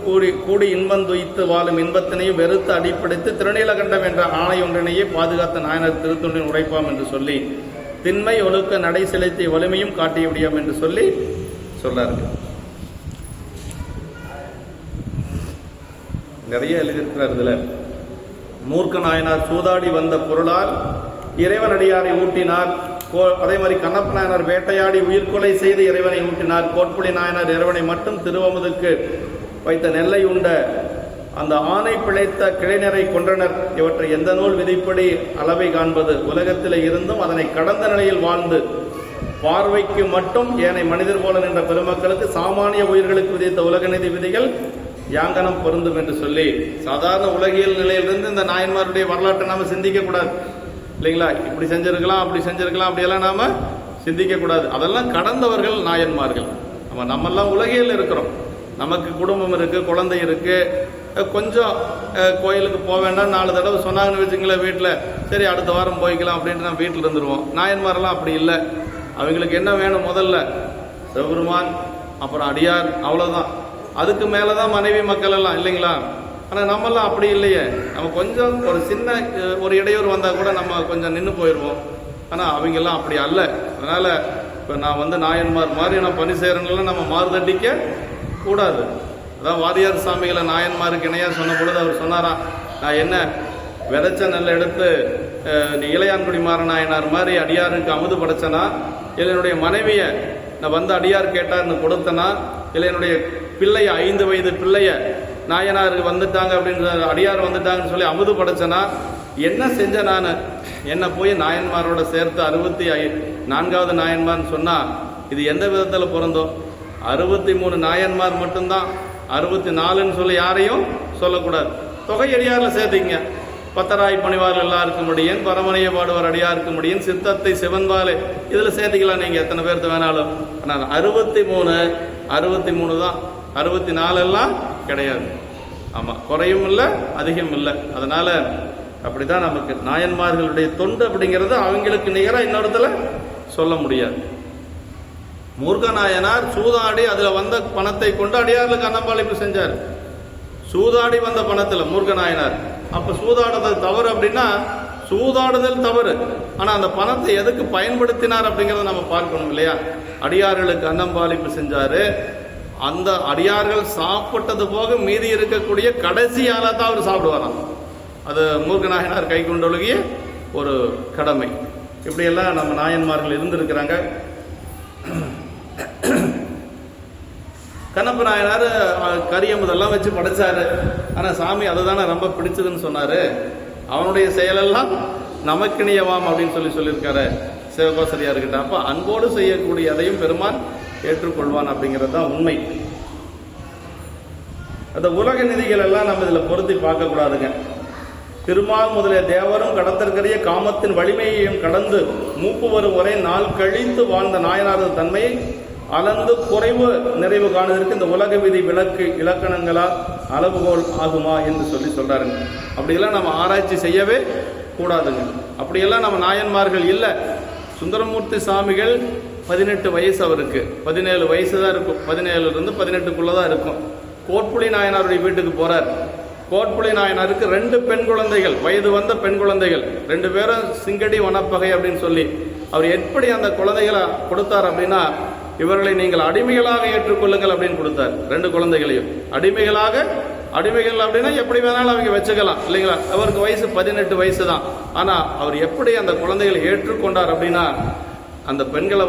கூடி இன்பந்துய்த்து வாழும் இன்பத்தினையும் வெறுத்து அடிப்படைத்து திருநீலகண்டம் என்ற ஆணை ஒன்றினையே பாதுகாத்த நாயனர் திருத்தொண்டின் உரைப்பாம் என்று சொல்லி திண்மை ஒழுக்க நடை செலுத்திய வலிமையும் காட்டிய முடியும் என்று சொல்லி சொல்றார்கள். நிறைய எழுதியிருக்கிறார். இதுல மூர்க்க நாயனார் சூதாடி வந்த பொருளால் இறைவனடியாரை ஊட்டினார். அதே மாதிரி கண்ணப்ப நாயனார் வேட்டையாடி உயிர்கொலை செய்து இறைவனை ஊட்டினார். கோட்புலி நாயனார் இறைவனை மட்டும் திருவமுதுக்கு வைத்த நெல்லை உண்ட அந்த ஆணை பிழைத்த கிளைஞரை கொன்றனர். இவற்றை எந்த நூல் விதிப்படி அளவை காண்பது? உலகத்திலே இருந்தும் அதனை கடந்த நிலையில் வாழ்ந்து பார்வைக்கு மட்டும் ஏனை மனிதர் போல நின்ற பெருமக்களுக்கு சாமானிய உயிர்களுக்கு விதித்த உலக நீதி விதிகள் யாங்கனம் பொருந்தும் என்று சொல்லி சாதாரண உலகியல் நிலையிலிருந்து இந்த நாயன்மாருடைய வரலாற்றை நாம சிந்திக்க கூடாது இல்லைங்களா? இப்படி செஞ்சிருக்கலாம், அப்படி செஞ்சிருக்கலாம், அப்படியெல்லாம் நாம சிந்திக்க கூடாது. அதெல்லாம் கடந்தவர்கள் நாயன்மார்கள். நம்மெல்லாம் உலகியல் இருக்கிறோம், நமக்கு குடும்பம் இருக்கு, குழந்தை இருக்கு, கொஞ்சம் கோயிலுக்கு போக வேண்டாம் 4 தடவை சொன்னாங்கன்னு வச்சுங்களேன் வீட்டில், சரி அடுத்த வாரம் போய்க்கலாம் அப்படின்ட்டு நம்ம வீட்டில் இருந்துருவோம். நாயன்மாரெல்லாம் அப்படி இல்லை. அவங்களுக்கு என்ன வேணும்? முதல்ல சிவபெருமான், அப்புறம் அடியார், அவ்வளோதான். அதுக்கு மேலே தான் மனைவி மக்கள் எல்லாம் இல்லைங்களா? ஆனால் நம்மெல்லாம் அப்படி இல்லையே. நம்ம கொஞ்சம் ஒரு சின்ன ஒரு இடையூறு வந்தால் கூட நம்ம கொஞ்சம் நின்று போயிடுவோம். ஆனால் அவங்கெல்லாம் அப்படி அல்ல. அதனால் இப்போ நான் நாயன்மார் மாதிரி நான் பணி செய்கிறவங்களாம் நம்ம மாறுதட்டிக்க கூடாது. அதான் வாரியார் சாமிகளை நாயன்மாருக்கு இணையார் சொன்ன பொழுது அவர் சொன்னாராம், நான் என்ன விதைச்ச நெல்லை எடுத்து இளையான்குடி மாற நாயனார் மாதிரி அடியாருக்கு அமுது படைச்சனா, இல்லை என்னுடைய மனைவியை நான் அடியார் கேட்டார்னு கொடுத்தனா, இல்லை என்னுடைய பிள்ளைய 5 வயது பிள்ளைய நாயனாருக்கு வந்துட்டாங்க அப்படின்னு அடியார் வந்துட்டாங்கன்னு சொல்லி அமுது படைச்சனா, என்ன செஞ்ச நான்? என்ன போய் நாயன்மாரோட சேர்த்து 64வது நாயன்மார்னு சொன்னா இது எந்த விதத்தில் பொருந்தோம்? 63 நாயன்மார் மட்டும்தான், 64ன்னு சொல்லி யாரையும் சொல்லக்கூடாது. தொகை அடியாரில் சேர்த்திங்க. பத்தராய் பணிவார் எல்லாருக்கும் முடியும், பரமனைய பாடுவார் அடியாருக்கு முடியும், சித்தத்தை சிவன்பாலே இதில் சேர்த்திக்கலாம் நீங்கள் எத்தனை பேர்த்து வேணாலும். ஆனால் 63 தான், 64 எல்லாம் கிடையாது. ஆமாம், குறையும் இல்லை அதிகம் இல்லை. அதனால அப்படிதான் நமக்கு நாயன்மார்களுடைய தொண்டு அப்படிங்கிறது அவங்களுக்கு நிகராக இன்னொருத்துல சொல்ல முடியாது. மூர்க்க நாயனார் சூதாடி அதில் வந்த பணத்தை கொண்டு அடியார்களுக்கு அன்னப்பாளிப்பு செஞ்சார். சூதாடி வந்த பணத்தில் மூர்க்க நாயனார். அப்போ சூதாடுதல் தவறு அப்படின்னா சூதாடுதல் தவறு. ஆனால் அந்த பணத்தை எதுக்கு பயன்படுத்தினார் அப்படிங்கிறத நம்ம பார்க்கணும் இல்லையா? அடியார்களுக்கு அன்னப்பாளிப்பு செஞ்சாரு. அந்த அடியார்கள் சாப்பிட்டது போக மீதி இருக்கக்கூடிய கடைசியால தான் அவர் சாப்பிடுவாராம். அது மூர்க்க நாயனார் கை கொண்டொழுகிய ஒரு கடமை. இப்படியெல்லாம் நம்ம நாயன்மார்கள் இருந்திருக்கிறாங்க. கண்ணப்ப நாயனார் கரியமுதெல்லாம் வச்சு படைச்சாரு. ஆனால் சாமி அதை தானே ரொம்ப பிடிச்சதுன்னு சொன்னாரு. அவனுடைய செயலெல்லாம் நமக்கினியவாம் அப்படின்னு சொல்லியிருக்காரு சிவகோசரியார்கிட்ட. அப்போ அன்போடு செய்யக்கூடிய அதையும் பெருமான் ஏற்றுக்கொள்வான் அப்படிங்கிறது தான் உண்மை. அந்த உலக நிதிகள் எல்லாம் நம்ம இதில் பொருத்தி பார்க்கக்கூடாதுங்க. திருமால் முதலிய தேவரும் கடத்தற்கரிய காமத்தின் வலிமையையும் கடந்து மூப்பு வரும் வரை நாள் கழித்து வாழ்ந்த நாயனாரது தன்மையை அளந்து குறைவு நிறைவு காணுவதற்கு இந்த உலக விதி விளக்கு இலக்கணங்களால் அளவுகோல் ஆகுமா என்று சொல்றாருங்க. அப்படியெல்லாம் நம்ம ஆராய்ச்சி செய்யவே கூடாதுங்க. அப்படியெல்லாம் நம்ம நாயன்மார்கள் இல்லை. சுந்தரமூர்த்தி சாமிகள் 18 வயசு, அவருக்கு 17 வயசு தான் இருக்கும், 17லேருந்து 18க்குள்ளே தான் இருக்கும். கோட்புலி நாயனாருடைய வீட்டுக்கு போகிறார். கோட்புலி நாயனாருக்கு 2 பெண் குழந்தைகள், வயது வந்த பெண் குழந்தைகள், 2 பேரும் சிங்கடி வனப்பகை அப்படின்னு சொல்லி. அவர் எப்படி அந்த குழந்தைகளை கொடுத்தார் அப்படின்னா, இவர்களை நீங்கள் அடிமைகளாக ஏற்றுக்கொள்ளுங்கள் அப்படின்னு கொடுத்தார். 2 குழந்தைகளையும் அடிமைகள் அப்படின்னா எப்படி வேணாலும் அவங்க வச்சுக்கலாம் இல்லைங்களா. அவருக்கு வயசு 18 வயசு தான். ஆனால் அவர் எப்படி அந்த குழந்தைகளை ஏற்றுக்கொண்டார் அப்படின்னா, அந்த பெண்களை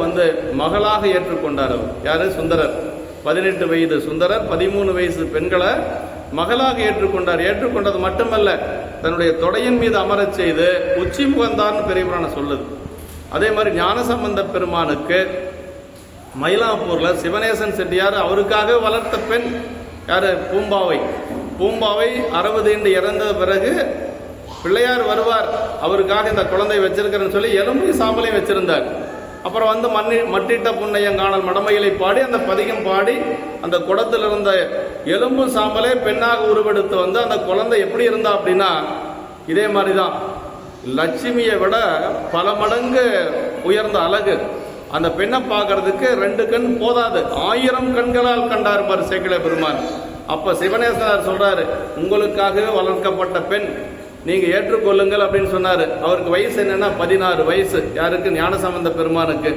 மகளாக ஏற்றுக்கொண்டார். அவர் யாரு? சுந்தரர். 18 வயது சுந்தரர் 13 வயசு பெண்களை மகளாக ஏற்றுக்கொண்டார். ஏற்றுக்கொண்டது மட்டுமல்ல, தன்னுடைய தொடையின் மீது அமரச் செய்து உச்சி முகந்தார்னு பெரிய புராணம் சொல்லுது. அதே மாதிரி ஞானசம்பந்த பெருமானுக்கு மயிலாப்பூர்ல சிவநேசன் செட்டியார் அவருக்காக வளர்த்த பெண் யாரு? பூம்பாவை 60 இறந்த பிறகு பிள்ளையார் வருவார், அவருக்காக இந்த குழந்தை வச்சிருக்கிறேன்னு சொல்லி எலும்பு சாம்பலையும் வச்சிருந்தார். அப்புறம் மட்டிட்ட புண்ணையங்காணல் மடமைகளை பாடி அந்த பதிகம் பாடி அந்த குடத்தில் இருந்த எலும்பு சாம்பலே பெண்ணாக உருவெடுத்து அந்த குழந்தை எப்படி இருந்தா அப்படின்னா, இதே மாதிரிதான் லட்சுமியை விட பல மடங்கு உயர்ந்த அழகு. அந்த பெண்ணை பார்க்கறதுக்கு 2 கண் போதாது, 1000 கண்களால் கண்டார் பார் சேக்கிழ பெருமான். அப்ப சிவநேசனார் சொல்றாரு, உங்களுக்காகவே வளர்க்கப்பட்ட பெண், நீங்க ஏற்றுக்கொள்ளுங்கள் அப்படின்னு சொன்னாரு. அவருக்கு வயசு என்னன்னா 16 வயசு. யாருக்கு? ஞானசம்பந்த பெருமானுக்கு.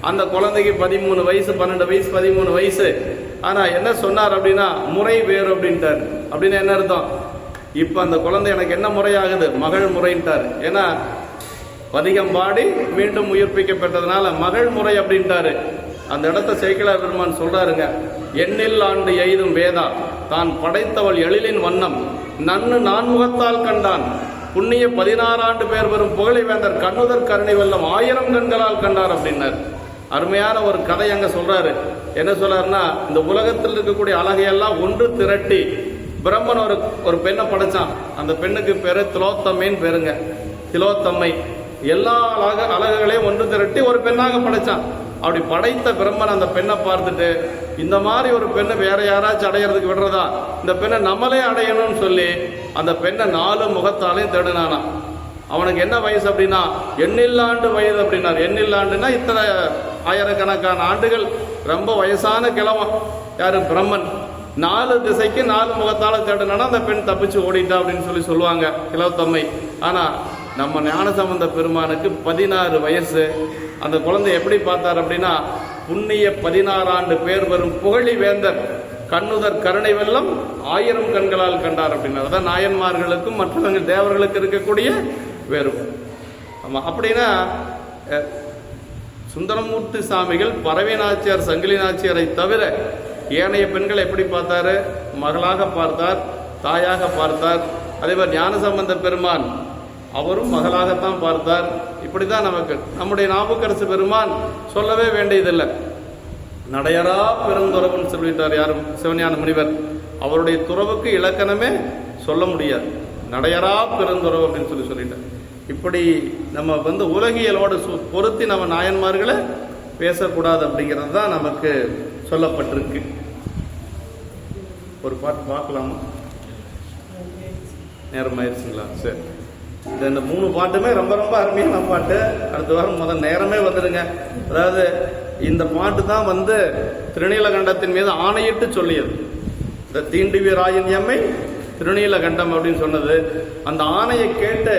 அந்த குழந்தைக்கு 13 வயசு, 12 வயசு, 13 வயசு. ஆனா என்ன சொன்னார் அப்படின்னா, முறை வேறு அப்படின்ட்டார். அப்படின்னு என்ன அர்த்தம்? இப்ப அந்த குழந்தை எனக்கு என்ன முறையாகுது? மகள் முறைன்ட்டார். ஏன்னா பதிகம் பாடி மீண்டும் உயிர்ப்பிக்கப்பட்டதுனால மகள் முறை அப்படின்ட்டாரு. அந்த இடத்த சேக்கிழார் பெருமான் சொல்றாருங்க, எண்ணில் ஆண்டு எய்தும் வேதா தான் படைத்தவள் எழிலின் வண்ணம் நன்னு நான்முகத்தால் கண்டான் புண்ணிய 16 ஆண்டு பேர் வரும் புகழை வேந்தர் கண்ணுதர் கருணை வெல்லம் 1000 கண்களால் கண்டார் அப்படின்னார். அருமையான ஒரு கதை அங்க சொல்றாரு. என்ன சொல்றாருன்னா, இந்த உலகத்தில் இருக்கக்கூடிய அழகையெல்லாம் ஒன்று திரட்டி பிரம்மன் ஒரு பெண்ணை படைச்சான். அந்த பெண்ணுக்கு பேரு திலோத்தம்மைன்னு பேருங்க. திலோத்தம்மை எல்லா அழகுகளையும் ஒன்று திரட்டி ஒரு பெண்ணாக படைச்சான். அப்படி படைத்த பிரம்மன் அந்த பெண்ணை பார்த்துட்டு, இந்த மாதிரி ஒரு பெண்ணை வேற யாராச்சும் அடையிறதுக்கு விடுறதா, இந்த பெண்ணை நம்மளே அடையணும்னு சொல்லி அந்த பெண்ணை 4 முகத்தாலையும் தேடினானா. அவனுக்கு என்ன வயசு அப்படின்னா, எண்ணில்லாண்டு வயது அப்படின்னார். எண்ணில்லாண்டுன்னா இத்தனை ஆயிரக்கணக்கான ஆண்டுகள், ரொம்ப வயசான கிழவன். யாரு? பிரம்மன். 4 திசைக்கு 4 முகத்தால தேடினானா அந்த பெண் தப்பிச்சு ஓடிட்டா அப்படின்னு சொல்லுவாங்க கிலோத்தம்மை. ஆனா நம்ம ஞானசம்பந்த பெருமானுக்கு 16 வயசு. அந்த குழந்தை எப்படி பார்த்தார் அப்படின்னா, புண்ணிய 16 ஆண்டு பேர் வரும் புகழி வேந்தர் கண்ணுதர் கருணை வெல்லம் 1000 கண்களால் கண்டார் அப்படின்னா, அதான் நாயன்மார்களுக்கும் மற்றவங்க தேவர்களுக்கு இருக்கக்கூடிய வேறுபாடு. ஆமா, அப்படின்னா சுந்தரமூர்த்தி சாமிகள் பறவை நாச்சியார் சங்கிலி நாச்சியாரை தவிர ஏனைய பெண்களை எப்படி பார்த்தாரு? மகளாக பார்த்தார், தாயாக பார்த்தார். அதே மாதிரி ஞானசம்பந்த பெருமான் அவரும் மகளாகத்தான் பார்த்தார். இப்படிதான் நமக்கு நம்முடைய நாவுக்கரசு பெருமான் சொல்லவே வேண்டியதில்லை. நடையரா பெருந்துறவுன்னு சொல்லிட்டார் யாரும்? சிவஞான முனிவர். அவருடைய துறவுக்கு இலக்கணமே சொல்ல முடியாது. நடையரா பெருந்துறவு அப்படின்னு சொல்லிட்டார். இப்படி நம்ம உலகியலோடு பொருத்தி நம்ம நாயன்மார்களை பேசக்கூடாது அப்படிங்கிறது தான் நமக்கு சொல்லப்பட்டிருக்கு. ஒரு பாட்டு பார்க்கலாமா? நேரம் ஆயிடுச்சுங்களா? சரி, இந்த 3 பாட்டுமே ரொம்ப ரொம்ப அருமையான பாட்டு. அடுத்த வாரம் நேரமே வந்துடுங்க. அதாவது இந்த பாட்டு தான் திருநீலகண்டத்தின் மீது ஆணையிட்டு சொல்லியது. இந்த தீண்டிவீராயின் எம்மை திருநீலகண்டம் அப்படின்னு சொன்னது. அந்த ஆணையை கேட்டு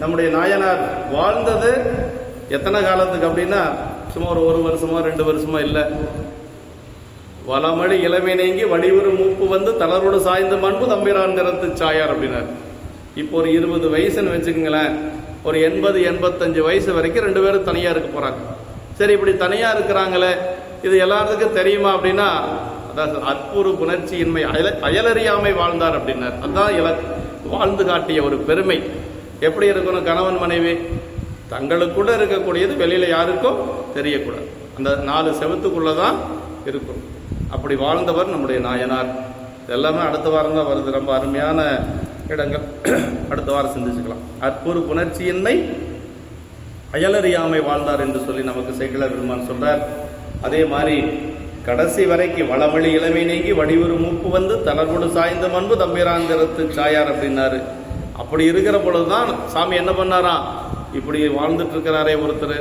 நம்முடைய நாயனார் வாழ்ந்தது எத்தனை காலத்துக்கு அப்படின்னா, சும்மா ஒரு வருஷமா 2 வருஷமா இல்லை. வளமழி இளமை நீங்கி வடிவுறு மூப்பு தளரோடு சாய்ந்து மண்பு தம்பிரான் நிறத்து சாயார் அப்படின்னார். இப்போ ஒரு 20 வயசுன்னு வச்சுக்கோங்களேன். ஒரு 80-85 வயசு வரைக்கும் 2 பேரும் தனியா இருக்க போறாங்க. சரி, இப்படி தனியா இருக்கிறாங்களே, இது எல்லாத்துக்கும் தெரியுமா அப்படின்னா, அதாவது அற்புறு புணர்ச்சியின்மை அயலறியாமை வாழ்ந்தார் அப்படின்னார். அதுதான் வாழ்ந்து காட்டிய ஒரு பெருமை. எப்படி இருக்கணும்? கணவன் மனைவி தங்களுக்குள்ள இருக்கக்கூடியது வெளியில யாருக்கும் தெரியக்கூடாது. அந்த 4 செவத்துக்குள்ளதான் இருக்கும். அப்படி வாழ்ந்தவர் நம்முடைய நாயனார். எல்லாமே அடுத்த வாரம் தான் வருது. ரொம்ப அருமையான இடங்கள் அடுத்த வாரம் சிந்திச்சுக்கலாம். அற்புறு புணர்ச்சியின்மை அயலறியாமை வாழ்ந்தார் என்று சொல்லி நமக்கு சேக்கிழார் பெருமான் சொல்றார். அதே மாதிரி கடைசி வரைக்கு வளவழி இளமை நீங்கி வடிவுறு மூப்பு தளர்கொடு சாய்ந்த மண்பு தம்பிராந்திரத்து சாயார் அப்படின்னாரு. அப்படி இருக்கிற பொழுதுதான் சாமி என்ன பண்ணாராம்? இப்படி வாழ்ந்துட்டு இருக்கிறாரே ஒருத்தர்,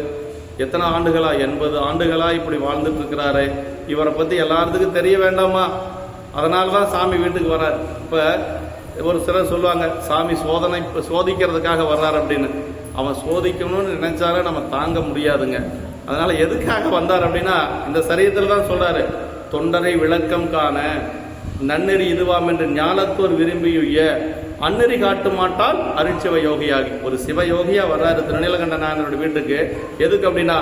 எத்தனை ஆண்டுகளா, 80 ஆண்டுகளா இப்படி வாழ்ந்துட்டு இருக்கிறாரே, இவரை பற்றி எல்லாத்துக்கும் தெரிய வேண்டாமா? அதனால தான் சாமி வீட்டுக்கு வர்றார். இப்போ ஒரு சிலர் சொல்லுவாங்க, சாமி சோதிக்கிறதுக்காக வர்றார் அப்படின்னு. அவன் சோதிக்கணும்னு நினைச்சாலே நம்ம தாங்க முடியாதுங்க. அதனால எதுக்காக வந்தார் அப்படின்னா, இந்த சரீரத்தில் தான் சொல்றாரு, தொண்டரை விளக்கம் காண நன்னெறி இதுவாம் என்று ஞானத்தோர் விரும்பியுய அந்நெறி காட்டு மாட்டால் அருட்சிவ யோகியாகி. ஒரு சிவயோகியா வர்றாரு திருநீலகண்ட நாயனருடைய வீட்டுக்கு. எதுக்கு அப்படின்னா,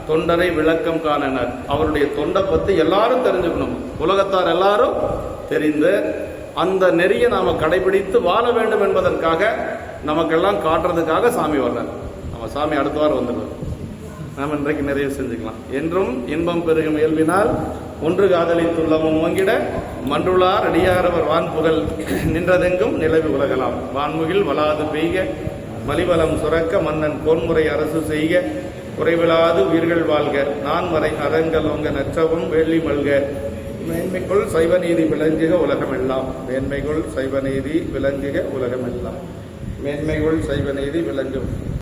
தொண்டரை விளக்கம் காணனர். அவருடைய தொண்டை பற்றி எல்லாரும் தெரிஞ்சுக்கணும், உலகத்தார் எல்லாரும் தெரிந்து அந்த நெறியை நாம கடைபிடித்து வாழ வேண்டும் என்பதற்காக, நமக்கெல்லாம் காட்டுறதுக்காக சாமி வர்றார். நம்ம சாமி அடுத்த வாரம் வந்துடுவார். நாம் இன்றைக்கு நிறைய செஞ்சுக்கலாம். என்றும் இன்பம் பெருகும் இயல்பினால் ஒன்று காதலித்துள்ளமும் ஓங்கிட மன்றுளார் அடியாரவர் வான்புகழ் நின்றதெங்கும் நிலவி உலகலாம். வான்முகில் வளாது பெய்க மலிவலம் சுரக்க மன்னன் கோன்முறை அரசு செய்க குறைவிலாது உயிர்கள் வாழ்க நான்மறை அறங்கலோங்க நற்றவும் வெள்ளி மல்க மேன்மைக்குள் சைவநீதி விளங்குக உலகமெல்லாம். மேன்மைக்குள் சைவநீதி விளங்குக உலகமெல்லாம். மேன்மைக்குள் சைவநீதி விளங்கும்.